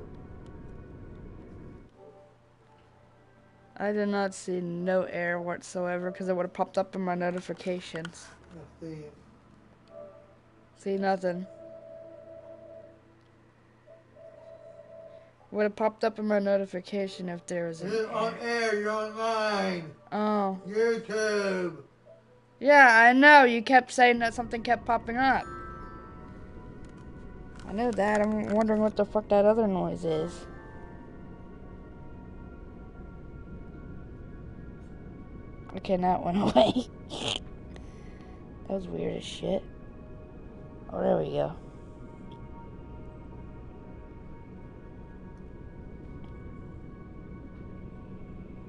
I did not see no error whatsoever because it would have popped up in my notifications. I see it. See nothing. Would have popped up in my notification if there was an You're on air. You're online. Oh. YouTube. Yeah, I know. You kept saying that something kept popping up. I know that. I'm wondering what the fuck that other noise is. Okay, now it went away. That was weird as shit. Oh, there we go.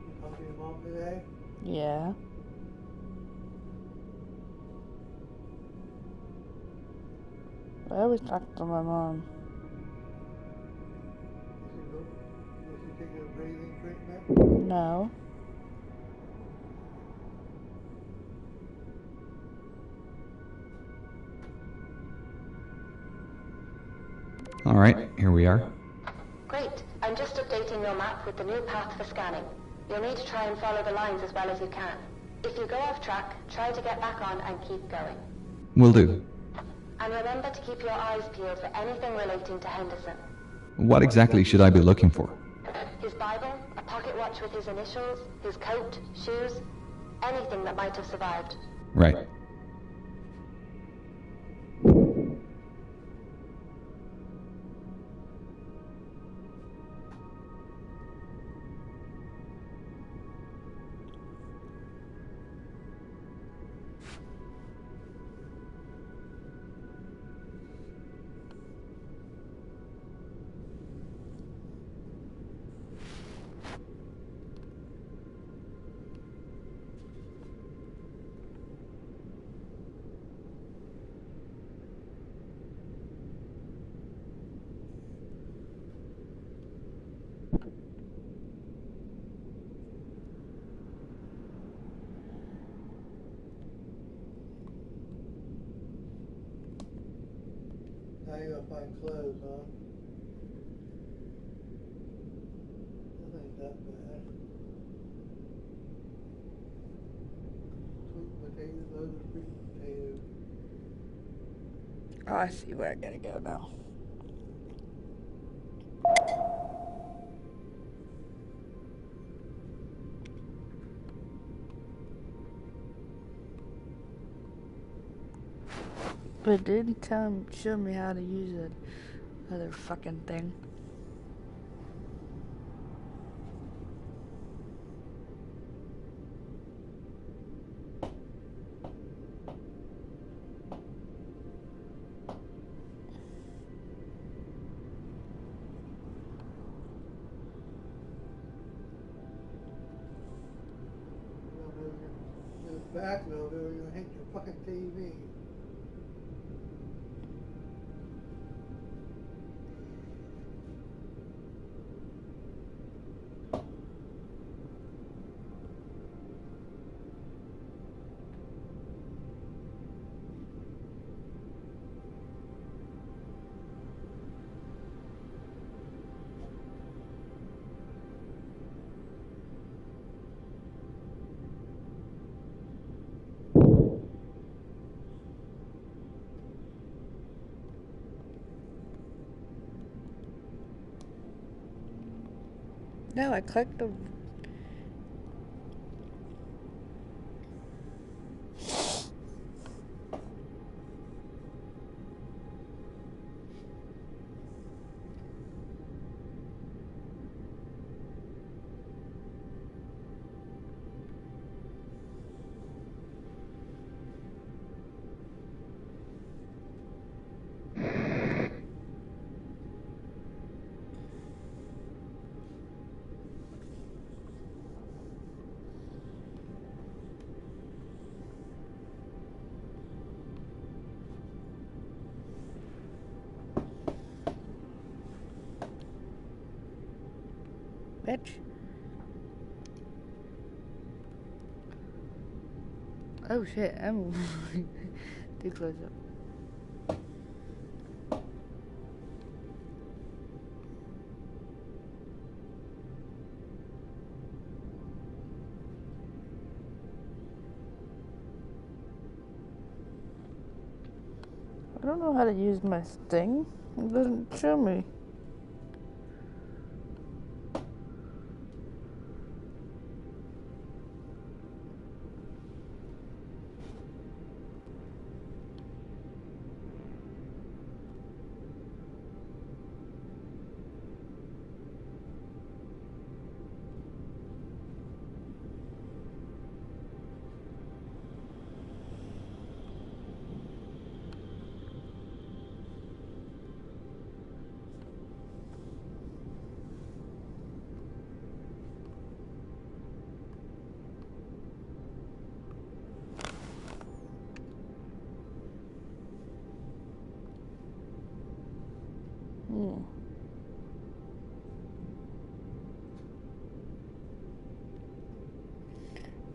You talking to your mom today? Yeah. I always talk to my mom. Was she taking a breathing treatment? No. All right, here we are. Great. I'm just updating your map with the new path for scanning. You'll need to try and follow the lines as well as you can. If you go off track, try to get back on and keep going. Will do. And remember to keep your eyes peeled for anything relating to Henderson. What exactly should I be looking for? His Bible, a pocket watch with his initials, his coat, shoes, anything that might have survived. Right. Now you gotta find clothes, huh? This ain't that bad. Sweet potatoes, those are sweet potatoes. Oh, I see where I gotta go now. But it didn't show me how to use it. Other fucking thing. Back a little bit or you're gonna hit your fucking TV. No, I clicked the... Bitch. Oh shit, I'm too close up. I don't know how to use my thing. It doesn't show me.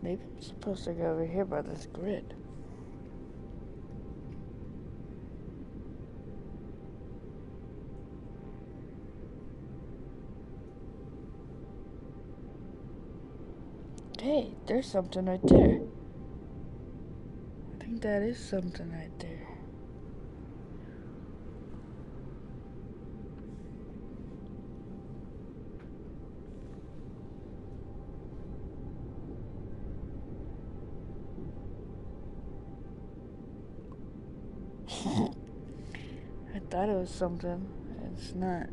Maybe I'm supposed to go over here by this grid. Hey, there's something right there. I think that is something right there. I thought it was something. It's not.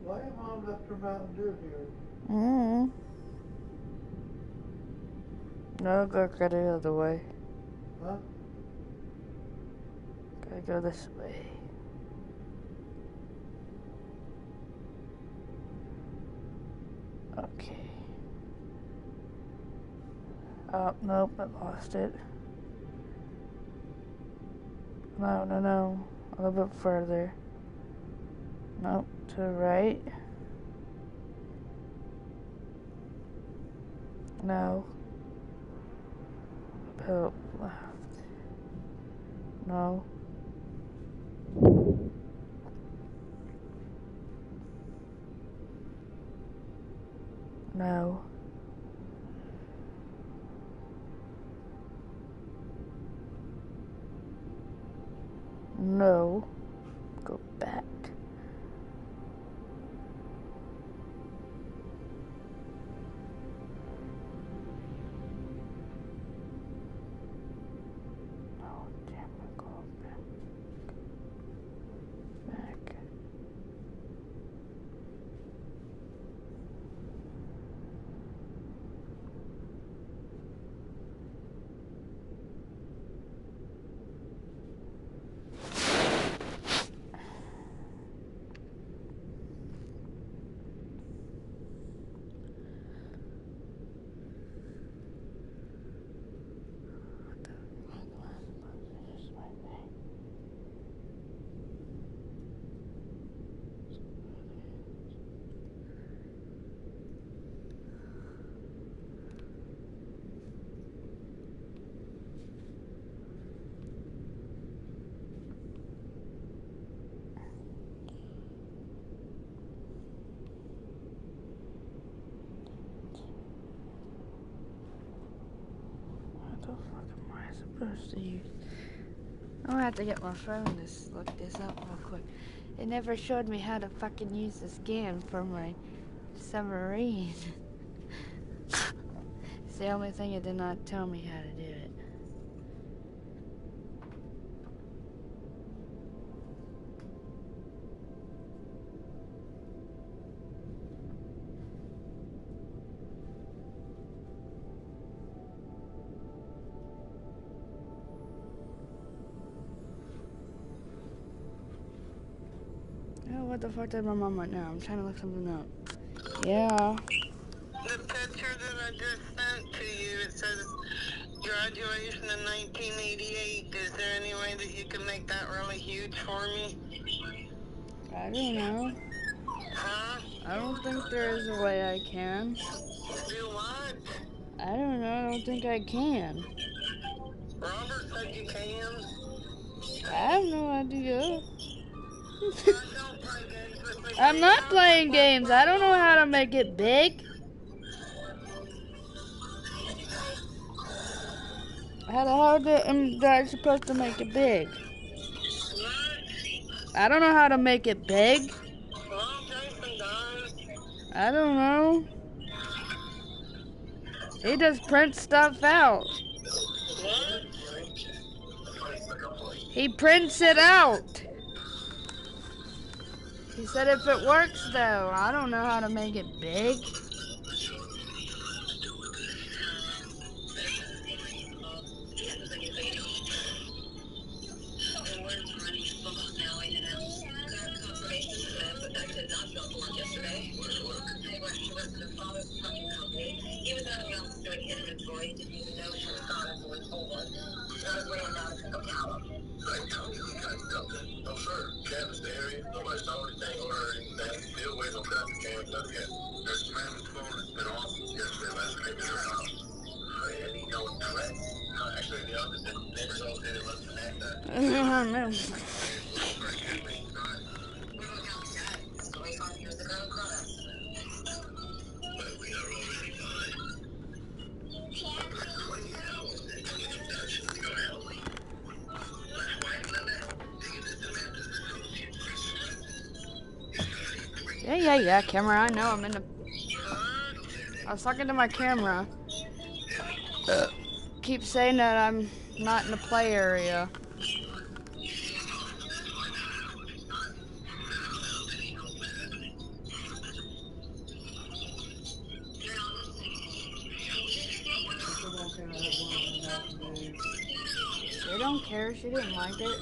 Why your mom left her Mountain Dew here? No, go the other way. Huh? Gotta go this way. Okay. Oh, nope, I lost it. No. A little bit further. Nope, to the right. No. Up left. No. No. No. Go back. Oh, damn it, go back. Back. What the fuck am I supposed to use? I'm gonna have to get my phone to look this up real quick. It never showed me how to fucking use this game for my submarine. It's the only thing it did not tell me how to do it. Oh, what the fuck did my mom want now? I'm trying to look something up. Yeah. The picture that I just sent to you, it says graduation in 1988. Is there any way that you can make that really huge for me? I don't know. Huh? I don't think there is a way I can. Do what? I don't know. I don't think I can. Robert said you can. I have no idea. I'm not playing games. I don't know how to make it big. How the hell am I supposed to make it big? I don't know how to make it big. I don't know. He just prints stuff out. He prints it out. He said if it works though. I don't know how to make it big. No. Yeah, camera. I know I'm in the... I was talking to my camera. Keep saying that I'm not in the play area. They don't care. She didn't like it.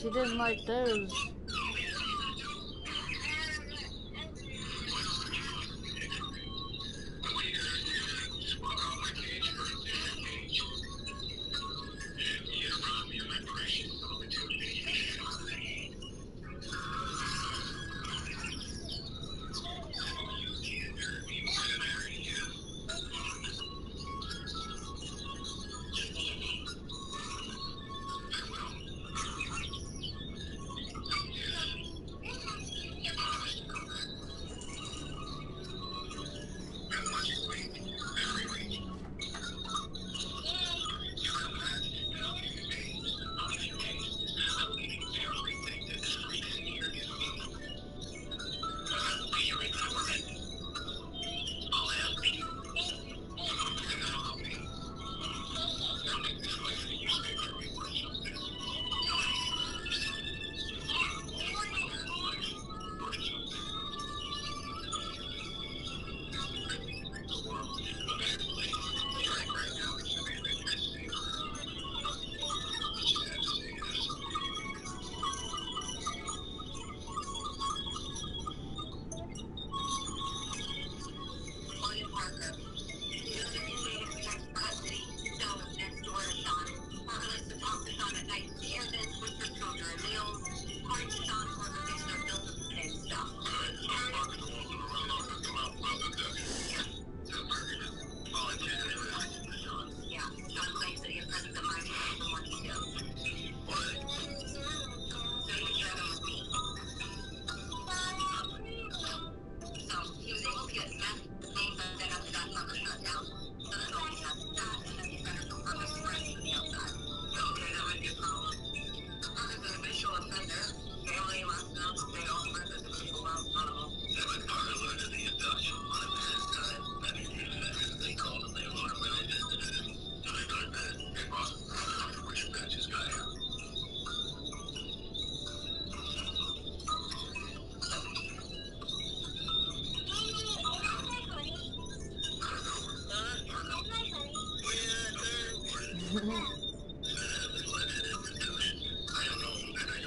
She didn't like those.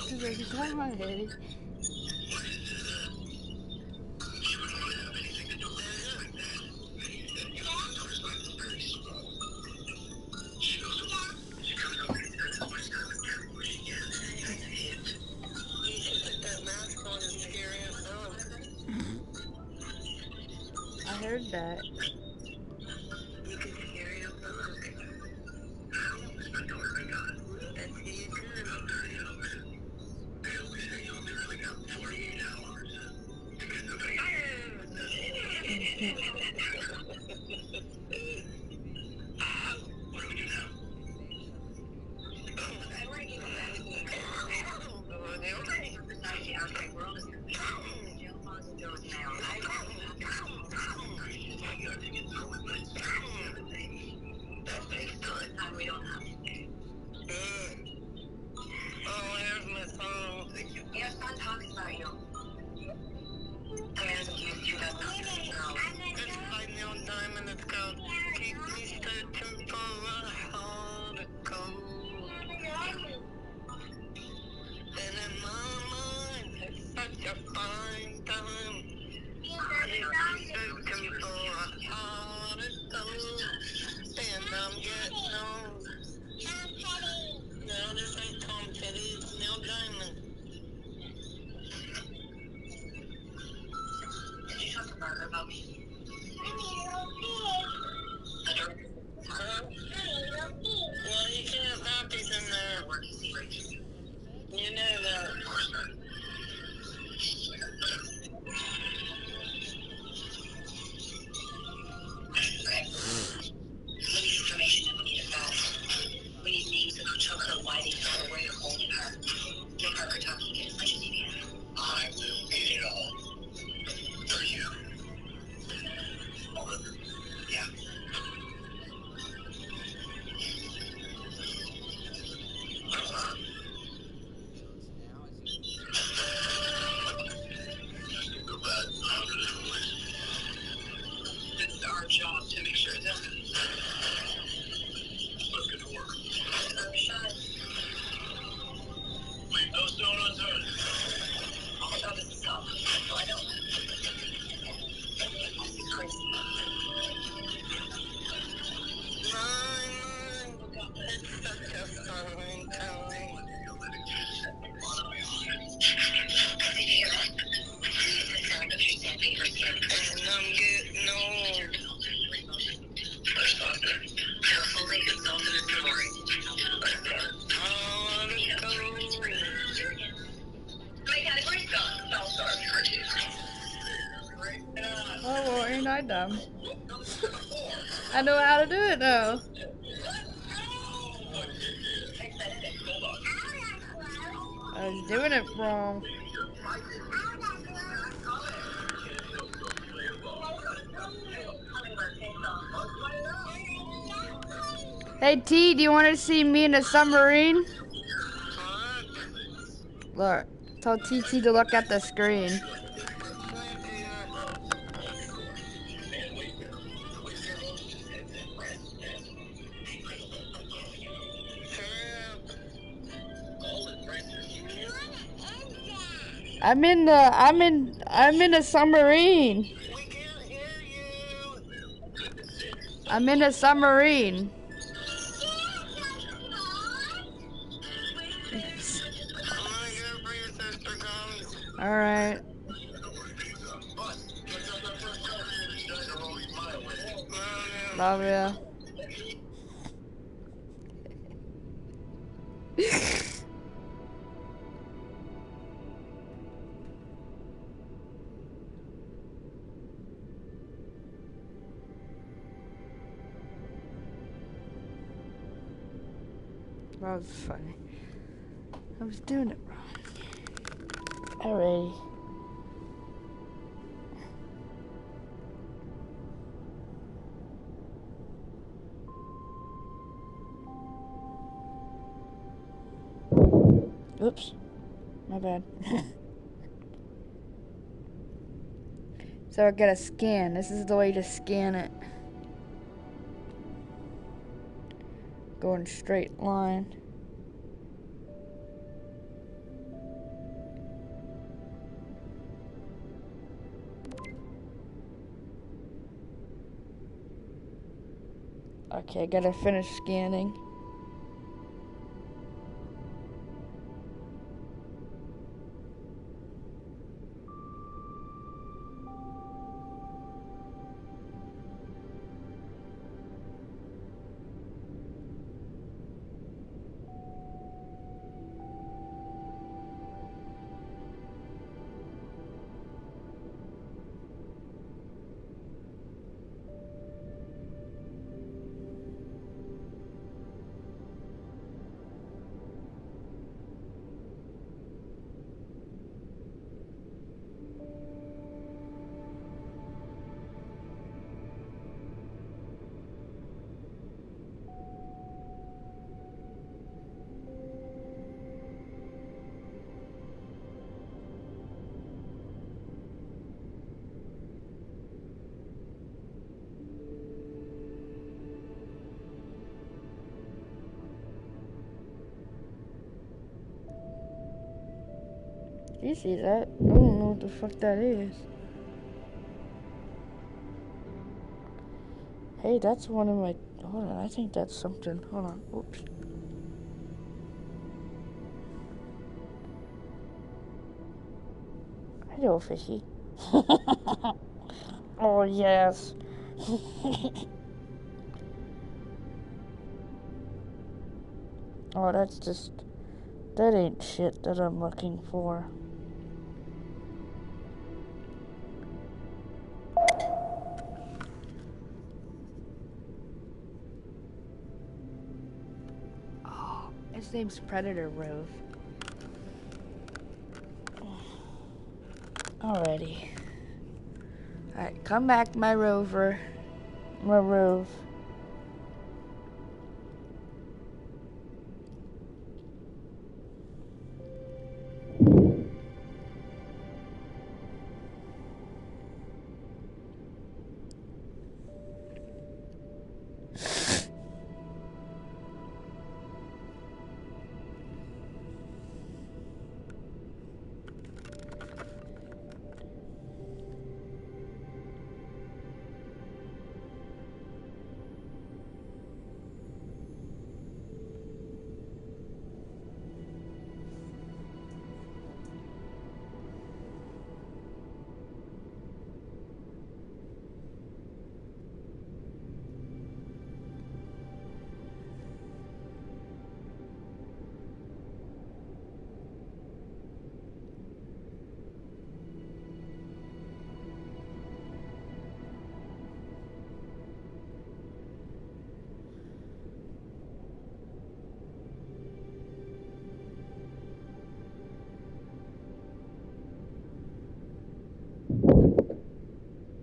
She's like, is that my head? I heard that. Oh, well, ain't I dumb? I know how to do it now. I was doing it wrong. Hey T, do you want to see me in a submarine? Look, tell TT to look at the screen. I'm in a submarine. I'm in a submarine. All right. Love ya. That was funny. I was doing it wrong. Alrighty. Oops. My bad. So I gotta scan. This is the way to scan it. Go in straight line. Okay, gotta finish scanning. You see that? I don't know what the fuck that is. Hey, that's one of my... Hold on, I think that's something. Hold on. Oops. Hello, fishy. Oh, yes. Oh, that's just... That ain't shit that I'm looking for. Oh, his name's Predator Rove. Alrighty. Alright, come back, my rover. My rove.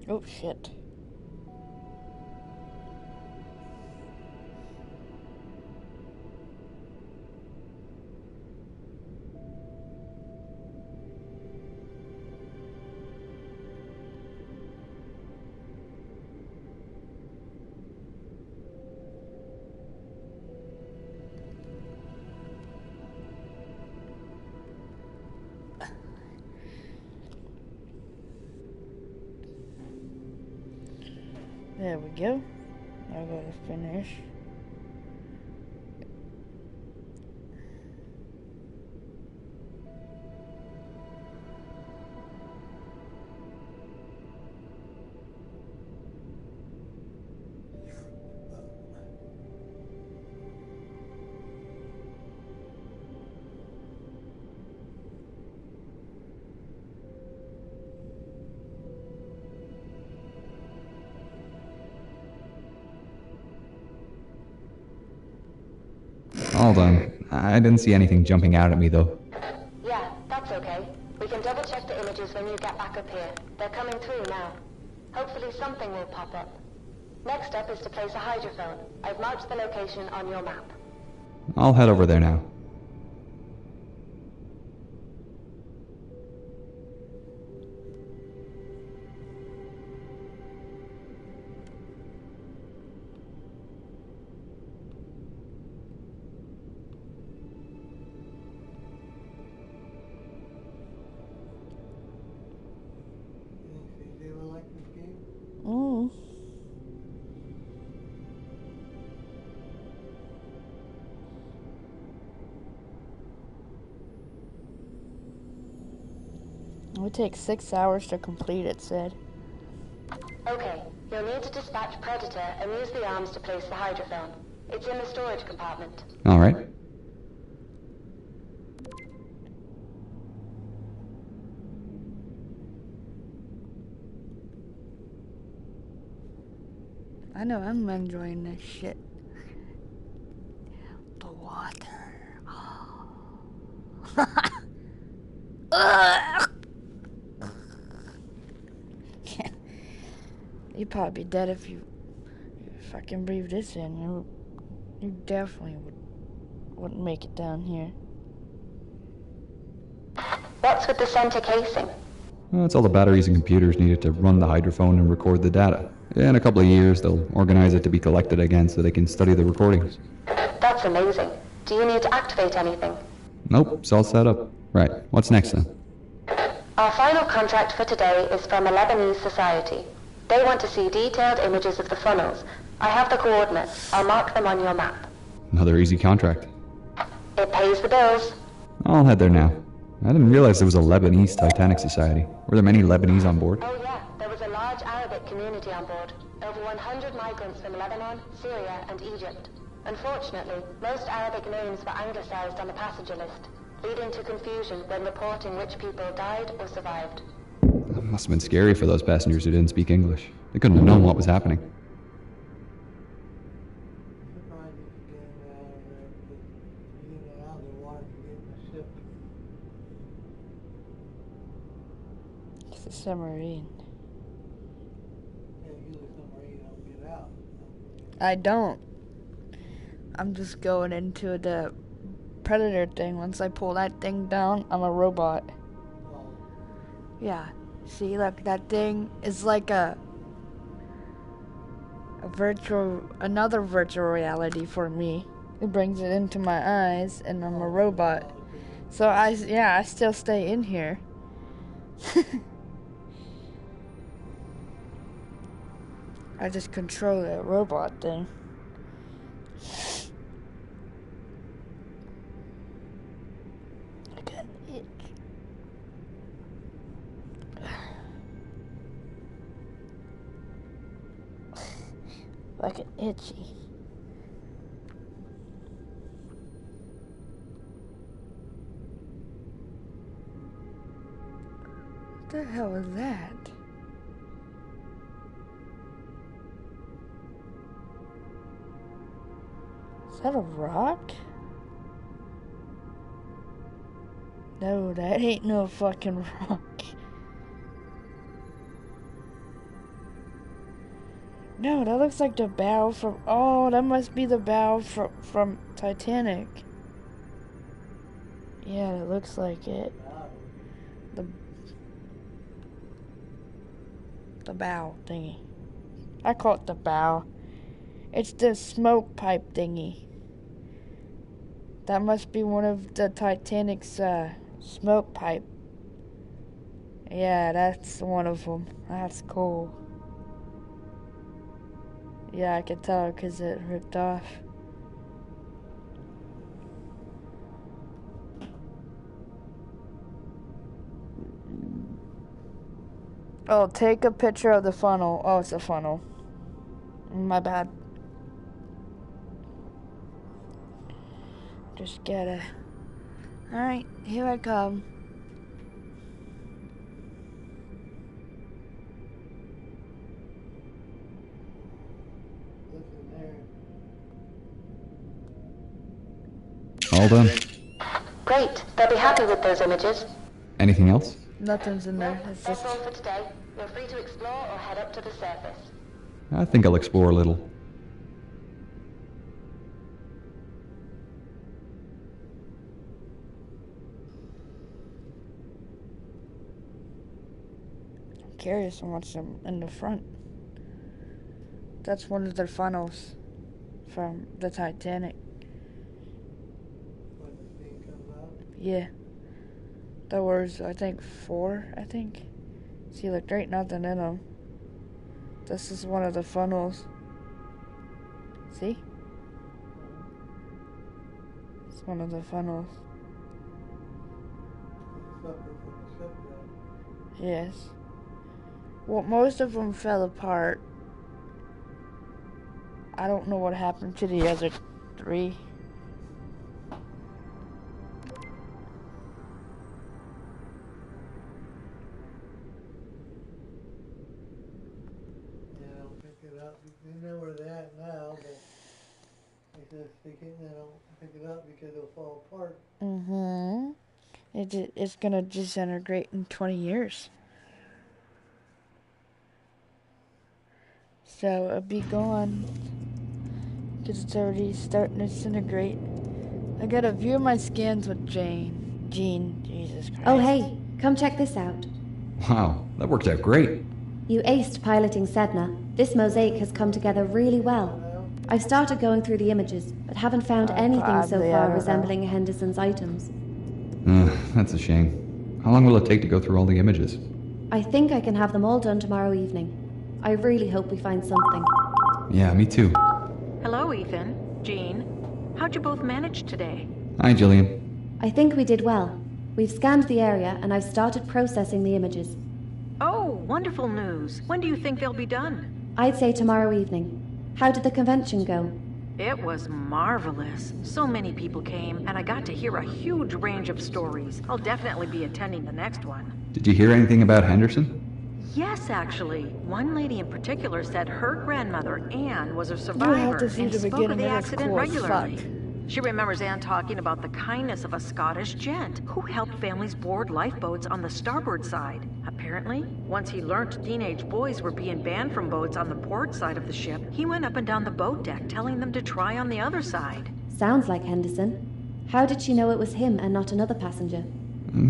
Oh, shit. There we go. I gotta finish. Hold on. I didn't see anything jumping out at me, though. Yeah, that's okay. We can double check the images when you get back up here. They're coming through now. Hopefully something will pop up. Next up is to place a hydrophone. I've marked the location on your map. I'll head over there now. They will like this game. Mm. It would take 6 hours to complete, it said. Okay, you'll need to dispatch Predator and use the arms to place the hydrophone. It's in the storage compartment. Alright. I know I'm enjoying this shit. The water. Ugh. You'd probably be dead if you fucking breathe this in. You definitely wouldn't make it down here. What's with the center casing? Well, it's all the batteries and computers needed to run the hydrophone and record the data. In a couple of years, they'll organize it to be collected again so they can study the recordings. That's amazing. Do you need to activate anything? Nope, it's all set up. Right, what's next then? Our final contract for today is from a Lebanese society. They want to see detailed images of the funnels. I have the coordinates. I'll mark them on your map. Another easy contract. It pays the bills. I'll head there now. I didn't realize there was a Lebanese Titanic society. Were there many Lebanese on board? Oh yeah, there was a large Arabic community on board. Over 100 migrants from Lebanon, Syria and Egypt. Unfortunately, most Arabic names were anglicized on the passenger list, leading to confusion when reporting which people died or survived. It must have been scary for those passengers who didn't speak English. They couldn't have known what was happening. It's a submarine. I don't. I'm just going into the Predator thing. Once I pull that thing down, I'm a robot. Yeah. See, look, that thing is like another virtual reality for me. It brings it into my eyes, and I'm a robot. So I still stay in here. I just control that robot thing. I got an itch. Like an itchy. What the hell is that? Is that a rock? No, that ain't no fucking rock. No, that looks like the bow from... Oh, that must be the bow from Titanic. Yeah, it looks like it. The bow thingy. I call it the bow. It's the smoke pipe thingy. That must be one of the Titanic's smoke pipe. Yeah, that's one of them. That's cool. Yeah, I can tell because it ripped off. Oh, take a picture of the funnel. Oh, it's a funnel. My bad. Just gotta... Alright, here I come. All done. Great, they'll be happy with those images. Anything else? Nothing's in there. It's That's just... all for today. You're free to explore or head up to the surface. I think I'll explore a little. I'm curious on what's in the front. That's one of the funnels from the Titanic. When the thing comes out. Yeah. There was, I think, 4, I think. See, look, there ain't nothing in them. This is one of the funnels. See? It's one of the funnels. Yes. Well, most of them fell apart. I don't know what happened to the other 3. Pick it up. They know where they're at now, but they just they don't pick it up because it'll fall apart. Mm-hmm. It's gonna disintegrate in 20 years. So it'll be gone. Because it's already starting to disintegrate. I gotta view my scans with Jean, Jesus Christ. Oh hey, come check this out. Wow, that worked out great. You aced piloting Sedna. This mosaic has come together really well. I've started going through the images, but haven't found anything so far resembling Henderson's items. That's a shame. How long will it take to go through all the images? I think I can have them all done tomorrow evening. I really hope we find something. Yeah, me too. Hello, Ethan. Jean. How'd you both manage today? Hi, Jillian. I think we did well. We've scanned the area and I've started processing the images. Oh, wonderful news. When do you think they'll be done? I'd say tomorrow evening. How did the convention go? It was marvelous. So many people came, and I got to hear a huge range of stories. I'll definitely be attending the next one. Did you hear anything about Henderson? Yes, actually. One lady in particular said her grandmother, Anne, was a survivor and spoke of the accident regularly. She remembers Anne talking about the kindness of a Scottish gent who helped families board lifeboats on the starboard side. Apparently, once he learned teenage boys were being banned from boats on the port side of the ship, he went up and down the boat deck telling them to try on the other side. Sounds like Henderson. How did she know it was him and not another passenger?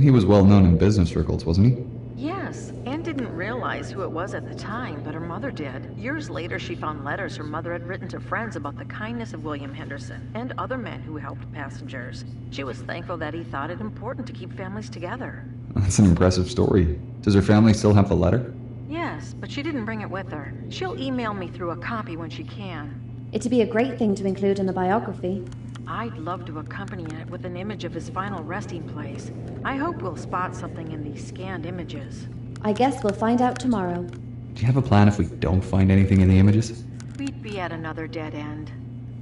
He was well known in business circles, wasn't he? Yes, Anne didn't realize who it was at the time, but her mother did. Years later, she found letters her mother had written to friends about the kindness of William Henderson and other men who helped passengers. She was thankful that he thought it important to keep families together. That's an impressive story. Does her family still have the letter? Yes, but she didn't bring it with her. She'll email me through a copy when she can. It'd be a great thing to include in a biography. I'd love to accompany it with an image of his final resting place. I hope we'll spot something in these scanned images. I guess we'll find out tomorrow. Do you have a plan if we don't find anything in the images? We'd be at another dead end.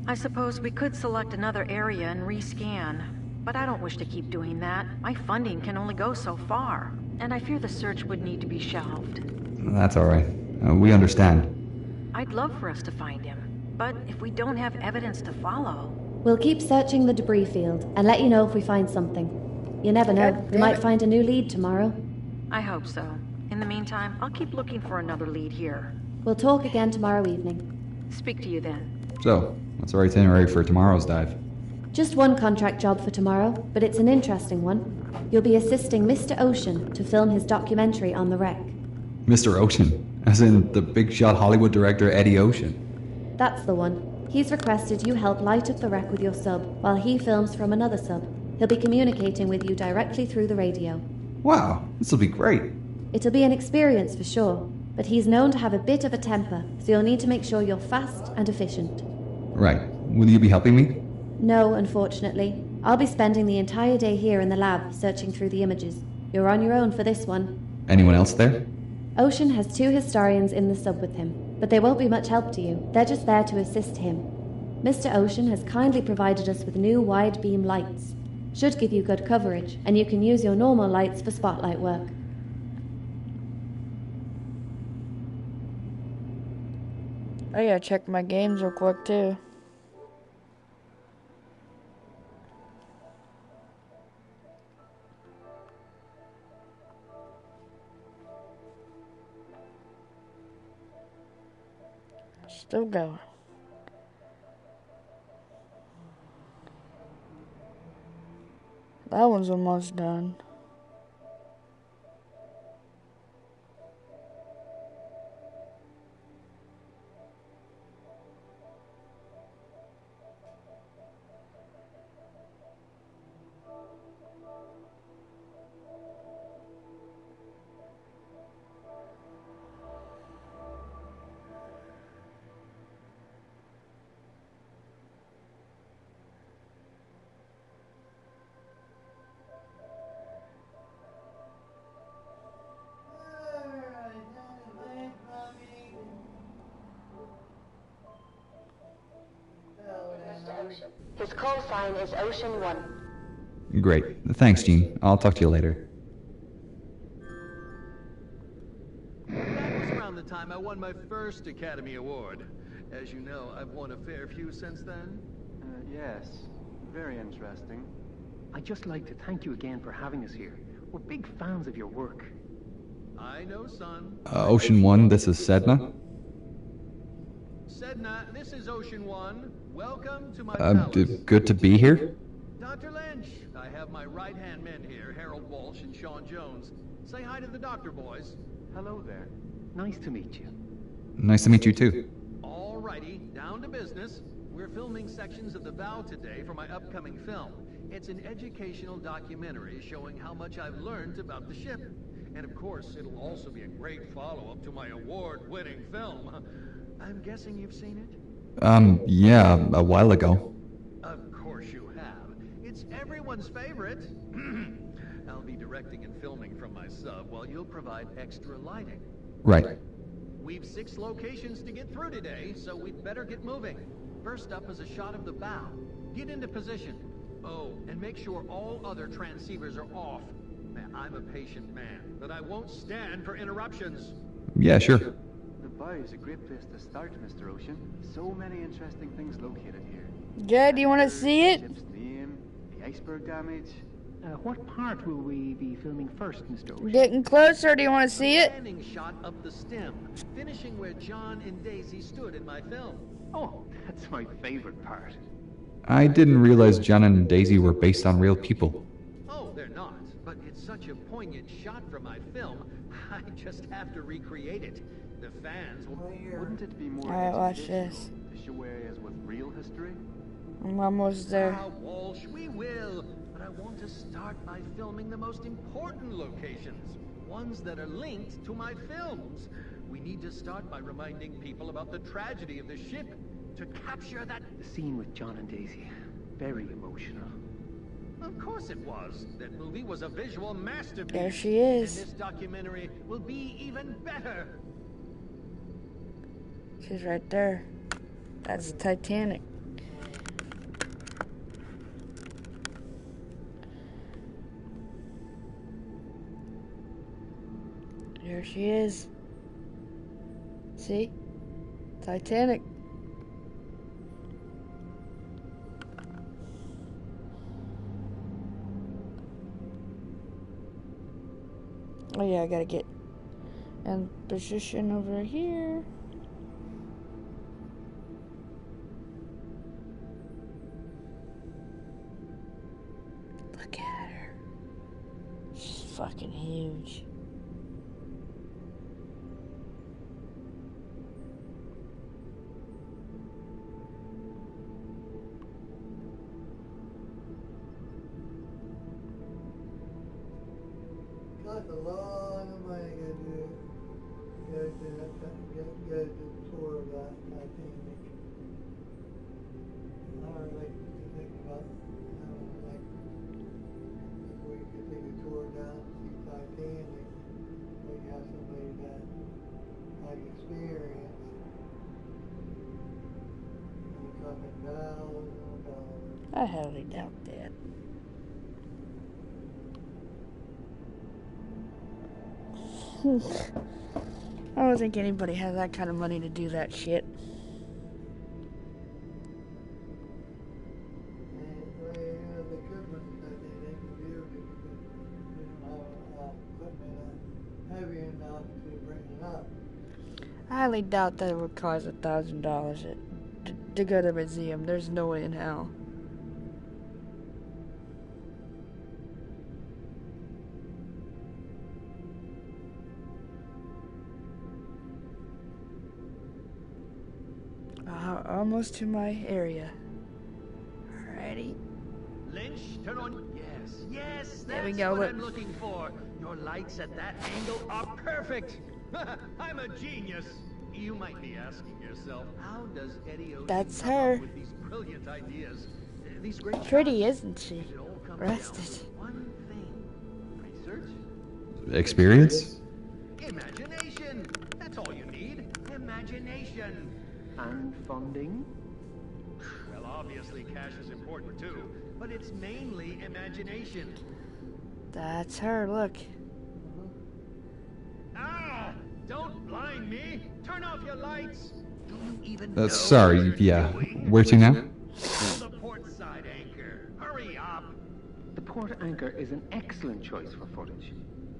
I suppose we could select another area and rescan, but I don't wish to keep doing that. My funding can only go so far, and I fear the search would need to be shelved. That's all right. We understand. I'd love for us to find him, but if we don't have evidence to follow... We'll keep searching the debris field and let you know if we find something. You never know, we might find a new lead tomorrow. I hope so. In the meantime, I'll keep looking for another lead here. We'll talk again tomorrow evening. Speak to you then. So, what's our itinerary for tomorrow's dive? Just one contract job for tomorrow, but it's an interesting one. You'll be assisting Mr. Ocean to film his documentary on the wreck. Mr. Ocean, as in the big shot Hollywood director Eddie Ocean. That's the one. He's requested you help light up the wreck with your sub while he films from another sub. He'll be communicating with you directly through the radio. Wow, this'll be great. It'll be an experience for sure, but he's known to have a bit of a temper, so you'll need to make sure you're fast and efficient. Right. Will you be helping me? No, unfortunately. I'll be spending the entire day here in the lab searching through the images. You're on your own for this one. Anyone else there? Ocean has 2 historians in the sub with him, but they won't be much help to you. They're just there to assist him. Mr. Ocean has kindly provided us with new wide beam lights. Should give you good coverage, and you can use your normal lights for spotlight work. I gotta check my games real quick too. Still going. That one's almost done. His call sign is Ocean 1. Great. Thanks, Gene. I'll talk to you later. That was around the time I won my first Academy Award. As you know, I've won a fair few since then. Yes, very interesting. I'd just like to thank you again for having us here. We're big fans of your work. I know, son. Ocean 1, this is Sedna. Sedna, this is Ocean 1. Welcome to my palace. Good to be here. Dr. Lynch, I have my right-hand men here, Harold Walsh and Sean Jones. Say hi to the doctor, boys. Hello there. Nice to meet you. Nice to meet you, too. Alrighty, down to business. We're filming sections of The Vow today for my upcoming film. It's an educational documentary showing how much I've learned about the ship. And of course, it'll also be a great follow-up to my award-winning film. I'm guessing you've seen it? Yeah, a while ago. Of course you have. It's everyone's favorite. I'll be directing and filming from my sub while you'll provide extra lighting. Right. We've 6 locations to get through today, so we'd better get moving. First up is a shot of the bow. Get into position. Oh, and make sure all other transceivers are off. Man, I'm a patient man, but I won't stand for interruptions. Yeah, sure. The bow is a great place to start, Mr. Ocean. So many interesting things located here. Yeah, do you want to see it? The ship's name, the iceberg damage. What part will we be filming first, Mr. Ocean? Getting closer, do you want to see it? Landing shot of the stem, finishing where John and Daisy stood in my film. Oh, that's my favorite part. I didn't realize John and Daisy were based on real people. Oh, they're not, but it's such a poignant shot for my film, I just have to recreate it. The fans will... Wouldn't it be more Alright, watch this. to show areas with real history? I'm almost there. Walsh, we will, but I want to start by filming the most important locations, ones that are linked to my films. We need to start by reminding people about the tragedy of the ship, to capture that... The scene with John and Daisy, very emotional. Of course it was. That movie was a visual masterpiece. There she is. And this documentary will be even better. She's right there. That's Titanic. There she is. See? Titanic. Oh yeah, I gotta get in position over here. Look at her. She's fucking huge. That's a lot of money to do. Get a tour of that Titanic. I would like to think about like if we could take a tour down to see Titanic. We have somebody that like experience. And talking $1,000. I highly doubt that. I don't think anybody has that kind of money to do that shit. I highly doubt that it would cost $1,000 to go to the museum. There's no way in hell. Almost to my area. Alrighty. Lynch, turn on. Yes, yes, There we that's go, what look. I'm looking for. Your lights at that angle are perfect. I'm a genius. You might be asking yourself, how does Eddie Ocean That's come her. up with these brilliant ideas? These great Pretty, shots? isn't she? It all comes Rested. down to one thing. Research? Experience? Imagination. That's all you need. Imagination. And funding? Well, obviously cash is important too, but it's mainly imagination. That's her, look. Ah! Don't blind me! Turn off your lights! Do you even know Sorry, what you're yeah. doing? Where to now? The port side anchor. Hurry up! The port anchor is an excellent choice for footage.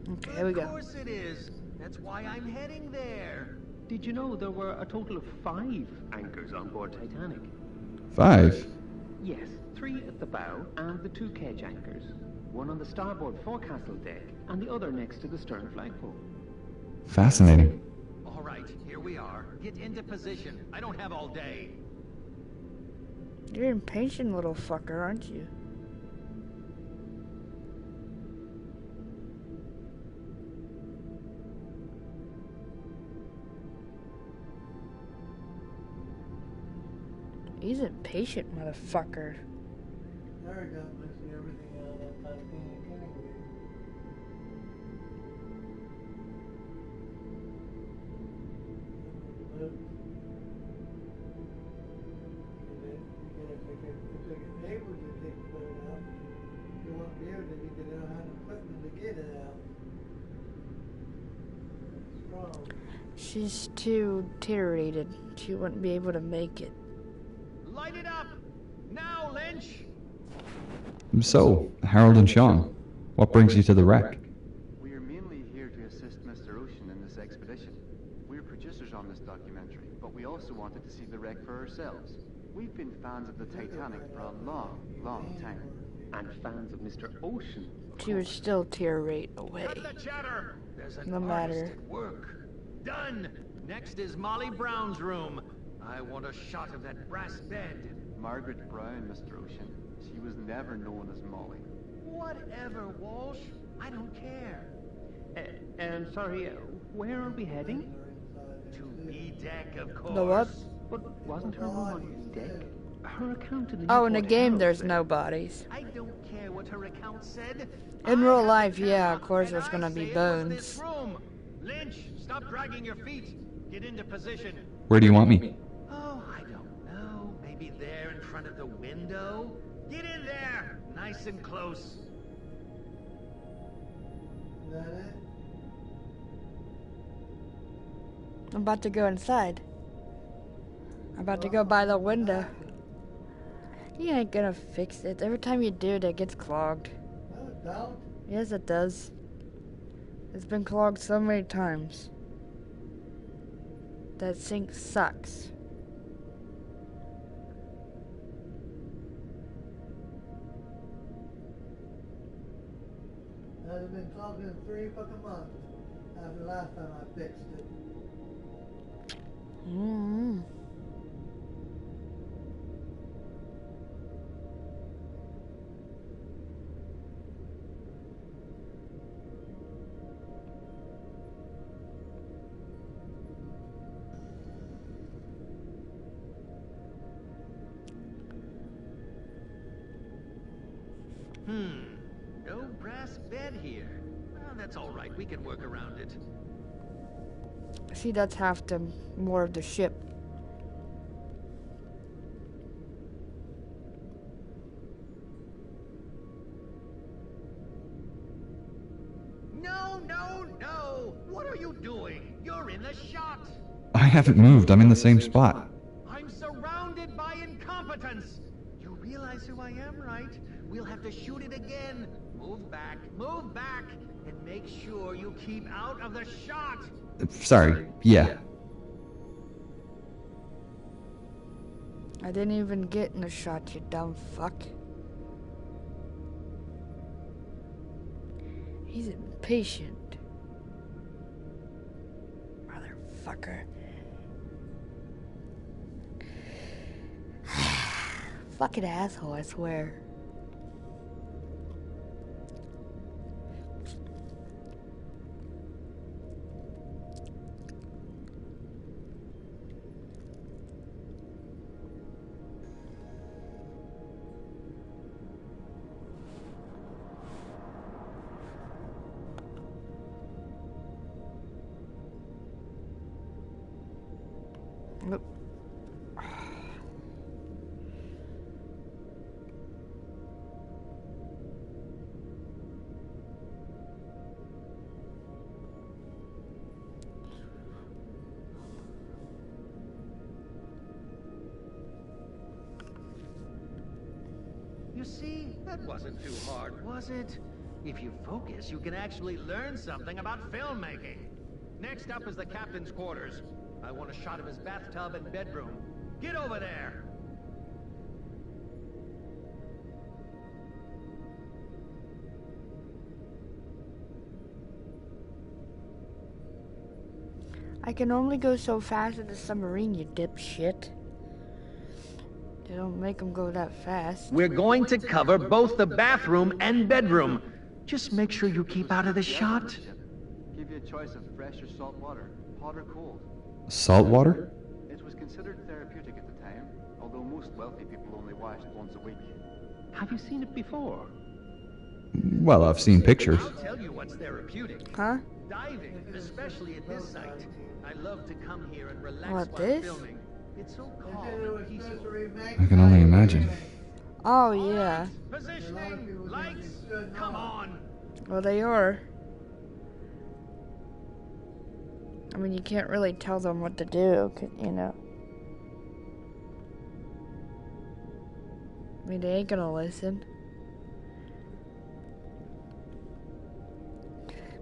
Okay, here we go. Of course it is. That's why I'm heading there. Did you know there were a total of 5 anchors on board Titanic? 5? Yes, 3 at the bow and the 2 kedge anchors. One on the starboard forecastle deck and the other next to the stern flagpole. Fascinating. All right, here we are. Get into position. I don't have all day. You're an impatient little fucker, aren't you? He's impatient, motherfucker. There we go. Let's see everything out of that Titanic anyway. Look. If they're able to take the boat out, you won't be able to because they don't have the equipment to get it out. It's strong. She's too deteriorated. She wouldn't be able to make it. Light it up! Now, Lynch! So, Harold and Sean, what brings you to the wreck? We are mainly here to assist Mr. Ocean in this expedition. We're producers on this documentary, but we also wanted to see the wreck for ourselves. We've been fans of the Titanic for a long, long time. And fans of Mr. Ocean. She would still deteriorate away. Cut the chatter! There's an No artist matter. at work. Done! Next is Molly Brown's room. I want a shot of that brass bed. Margaret Brown, Mr. Ocean. She was never known as Molly. Whatever, Walsh. I don't care. Sorry, where are we heading? To B deck, of course. The what? But wasn't her room on deck? Her account in the Oh, in the Newport game, Herald there's said- no bodies. I don't care what her account said. In real life, yeah, of course, And there's gonna I be say it was bones. this room. Lynch, stop dragging your feet. Get into position. Where do you want me? Oh, I don't know. Maybe there in front of the window? Get in there! Nice and close. Is that it? I'm about to go inside. I'm about to go by the window. You ain't gonna fix it. Every time you do, it gets clogged. No, it don't. Yes, it does. It's been clogged so many times. That sink sucks. I've been clogged in 3 fucking months after the last time I fixed it. Mm-hmm. No brass bed here. Well, that's all right. We can work around it. See, that's half the more of the ship. No, no, no! What are you doing? You're in the shot! I haven't moved. I'm in the same spot. I'm surrounded by incompetence! You realize who I am, right? We'll have to shoot it again. Move back, and make sure you keep out of the shot! Sorry, yeah. I didn't even get in the shot, you dumb fuck. He's impatient. Motherfucker. Fucking asshole, I swear. Nope. You see, that wasn't too hard, was it? If you focus, you can actually learn something about filmmaking. Next up is the captain's quarters. I want a shot of his bathtub and bedroom. Get over there! I can only go so fast in the submarine, you dipshit. They don't make them go that fast. We're going to cover both the bathroom and bedroom. Just make sure you keep out of the shot. Give you a choice of fresh or salt water, hot or cold. Salt water? It was considered therapeutic at the time, although most wealthy people only washed once a week. Have you seen it before? Well, I've seen pictures. I'll tell you what's therapeutic. Huh? Diving, especially at this site. I love to come here and relax What, while this? filming. It's so calm and peaceful. I can only imagine. Oh, yeah. Positioning, lights, come on. Well, they are. I mean, you can't really tell them what to do, you know. I mean, they ain't gonna listen.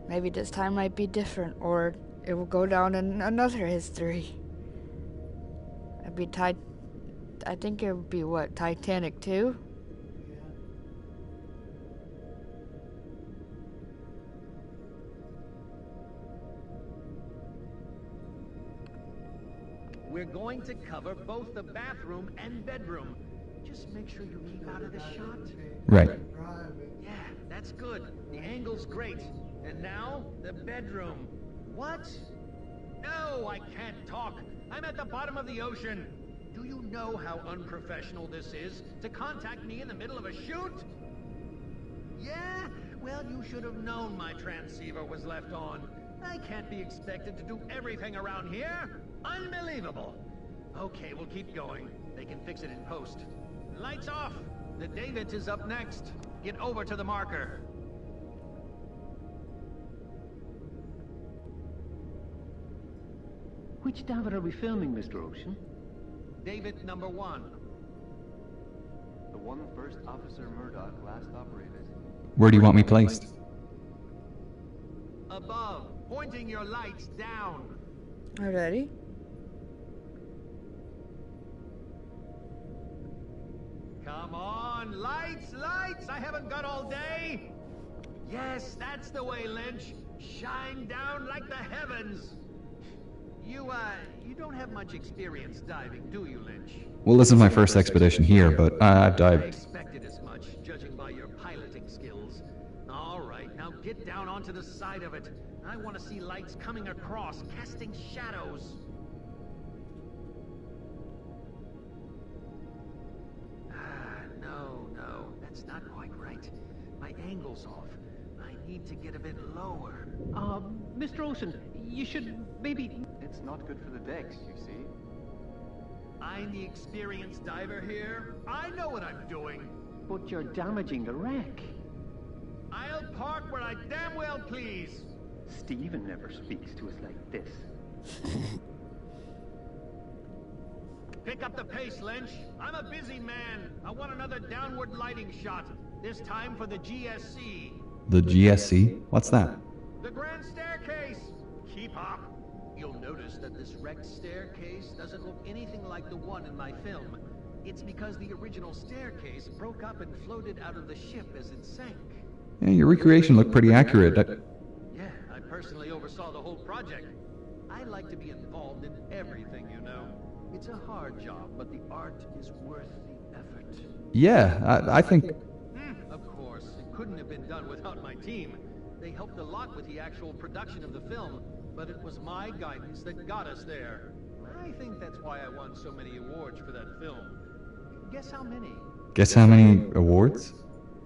Maybe this time might be different, or it will go down in another history. It'd be I think it would be what, Titanic 2? We're going to cover both the bathroom and bedroom. Just make sure you keep out of the shot. Right. Yeah, that's good. The angle's great. And now, the bedroom. What? No, I can't talk. I'm at the bottom of the ocean. Do you know how unprofessional this is? To contact me in the middle of a shoot? Yeah? Well, you should have known my transceiver was left on. I can't be expected to do everything around here. Unbelievable. Okay, we'll keep going. They can fix it in post. Lights off. The David is up next. Get over to the marker. Which David are we filming, Mr. Ocean? David number 1. The one First Officer Murdoch last operated. Where do you want me placed? Above, pointing your lights down. Already? Come on, lights, lights! I haven't got all day! Yes, that's the way, Lynch. Shine down like the heavens. You don't have much experience diving, do you, Lynch? Well, this is my first expedition here, but I've I dived. expected as much, judging by your piloting skills. All right, now get down onto the side of it. I want to see lights coming across, casting shadows. No, that's not quite right. My angle's off. I need to get a bit lower. Mr. Ocean, you should maybe... It's not good for the decks, you see. I'm the experienced diver here. I know what I'm doing. But you're damaging the wreck. I'll park where I damn well please. Stephen never speaks to us like this. Pick up the pace, Lynch. I'm a busy man. I want another downward lighting shot. This time for the GSC. The GSC? What's that? The grand staircase. Keep up. You'll notice that this wrecked staircase doesn't look anything like the one in my film. It's because the original staircase broke up and floated out of the ship as it sank. Yeah, your recreation looked pretty accurate. Yeah, I personally oversaw the whole project. I like to be involved in everything, you know. It's a hard job, but the art is worth the effort. Yeah, I think... Of course, it couldn't have been done without my team. They helped a lot with the actual production of the film, but it was my guidance that got us there. I think that's why I won so many awards for that film. Guess how many? Guess how many awards?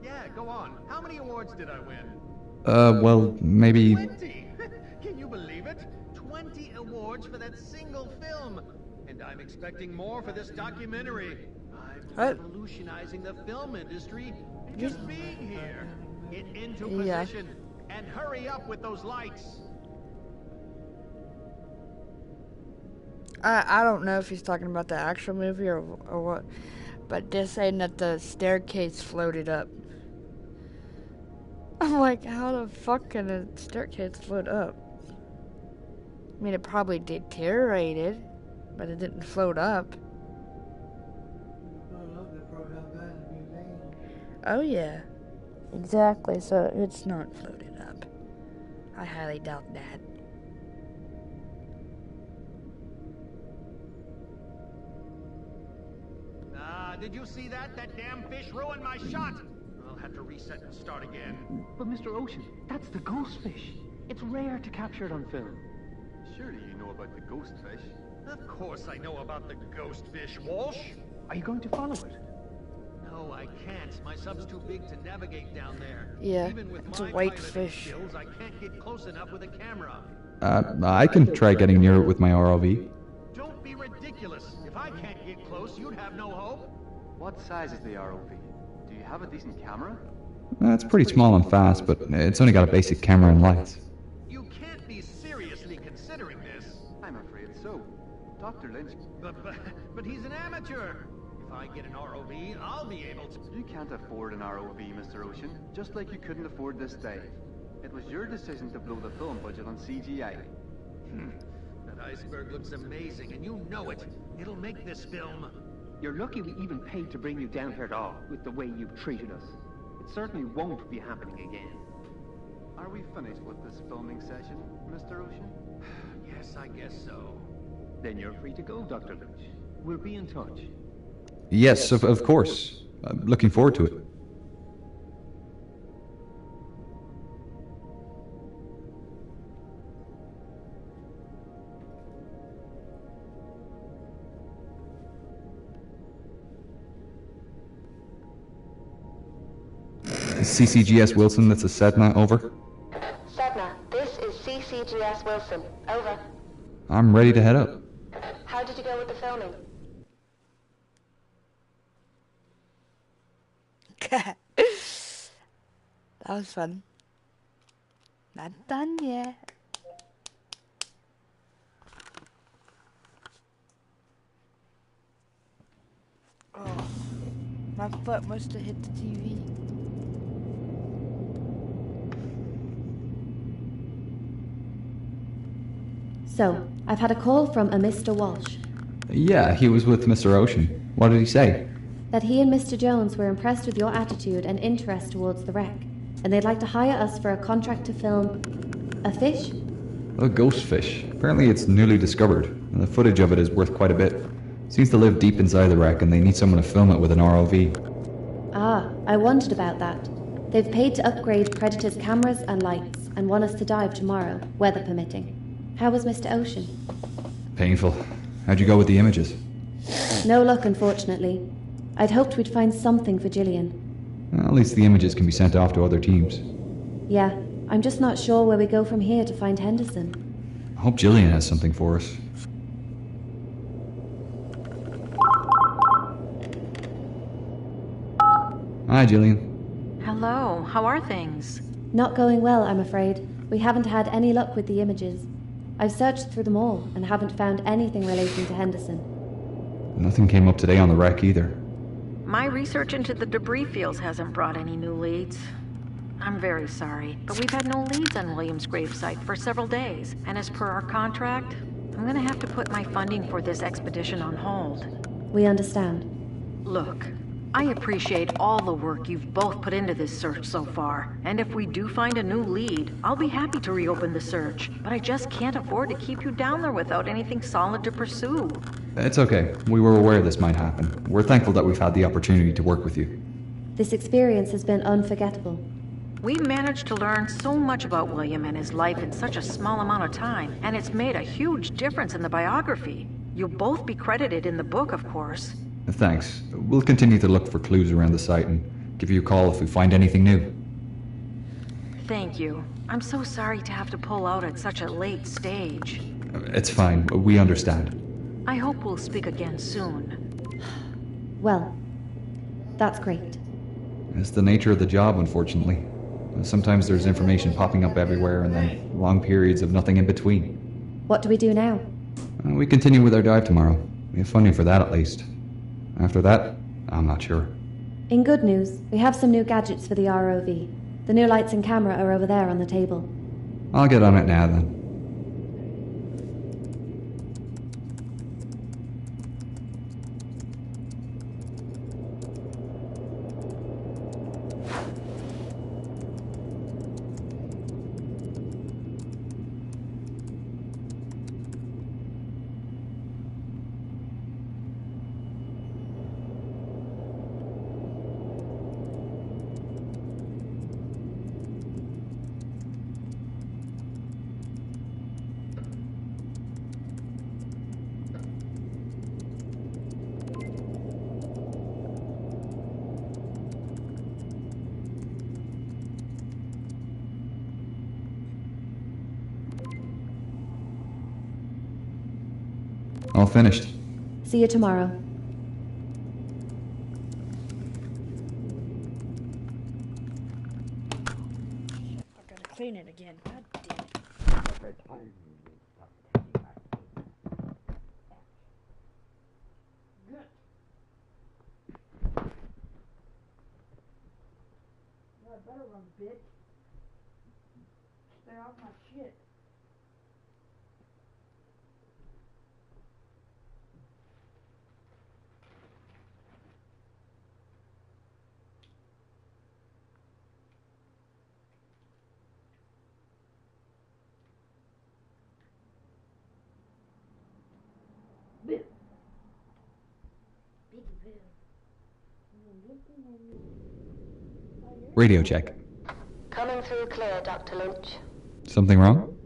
Yeah, go on. How many awards did I win? Well, maybe... 20! Can you believe it? 20 awards for that single film! And I'm expecting more for this documentary. I'm revolutionizing the film industry and just being here. Get into position and hurry up with those lights. I don't know if he's talking about the actual movie or what, but just saying that the staircase floated up. I'm like, how the fuck can a staircase float up? I mean, it probably deteriorated, but it didn't float up. Oh yeah, exactly, so it's not floated up. I highly doubt that. Did you see that? That damn fish ruined my shot! I'll have to reset and start again. But Mr. Ocean, that's the ghost fish. It's rare to capture it on film. Surely you know about the ghost fish. Of course I know about the ghost fish, Walsh. Are you going to follow it? No, I can't. My sub's too big to navigate down there. Yeah, Even with it's my a white piloting fish. skills, I can't get close enough with a camera. I can try getting near it with my ROV. Don't be ridiculous. If I can't get close, you'd have no hope. What size is the ROV? Do you have a decent camera? It's pretty small and fast, but it's only got a basic camera and lights. You can't be seriously considering this. I'm afraid so. Dr. Lynch... But he's an amateur. If I get an ROV, I'll be able to... You can't afford an ROV, Mr. Ocean, just like you couldn't afford this dive. It was your decision to blow the film budget on CGI. That iceberg looks amazing, and you know it. It'll make this film... You're lucky we even paid to bring you down here at all, with the way you've treated us. It certainly won't be happening again. Are we finished with this filming session, Mr. Ocean? Yes, I guess so. Then you're free to go, Dr. Lynch. We'll be in touch. Yes, of course. I'm looking forward to it. CCGS Wilson, that's a Sedna, over. Sedna, this is CCGS Wilson. Over. I'm ready to head up. How did you go with the filming? That was fun. Not done yet. Oh, my foot must have hit the TV. So, I've had a call from a Mr. Walsh. Yeah, he was with Mr. Ocean. What did he say? That he and Mr. Jones were impressed with your attitude and interest towards the wreck, and they'd like to hire us for a contract to film a fish? A ghost fish. Apparently it's newly discovered, and the footage of it is worth quite a bit. Seems to live deep inside the wreck, and they need someone to film it with an ROV. Ah, I wondered about that. They've paid to upgrade Predator's cameras and lights, and want us to dive tomorrow, weather permitting. How was Mr. Ocean? Painful. How'd you go with the images? No luck, unfortunately. I'd hoped we'd find something for Gillian. Well, at least the images can be sent off to other teams. Yeah, I'm just not sure where we go from here to find Henderson. I hope Gillian has something for us. Hi, Gillian. Hello, how are things? Not going well, I'm afraid. We haven't had any luck with the images. I've searched through them all and haven't found anything relating to Henderson. Nothing came up today on the wreck either. My research into the debris fields hasn't brought any new leads. I'm very sorry, but we've had no leads on William's gravesite for several days, and as per our contract, I'm gonna have to put my funding for this expedition on hold. We understand. Look, I appreciate all the work you've both put into this search so far, and if we do find a new lead, I'll be happy to reopen the search, but I just can't afford to keep you down there without anything solid to pursue. It's okay. We were aware this might happen. We're thankful that we've had the opportunity to work with you. This experience has been unforgettable. We managed to learn so much about William and his life in such a small amount of time, and it's made a huge difference in the biography. You'll both be credited in the book, of course. Thanks. We'll continue to look for clues around the site and give you a call if we find anything new. Thank you. I'm so sorry to have to pull out at such a late stage. It's fine. We understand. I hope we'll speak again soon. Well, that's great. It's the nature of the job, unfortunately. Sometimes there's information popping up everywhere and then long periods of nothing in between. What do we do now? We continue with our dive tomorrow. We have funding for that at least. After that, I'm not sure. In good news, we have some new gadgets for the ROV. The new lights and camera are over there on the table. I'll get on it now then. All finished. See you tomorrow. I gotta clean it again. God damn it. Good. Yeah, I better run, bitch. Stay off my shit. Radio check. Coming through clear, Dr. Lynch. Something wrong?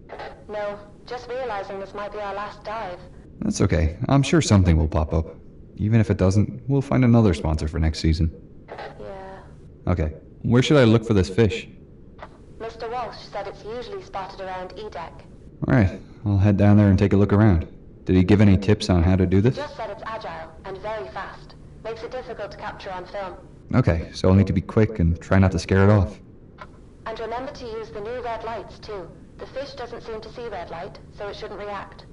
No, just realizing this might be our last dive. That's okay. I'm sure something will pop up. Even if it doesn't, we'll find another sponsor for next season. Yeah. Okay, where should I look for this fish? Mr. Walsh said it's usually spotted around E-Deck. Alright, I'll head down there and take a look around. Did he give any tips on how to do this? Just said it's agile and very fast. Makes it difficult to capture on film. Okay, so I'll need to be quick and try not to scare it off. And remember to use the new red lights too. The fish doesn't seem to see red light, so it shouldn't react.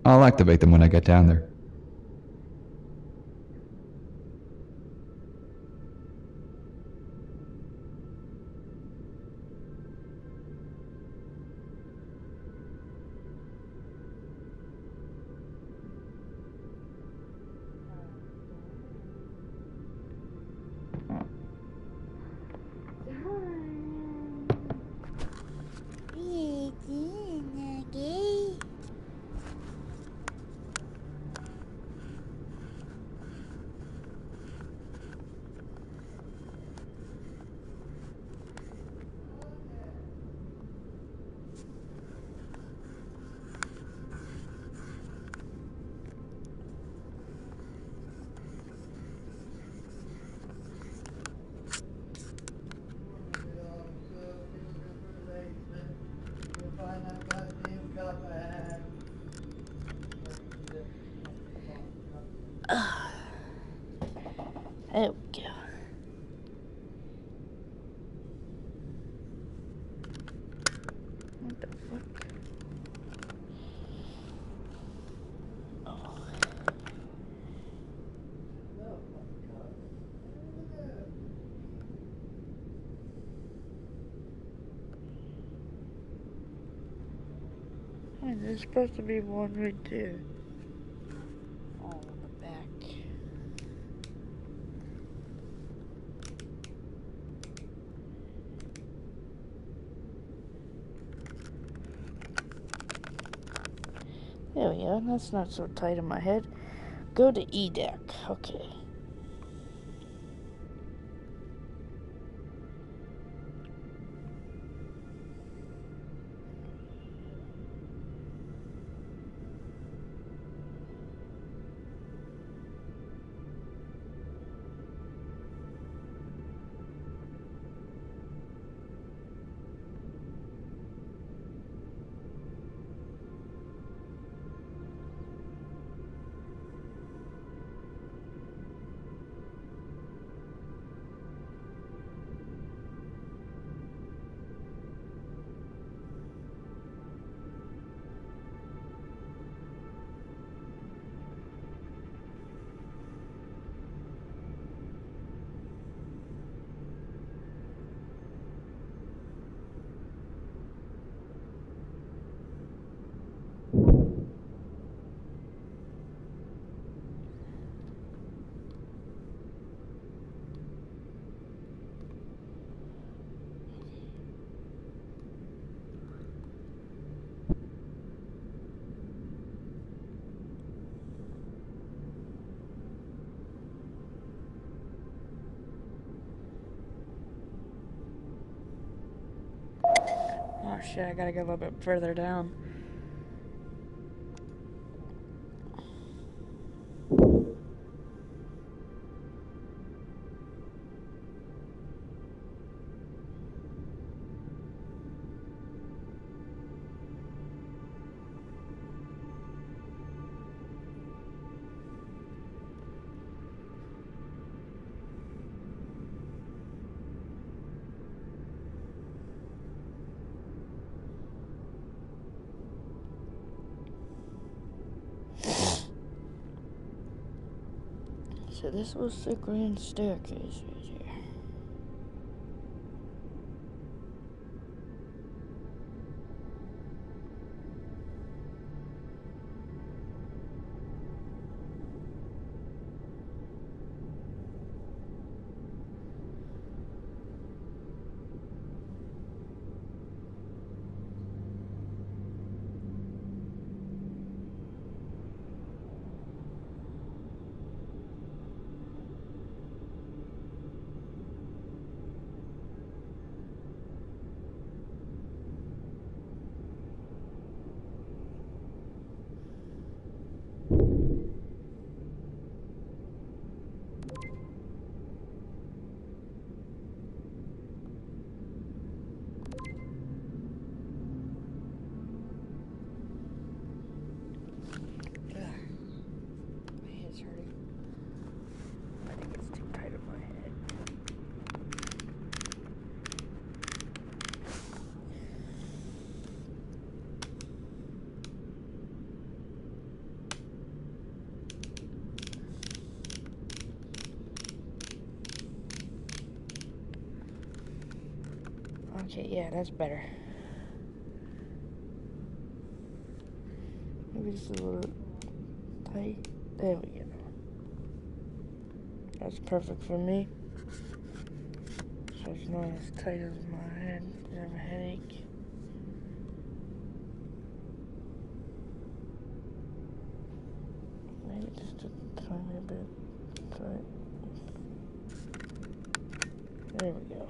I'll activate them when I get down there. There we go. What the fuck? Oh. And there's supposed to be one right there. Oh, on the back. There we go. That's not so tight in my head. Go to E deck. Okay. Oh shit, I gotta go a little bit further down. So this was the grand staircase right here. Okay, yeah, that's better. Maybe just a little tight. There we go. That's perfect for me. So it's not as tight as my head. I have a headache. Maybe just a tiny bit tight. There we go.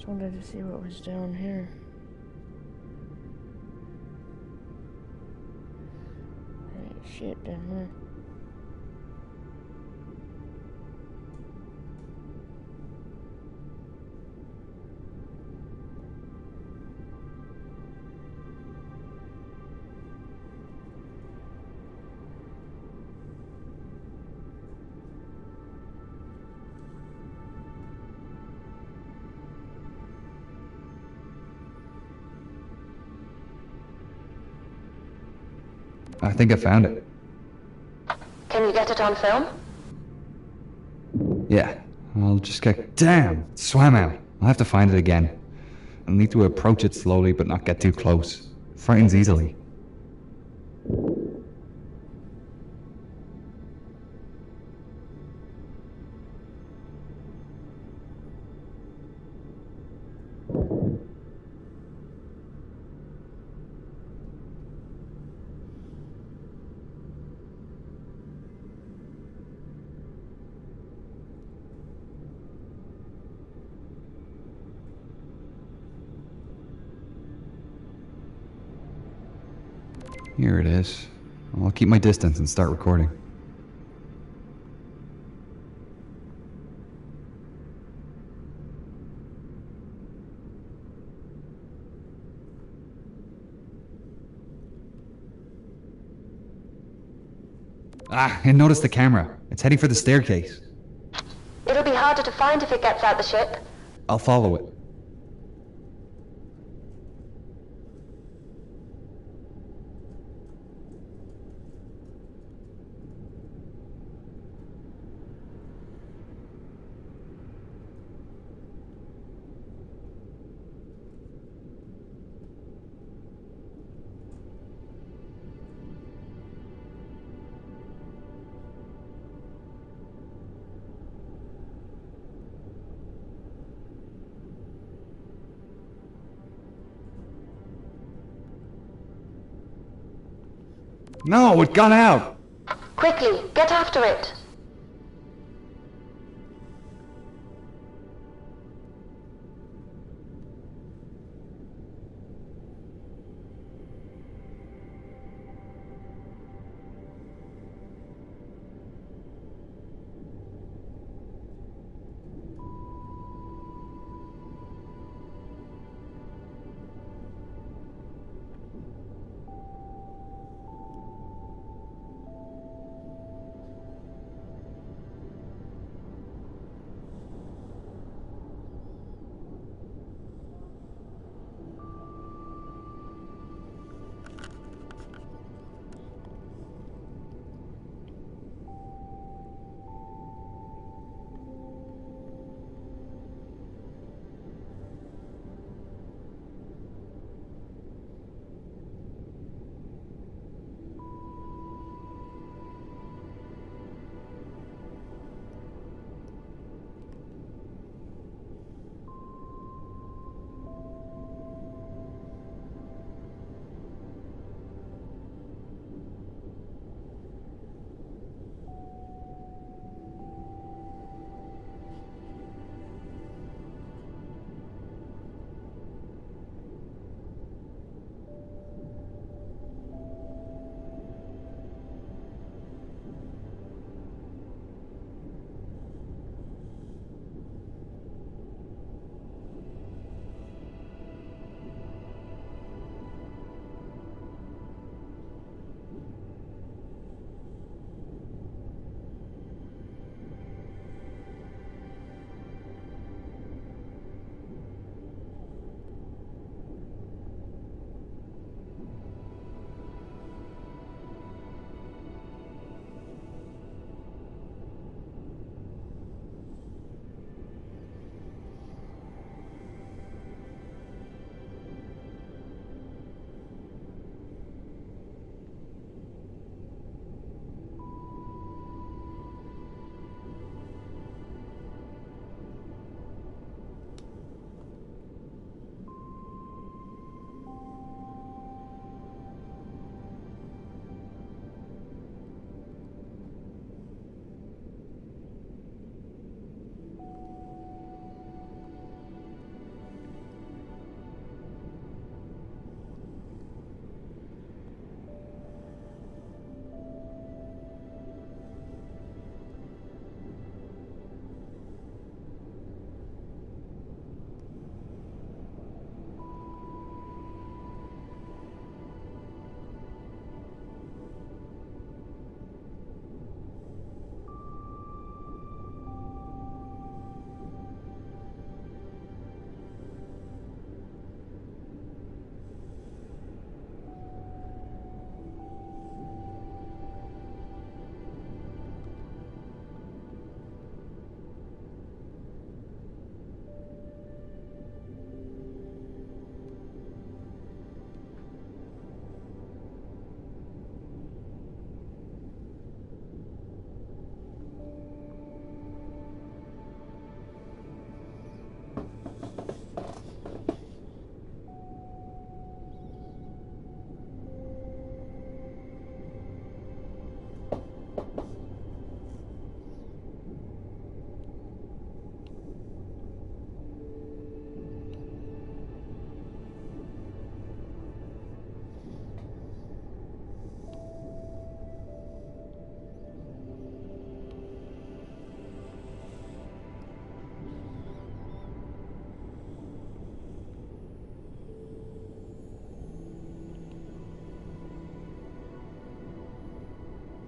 Just wanted to see what was down here. Ain't shit down here. I think I found it. Can you get it on film? Yeah, I'll just get... Damn! It swam out. I'll have to find it again. I'll need to approach it slowly but not get too close. It frightens easily. Here it is. I'll keep my distance and start recording. Ah, I noticed the camera. It's heading for the staircase. It'll be harder to find if it gets out the ship. I'll follow it. No, it got out! Quickly, get after it.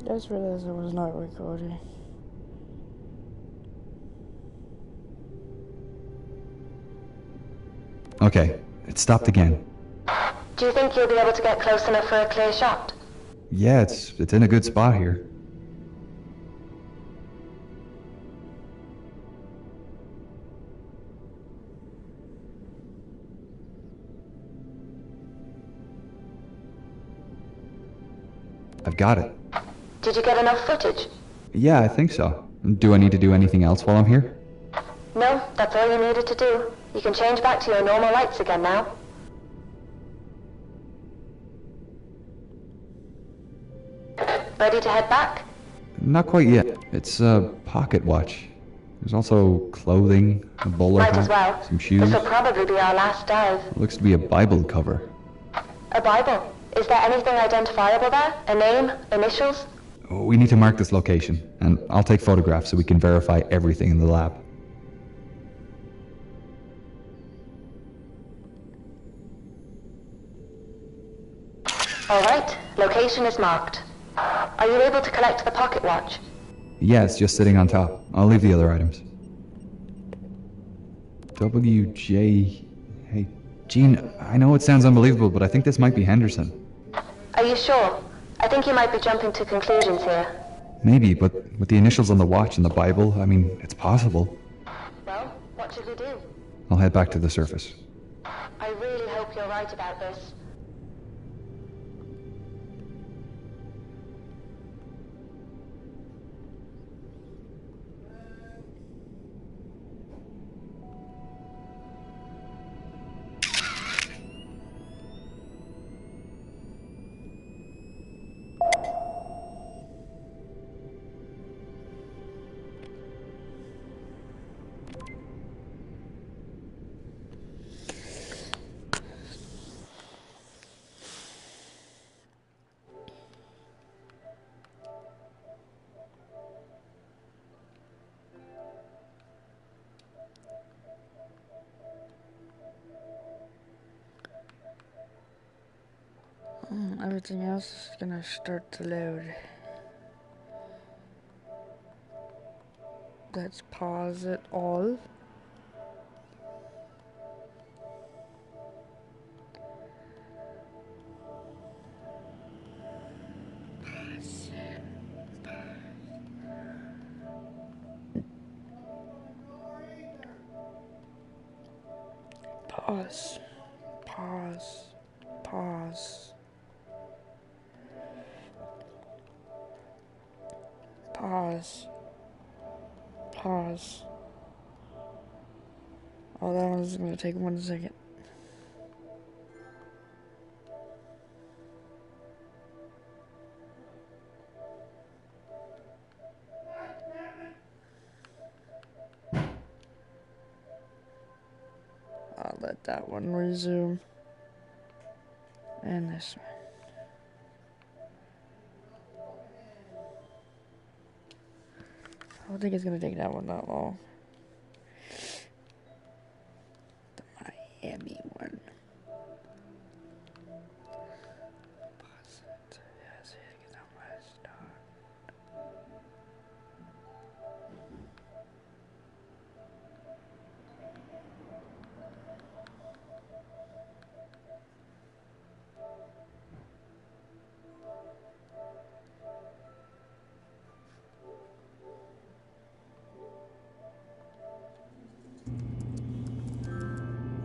Just realized I was not recording. Okay, it stopped again. Do you think you'll be able to get close enough for a clear shot? Yeah, it's in a good spot here. I've got it. Did you get enough footage? Yeah, I think so. Do I need to do anything else while I'm here? No, that's all you needed to do. You can change back to your normal lights again now. Ready to head back? Not quite yet. It's a pocket watch. There's also clothing, a bowler Might hat, as well. some shoes. This will probably be our last dive. Looks to be a Bible cover. A Bible? Is there anything identifiable there? A name? Initials? We need to mark this location, and I'll take photographs so we can verify everything in the lab. Alright, location is marked. Are you able to collect the pocket watch? Yeah, it's just sitting on top. I'll leave the other items. WJ... Hey, Gene, I know it sounds unbelievable, but I think this might be Henderson. Are you sure? I think you might be jumping to conclusions here. Maybe, but with the initials on the watch and the Bible, I mean, it's possible. Well, what should we do? I'll head back to the surface. I really hope you're right about this. Everything else is gonna start to load. Let's pause it all. Pause. Pause. Pause. Pause. Pause. Oh, that one's gonna take 1 second. I'll let that one resume. And this one. I don't think it's gonna take that one that long. The Miami one.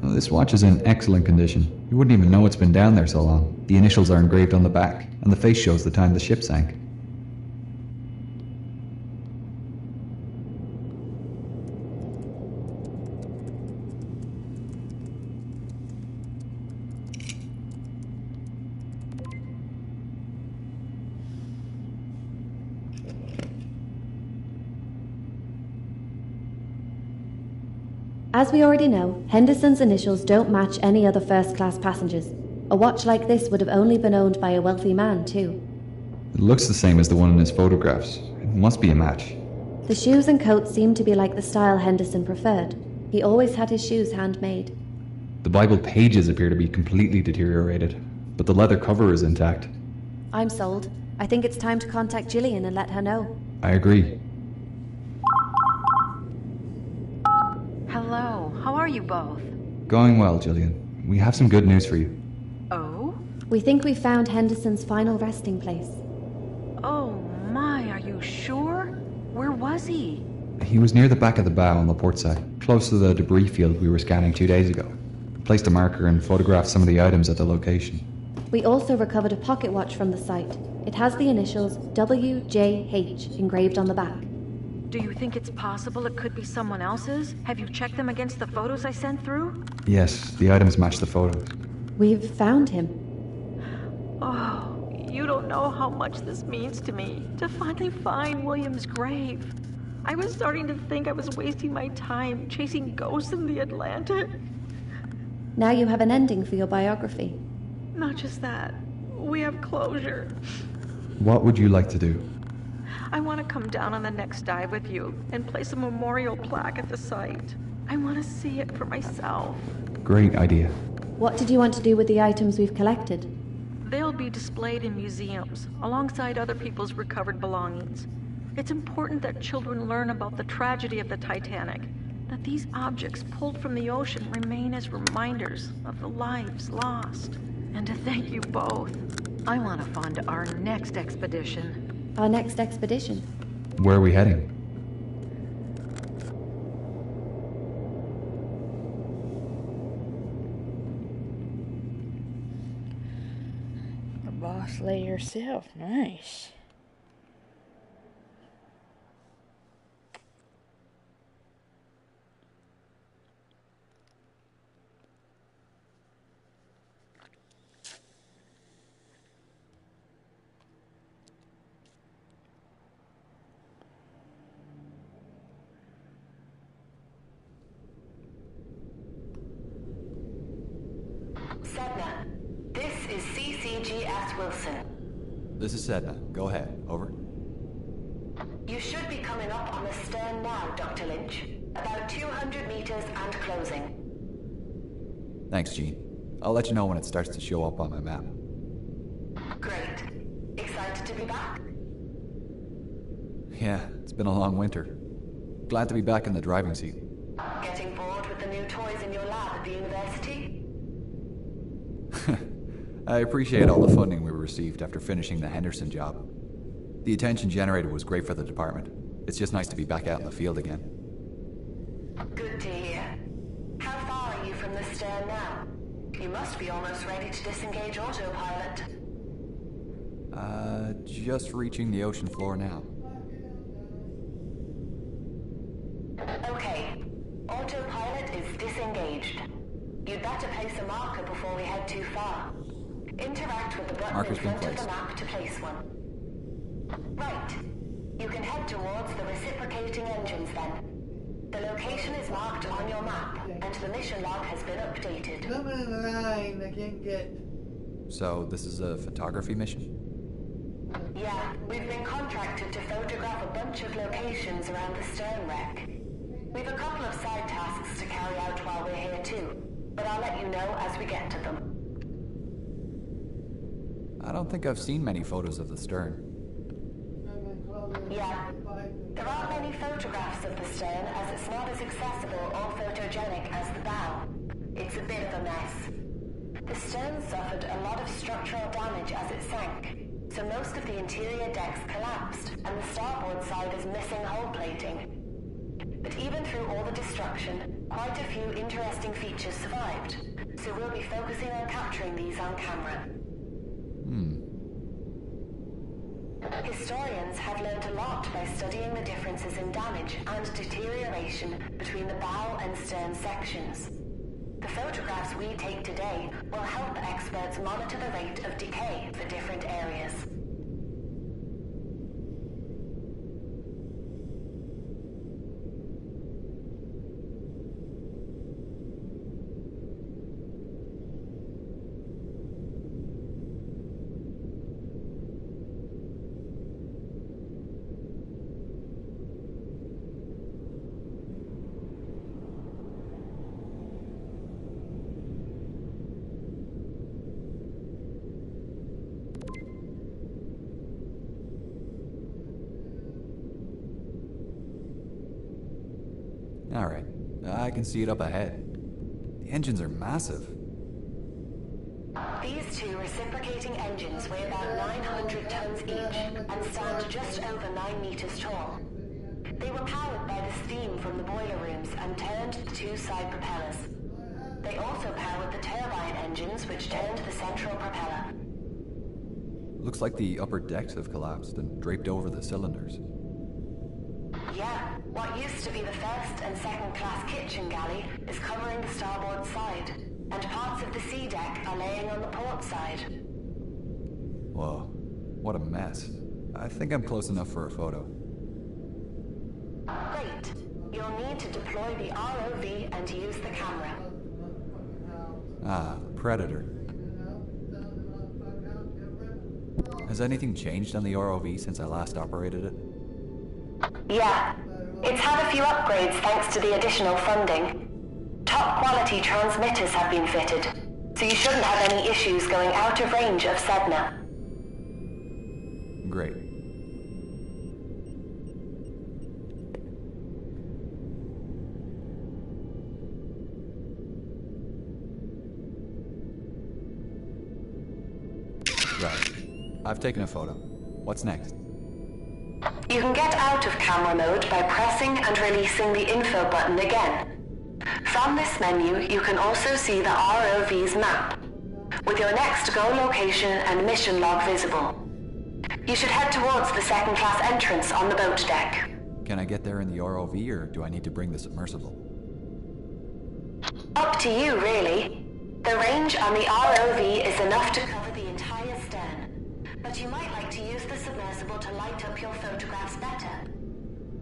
Well, this watch is in excellent condition. You wouldn't even know it's been down there so long. The initials are engraved on the back, and the face shows the time the ship sank. As we already know, Henderson's initials don't match any other first-class passengers. A watch like this would have only been owned by a wealthy man, too. It looks the same as the one in his photographs. It must be a match. The shoes and coat seem to be like the style Henderson preferred. He always had his shoes handmade. The Bible pages appear to be completely deteriorated, but the leather cover is intact. I'm sold. I think it's time to contact Gillian and let her know. I agree. Hello, how are you both? Going well, Gillian. We have some good news for you. Oh? We think we've found Henderson's final resting place. Oh my, are you sure? Where was he? He was near the back of the bow on the port side, close to the debris field we were scanning 2 days ago. We placed a marker and photographed some of the items at the location. We also recovered a pocket watch from the site. It has the initials WJH engraved on the back. Do you think it's possible it could be someone else's? Have you checked them against the photos I sent through? Yes, the items match the photos. We've found him. Oh, you don't know how much this means to me, to finally find William's grave. I was starting to think I was wasting my time chasing ghosts in the Atlantic. Now you have an ending for your biography. Not just that, we have closure. What would you like to do? I want to come down on the next dive with you and place a memorial plaque at the site. I want to see it for myself. Great idea. What did you want to do with the items we've collected? They'll be displayed in museums, alongside other people's recovered belongings. It's important that children learn about the tragedy of the Titanic, that these objects pulled from the ocean remain as reminders of the lives lost. And to thank you both. I want to fund our next expedition. Our next expedition? Where are we heading? The boss lady herself. Nice. Sedna, this is CCGS Wilson. This is Sedna. Go ahead. Over. You should be coming up on the stern now, Dr. Lynch. About 200 meters and closing. Thanks, Gene. I'll let you know when it starts to show up on my map. Great. Excited to be back? Yeah, it's been a long winter. Glad to be back in the driving seat. Getting bored with the new toys in your lab at the university? I appreciate all the funding we received after finishing the Henderson job. The attention generated was great for the department. It's just nice to be back out in the field again. Good to hear. How far are you from the stern now? You must be almost ready to disengage autopilot. Just reaching the ocean floor now. Okay. Autopilot is disengaged. You'd better place a marker before we head too far. Interact with the button Marker's in been front of the placed. map to place one. Right. You can head towards the reciprocating engines then. The location is marked on your map, and the mission log has been updated. Come in line, I can't get. So, this is a photography mission? Yeah, we've been contracted to photograph a bunch of locations around the stern wreck. We've a couple of side tasks to carry out while we're here too, but I'll let you know as we get to them. I don't think I've seen many photos of the stern. Yeah. There aren't many photographs of the stern as it's not as accessible or photogenic as the bow. It's a bit of a mess. The stern suffered a lot of structural damage as it sank, so most of the interior decks collapsed and the starboard side is missing hull plating. But even through all the destruction, quite a few interesting features survived, so we'll be focusing on capturing these on camera. Historians have learned a lot by studying the differences in damage and deterioration between the bow and stern sections. The photographs we take today will help experts monitor the rate of decay for different areas. Alright, I can see it up ahead. The engines are massive. These two reciprocating engines weigh about 900 tons each and stand just over 9 meters tall. They were powered by the steam from the boiler rooms and turned the two side propellers. They also powered the turbine engines which turned the central propeller. Looks like the upper decks have collapsed and draped over the cylinders. Yeah, what used to be the first and second class kitchen galley is covering the starboard side, and parts of the sea deck are laying on the port side. Whoa, what a mess. I think I'm close enough for a photo. Great. You'll need to deploy the ROV and use the camera. Ah, Predator. Has anything changed on the ROV since I last operated it? Yeah. It's had a few upgrades thanks to the additional funding. Top quality transmitters have been fitted, so you shouldn't have any issues going out of range of Sedna. Great. Right. I've taken a photo. What's next? You can get out of camera mode by pressing and releasing the info button again. From this menu, you can also see the ROV's map, with your next goal location and mission log visible. You should head towards the second class entrance on the boat deck. Can I get there in the ROV, or do I need to bring the submersible? Up to you, really. The range on the ROV is enough to cover the entire stern, but you might like to use the submersible to light up your photographs better.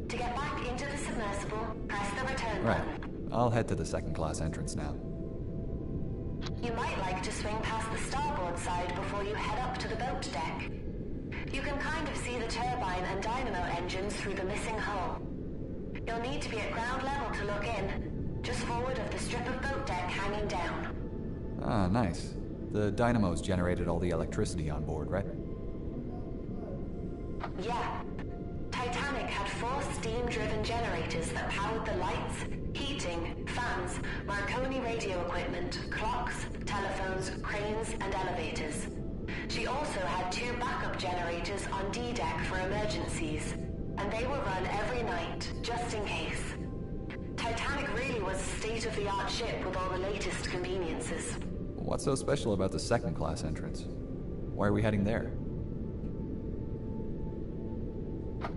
To get back into the submersible, press the return button. Right. I'll head to the second class entrance now. You might like to swing past the starboard side before you head up to the boat deck. You can kind of see the turbine and dynamo engines through the missing hull. You'll need to be at ground level to look in, just forward of the strip of boat deck hanging down. Ah, nice. The dynamos generated all the electricity on board, right? Yeah. Titanic had 4 steam-driven generators that powered the lights, heating, fans, Marconi radio equipment, clocks, telephones, cranes, and elevators. She also had 2 backup generators on D-deck for emergencies, and they were run every night, just in case. Titanic really was a state-of-the-art ship with all the latest conveniences. What's so special about the second class entrance? Why are we heading there?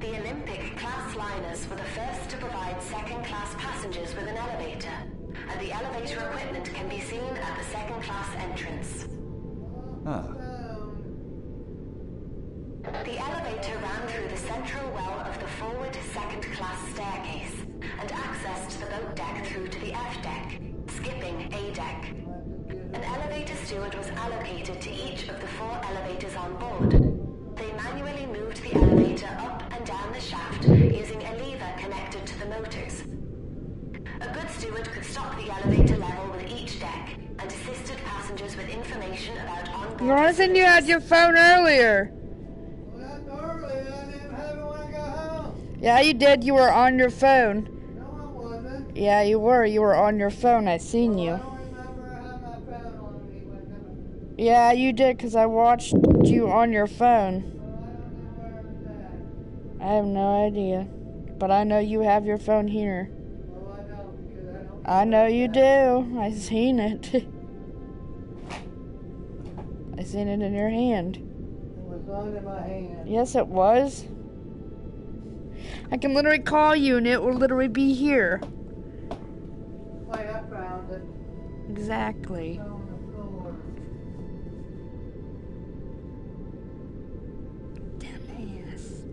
The Olympic-class liners were the first to provide second-class passengers with an elevator, and the elevator equipment can be seen at the second-class entrance. Ah. The elevator ran through the central well of the forward second-class staircase, and accessed the boat deck through to the F deck, skipping A deck. An elevator steward was allocated to each of the 4 elevators on board. They manually moved the elevator up and down the shaft using a lever connected to the motors. A good steward could stop the elevator level with each deck and assisted passengers with information about onboard. You want to send you had your phone earlier? Well, that's early. I didn't have it when I got home. Yeah, you did. You were on your phone. No, I wasn't. Yeah, you were. You were on your phone. I seen you. I don't remember I had my phone on me when Yeah, you did, because I watched you on your phone. I have no idea. But I know you have your phone here. Well, I don't, because I don't. I know you do. I seen it. I seen it in your hand. It was under my hand. Yes, it was. I can literally call you and it will literally be here. Wait, I found it. Exactly. On the floor. Dumbass.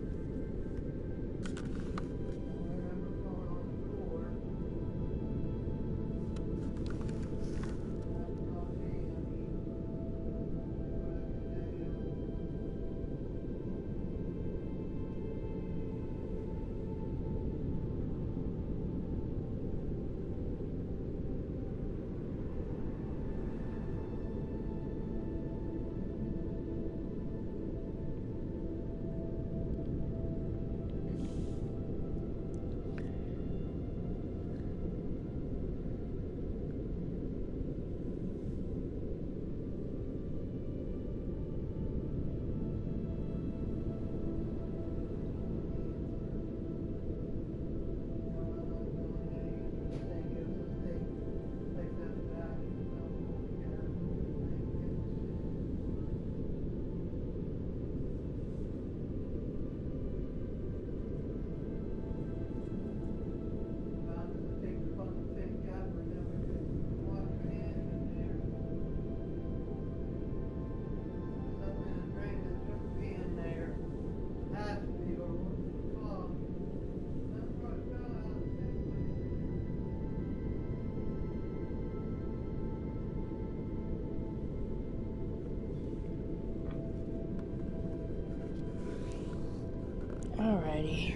Alrighty.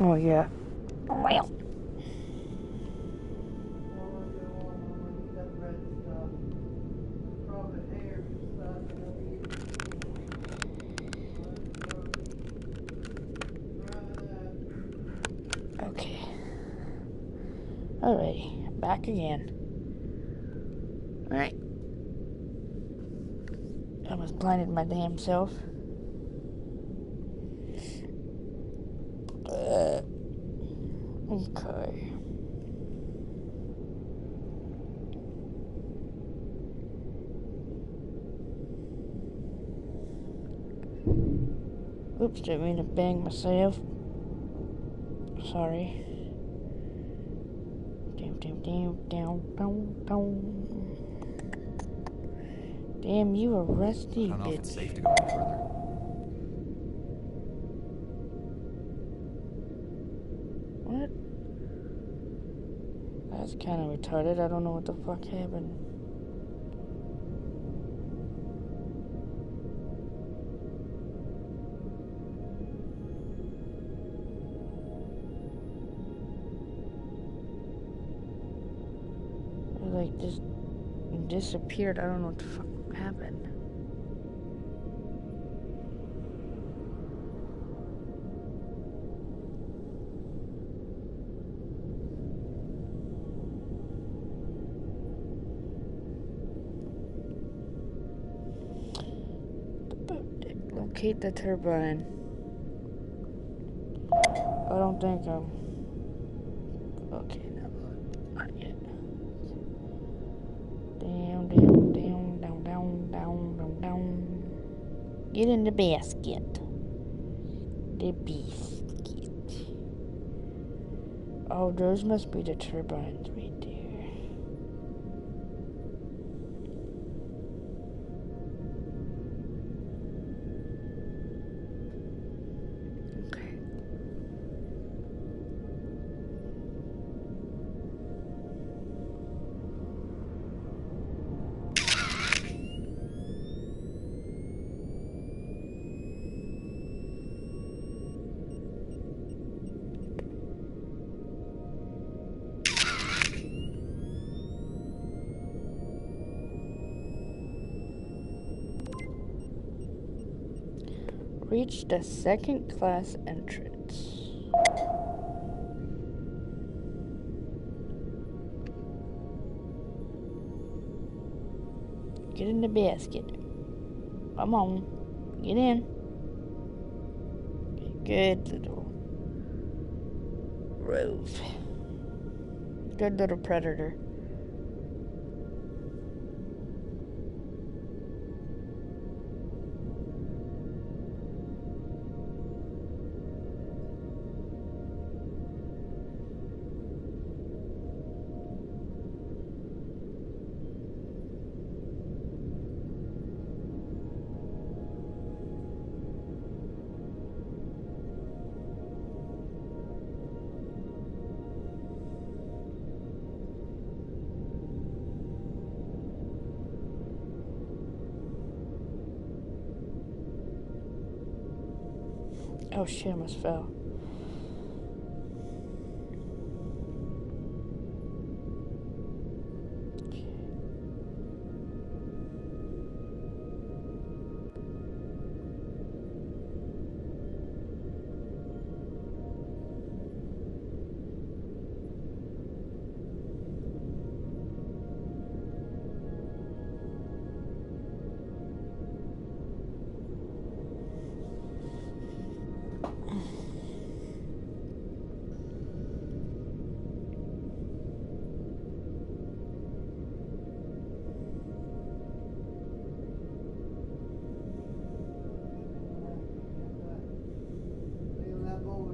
Oh yeah. Well. Okay. Alrighty. Back again. Alright. I was blinded my damn self. Okay. Oops, didn't mean to bang myself. Sorry. Damn, you a rusty I don't know if it's bitch. safe to go any further. What? That's kind of retarded. I don't know what the fuck happened. It like just disappeared. I don't know what the fuck happened. Locate the turbine. I don't think I'm... Okay, no, not yet. Down. Get in the basket. The biscuit. Oh, those must be the turbines right there. Reach the second class entrance. Get in the basket. Come on. Get in. Good little rove. Good little predator. Oh shit, I almost fell.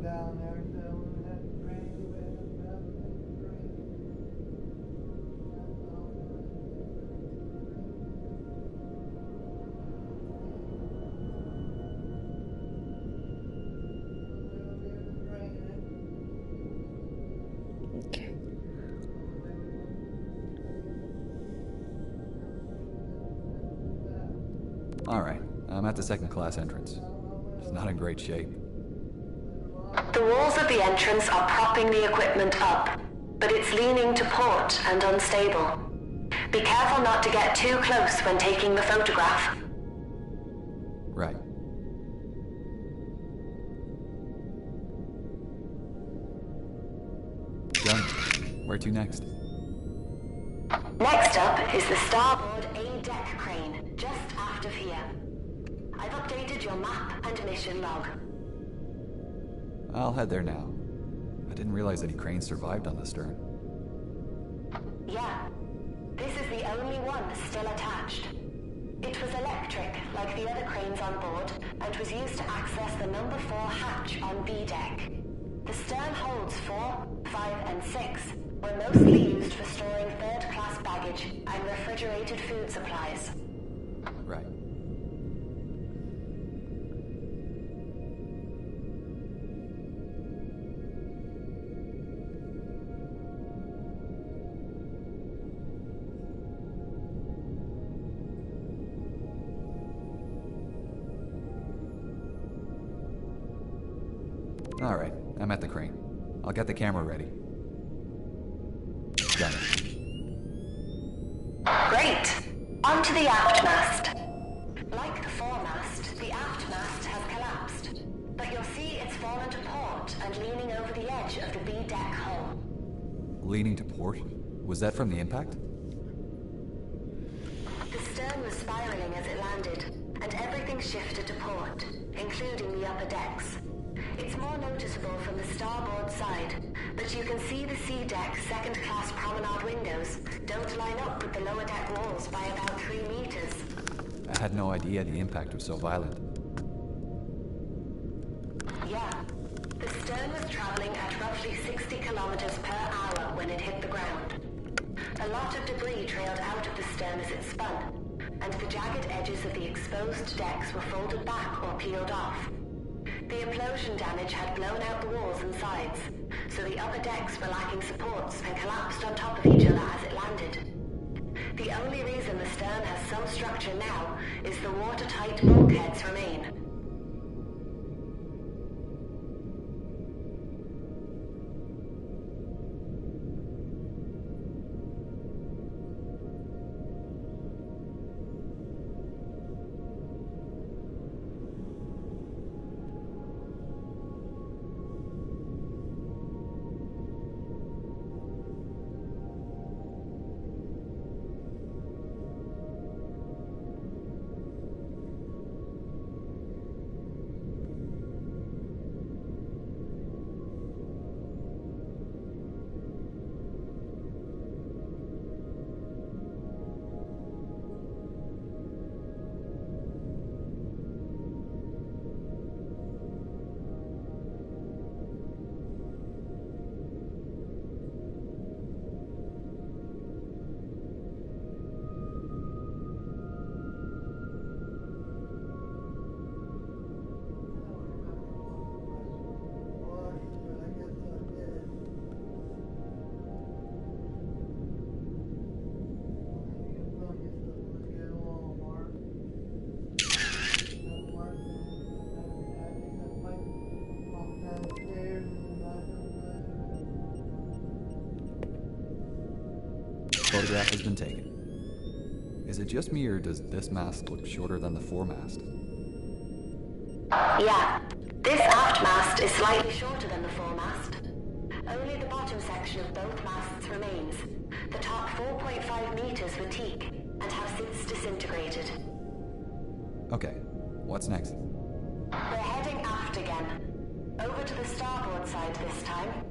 Down there, so we had to drain the bed up and drain. Okay. Alright, I'm at the second class entrance. It's not in great shape. The walls of the entrance are propping the equipment up, but it's leaning to port and unstable. Be careful not to get too close when taking the photograph. Right. Done. Where to next? Next up is the starboard A-deck crane, just aft of here. I've updated your map and mission log. I'll head there now. I didn't realize any cranes survived on the stern. Yeah. This is the only one still attached. It was electric, like the other cranes on board, and was used to access the number 4 hatch on B deck. The stern holds 4, 5, and 6 were mostly used for storing third-class baggage and refrigerated food supplies. Right. Alright, I'm at the crane. I'll get the camera ready. Done it. Great! Onto the aft mast. Like the foremast, the aft mast has collapsed, but you'll see it's fallen to port and leaning over the edge of the B-deck hull. Leaning to port? Was that from the impact? The stern was spiraling as it landed, and everything shifted to port, including the upper decks. It's more noticeable from the starboard side, but you can see the C-deck second-class promenade windows don't line up with the lower deck walls by about 3 meters. I had no idea the impact was so violent. Yeah. The stern was traveling at roughly 60 kilometers per hour when it hit the ground. A lot of debris trailed out of the stern as it spun, and the jagged edges of the exposed decks were folded back or peeled off. The implosion damage had blown out the walls and sides, so the upper decks were lacking supports and collapsed on top of each other as it landed. The only reason the stern has some structure now is the watertight bulkheads remain. Photograph has been taken. Is it just me, or does this mast look shorter than the foremast? Yeah. This aft mast is slightly shorter than the foremast. Only the bottom section of both masts remains. The top 4.5 meters were teak and have since disintegrated. Okay, what's next? We're heading aft again. Over to the starboard side this time.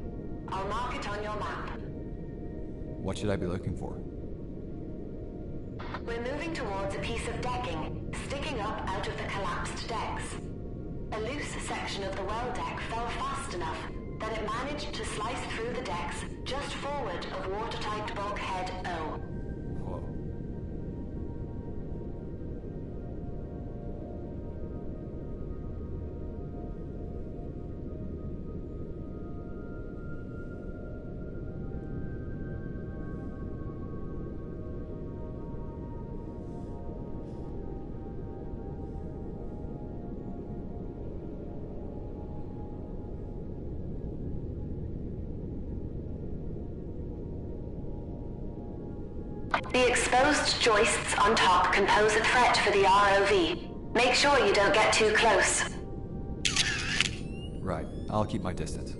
I'll mark it on your map. What should I be looking for? We're moving towards a piece of decking, sticking up out of the collapsed decks. A loose section of the well deck fell fast enough that it managed to slice through the decks just forward of watertight bulkhead O. Whoa. The exposed joists on top can pose a threat for the ROV. Make sure you don't get too close. Right, I'll keep my distance.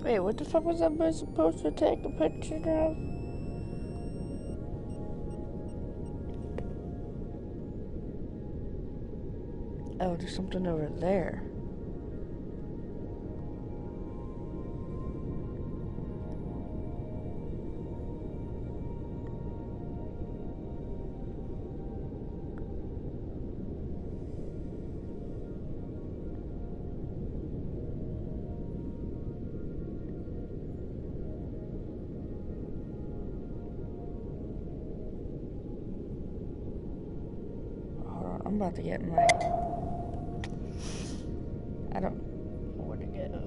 Wait, what the fuck was that boy supposed to take a picture of? Oh, there's something over there. I'm about to get my... I don't know where to go.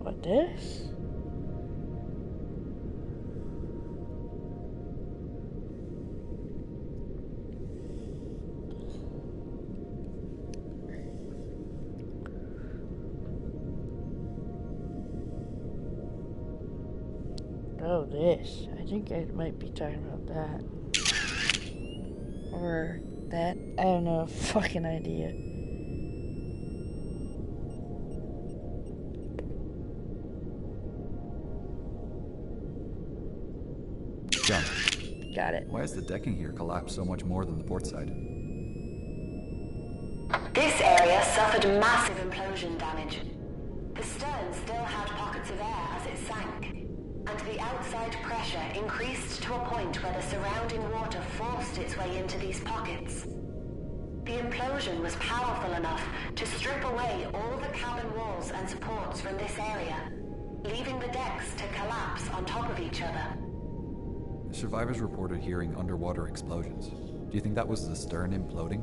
What, this? Oh, this. I think I might be talking about that. Or that. I don't know. Fucking idea. Done. Got it. Why has the decking here collapsed so much more than the port side? This area suffered massive implosion damage. The stern still had pockets of air as it sank, and the outside pressure increased to a point where the surrounding water forced its way into these pockets. The implosion was powerful enough to strip away all the cabin walls and supports from this area, leaving the decks to collapse on top of each other. Survivors reported hearing underwater explosions. Do you think that was the stern imploding?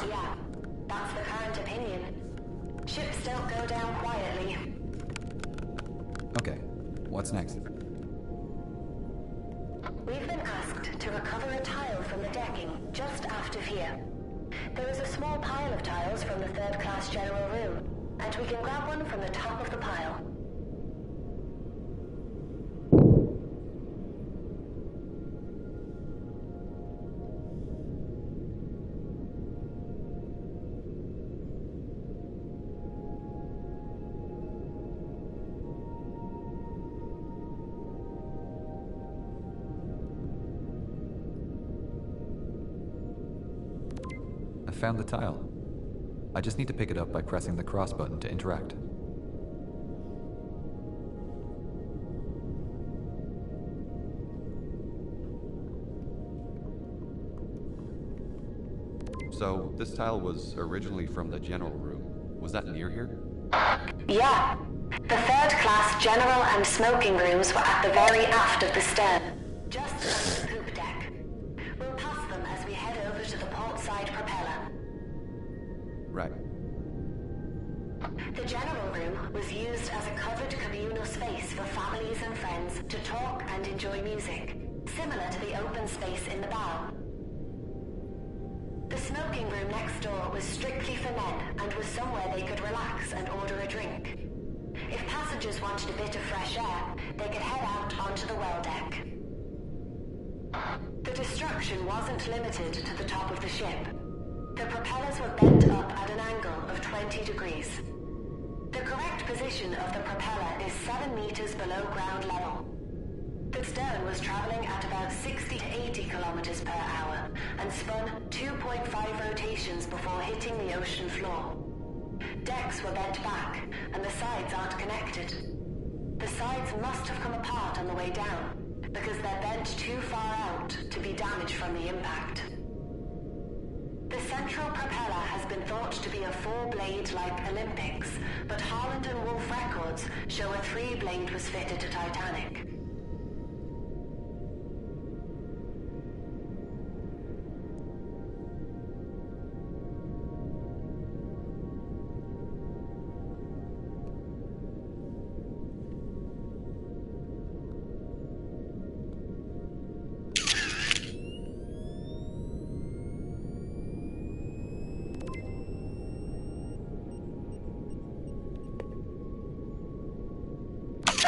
Yeah, that's the current opinion. Ships don't go down quietly. Okay, what's next? We've been asked to recover a tile from the decking just aft of here. There is a small pile of tiles from the third-class general room, and we can grab one from the top of the pile. I found the tile. I just need to pick it up by pressing the cross button to interact. So, this tile was originally from the general room. Was that near here? Yeah. The third-class general and smoking rooms were at the very aft of the stern, just under the poop deck. We'll pass them as we head over to the port side propeller. Right. The general room was used as a covered communal space for families and friends to talk and enjoy music, similar to the open space in the bow. The smoking room next door was strictly for men and was somewhere they could relax and order a drink. If passengers wanted a bit of fresh air, they could head out onto the well deck. The destruction wasn't limited to the top of the ship. The propellers were bent up at an angle of 20 degrees. The correct position of the propeller is 7 meters below ground level. The stern was traveling at about 60 to 80 kilometers per hour and spun 2.5 rotations before hitting the ocean floor. Decks were bent back, and the sides aren't connected. The sides must have come apart on the way down, because they're bent too far out to be damaged from the impact. The central propeller has been thought to be a 4-blade like Olympics, but Harland and Wolff records show a 3-blade was fitted to Titanic.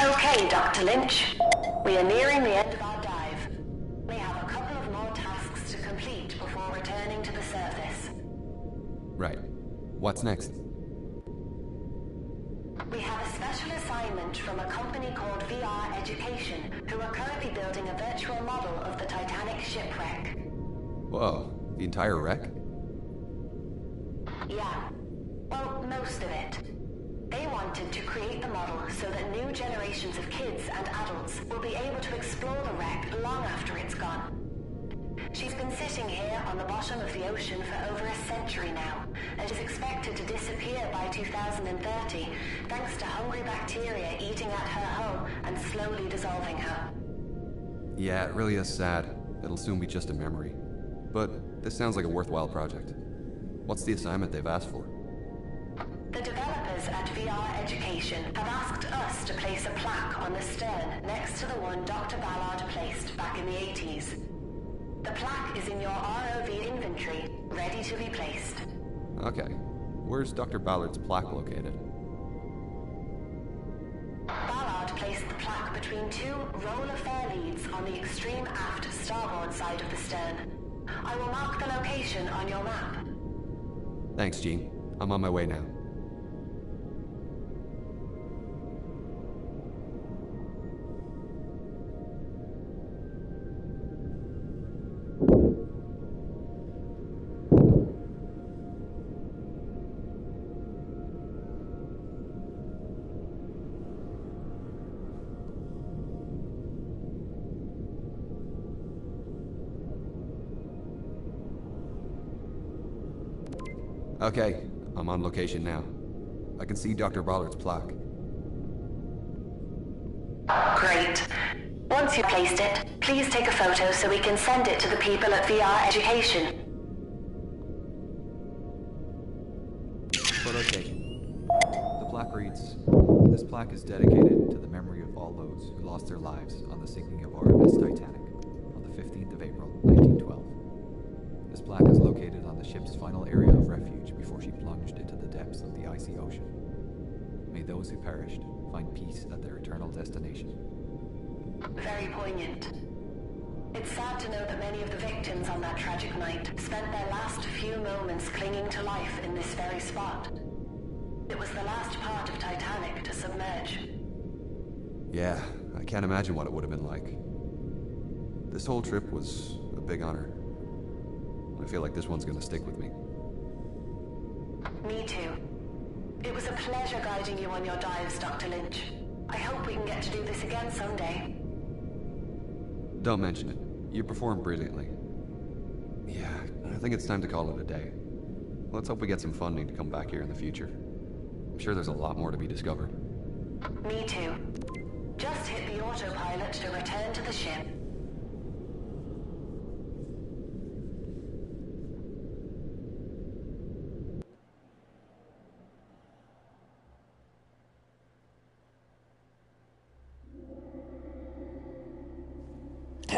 Okay, Dr. Lynch. We are nearing the end of our dive. We have a couple of more tasks to complete before returning to the surface. Right. What's next? We have a special assignment from a company called VR Education, who are currently building a virtual model of the Titanic shipwreck. Whoa, the entire wreck? Yeah. Well, most of it. They wanted to create the model so that new generations of kids and adults will be able to explore the wreck long after it's gone. She's been sitting here on the bottom of the ocean for over a century now, and is expected to disappear by 2030, thanks to hungry bacteria eating at her hull and slowly dissolving her. Yeah, it really is sad. It'll soon be just a memory. But this sounds like a worthwhile project. What's the assignment they've asked for? The developers at VR Education have asked us to place a plaque on the stern next to the one Dr. Ballard placed back in the 80s. The plaque is in your ROV inventory, ready to be placed. Okay. Where's Dr. Ballard's plaque located? Ballard placed the plaque between 2 roller fair leads on the extreme aft starboard side of the stern. I will mark the location on your map. Thanks, Jean. I'm on my way now. Okay, I'm on location now. I can see Dr. Ballard's plaque. Great. Once you've placed it, please take a photo so we can send it to the people at VR Education. Photo taken. The plaque reads, "This plaque is dedicated to the memory of all those who lost their lives on the sinking of RMS Titanic on the 15th of April, 1912. This plaque is located on the ship's final area of refuge before she plunged into the depths of the icy ocean. May those who perished find peace at their eternal destination." Very poignant. It's sad to know that many of the victims on that tragic night spent their last few moments clinging to life in this very spot. It was the last part of Titanic to submerge. Yeah, I can't imagine what it would have been like. This whole trip was a big honor. I feel like this one's gonna stick with me. Me too. It was a pleasure guiding you on your dives, Dr. Lynch. I hope we can get to do this again someday. Don't mention it. You performed brilliantly. Yeah, I think it's time to call it a day. Let's hope we get some funding to come back here in the future. I'm sure there's a lot more to be discovered. Me too. Just hit the autopilot to return to the ship.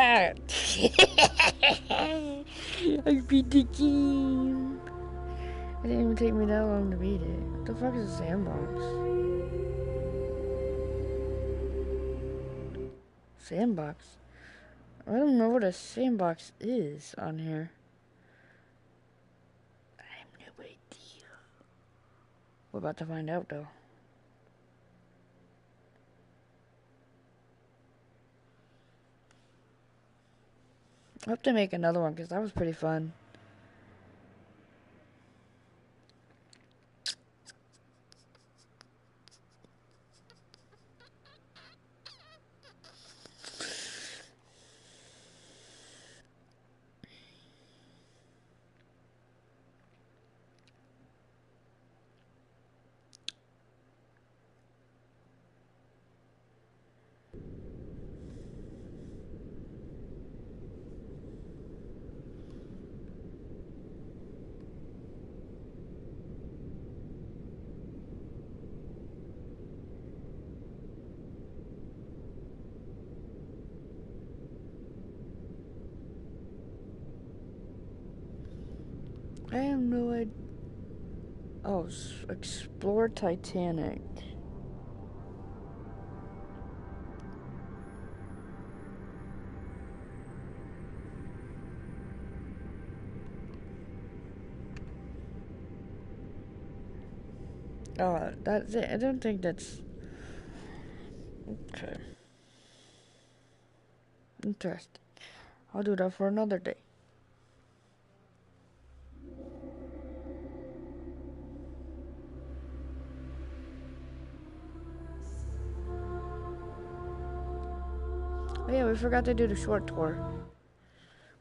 Yeah! I beat the game! It didn't even take me that long to beat it. What the fuck is a sandbox? Sandbox? I don't know what a sandbox is on here. I have no idea. We're about to find out though. I hope to make another one because that was pretty fun. I have no idea. Oh, explore Titanic. Oh, that's it. I don't think that's... Okay. Interesting. I'll do that for another day. Oh yeah, we forgot to do the short tour.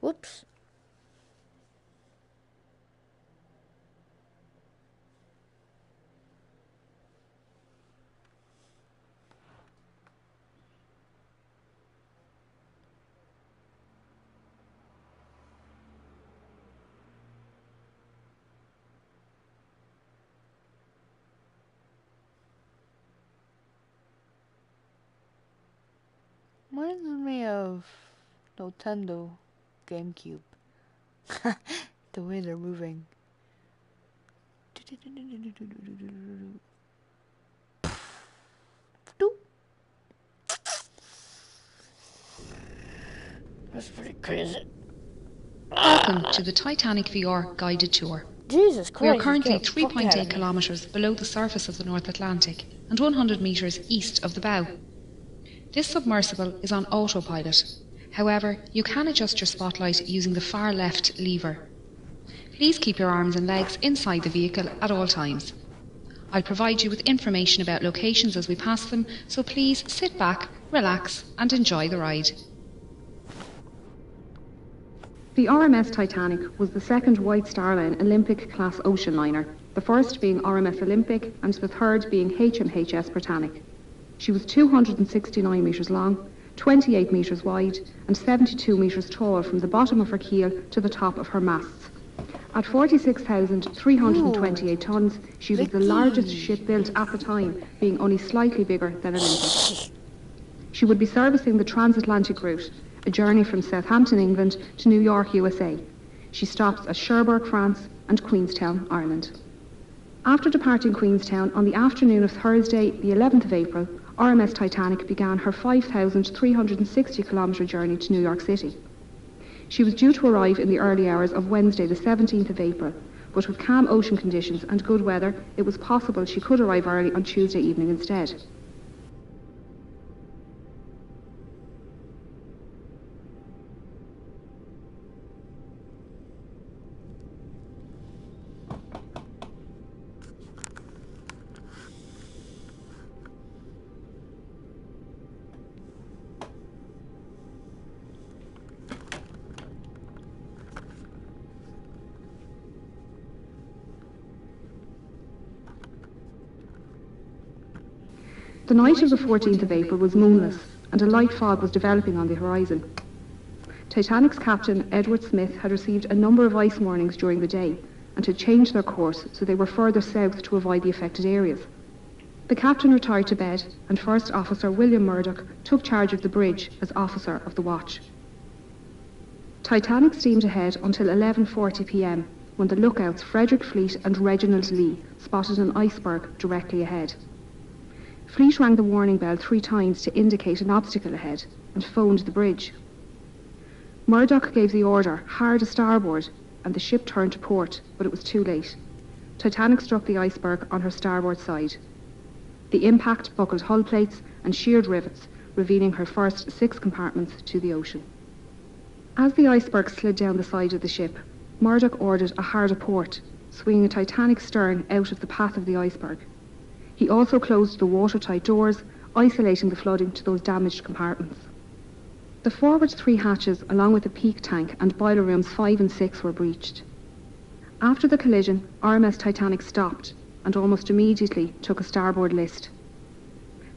Whoops. Reminds me of Nintendo GameCube. The way they're moving. That's pretty crazy. Welcome to the Titanic VR guided tour. Jesus Christ. We are currently 3.8 kilometres below the surface of the North Atlantic and 100 metres east of the bow. This submersible is on autopilot. However, you can adjust your spotlight using the far left lever. Please keep your arms and legs inside the vehicle at all times. I'll provide you with information about locations as we pass them, so please sit back, relax and enjoy the ride. The RMS Titanic was the second White Star Line Olympic-class ocean liner, the first being RMS Olympic and the third being HMHS Britannic. She was 269 metres long, 28 metres wide and 72 metres tall from the bottom of her keel to the top of her masts. At 46,328 tonnes, she was the largest ship built at the time, being only slightly bigger than Olympic. She would be servicing the transatlantic route, a journey from Southampton, England to New York, USA. She stops at Cherbourg, France and Queenstown, Ireland. After departing Queenstown on the afternoon of Thursday, the 11th of April, RMS Titanic began her 5,360-kilometre journey to New York City. She was due to arrive in the early hours of Wednesday, the 17th of April, but with calm ocean conditions and good weather, it was possible she could arrive early on Tuesday evening instead. The night of the 14th of April was moonless, and a light fog was developing on the horizon. Titanic's captain, Edward Smith, had received a number of ice warnings during the day, and had changed their course so they were further south to avoid the affected areas. The captain retired to bed, and First Officer William Murdoch took charge of the bridge as officer of the watch. Titanic steamed ahead until 11:40 p.m. when the lookouts Frederick Fleet and Reginald Lee spotted an iceberg directly ahead. Fleet rang the warning bell 3 times to indicate an obstacle ahead and phoned the bridge. Murdoch gave the order, hard a starboard, and the ship turned to port, but it was too late. Titanic struck the iceberg on her starboard side. The impact buckled hull plates and sheared rivets, revealing her first 6 compartments to the ocean. As the iceberg slid down the side of the ship, Murdoch ordered a hard a port, swinging a Titanic stern out of the path of the iceberg. He also closed the watertight doors, isolating the flooding to those damaged compartments. The forward 3 hatches, along with the peak tank and boiler rooms 5 and 6, were breached. After the collision, RMS Titanic stopped and almost immediately took a starboard list.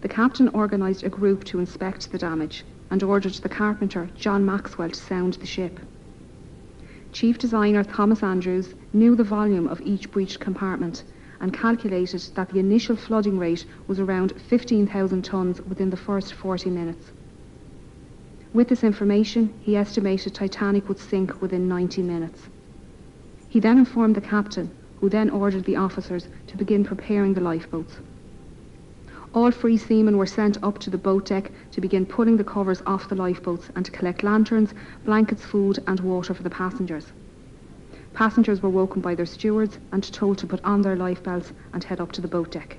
The captain organised a group to inspect the damage and ordered the carpenter John Maxwell to sound the ship. Chief designer Thomas Andrews knew the volume of each breached compartment and calculated that the initial flooding rate was around 15,000 tonnes within the first 40 minutes. With this information, he estimated Titanic would sink within 90 minutes. He then informed the captain, who then ordered the officers to begin preparing the lifeboats. All free seamen were sent up to the boat deck to begin pulling the covers off the lifeboats and to collect lanterns, blankets, food and water for the passengers. Passengers were woken by their stewards and told to put on their lifebelts and head up to the boat deck.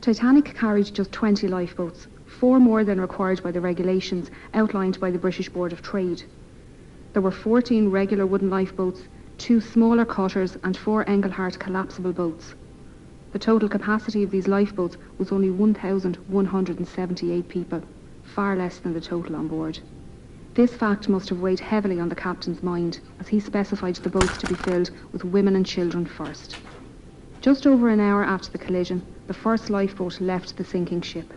Titanic carried just 20 lifeboats, 4 more than required by the regulations outlined by the British Board of Trade. There were 14 regular wooden lifeboats, 2 smaller cutters and 4 Engelhart collapsible boats. The total capacity of these lifeboats was only 1,178 people, far less than the total on board. This fact must have weighed heavily on the captain's mind, as he specified the boats to be filled with women and children first. Just over an hour after the collision, the first lifeboat left the sinking ship.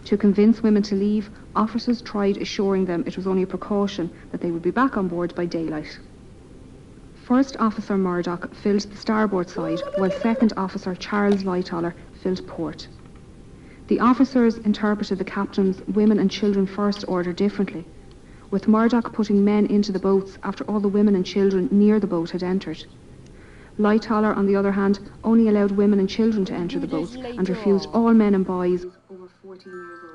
To convince women to leave, officers tried assuring them it was only a precaution, that they would be back on board by daylight. First Officer Murdoch filled the starboard side, while Second Officer Charles Lightoller filled port. The officers interpreted the captain's women and children first order differently, with Murdoch putting men into the boats after all the women and children near the boat had entered. Lightoller, on the other hand, only allowed women and children to enter the boats and refused all men and boys over 14 years old.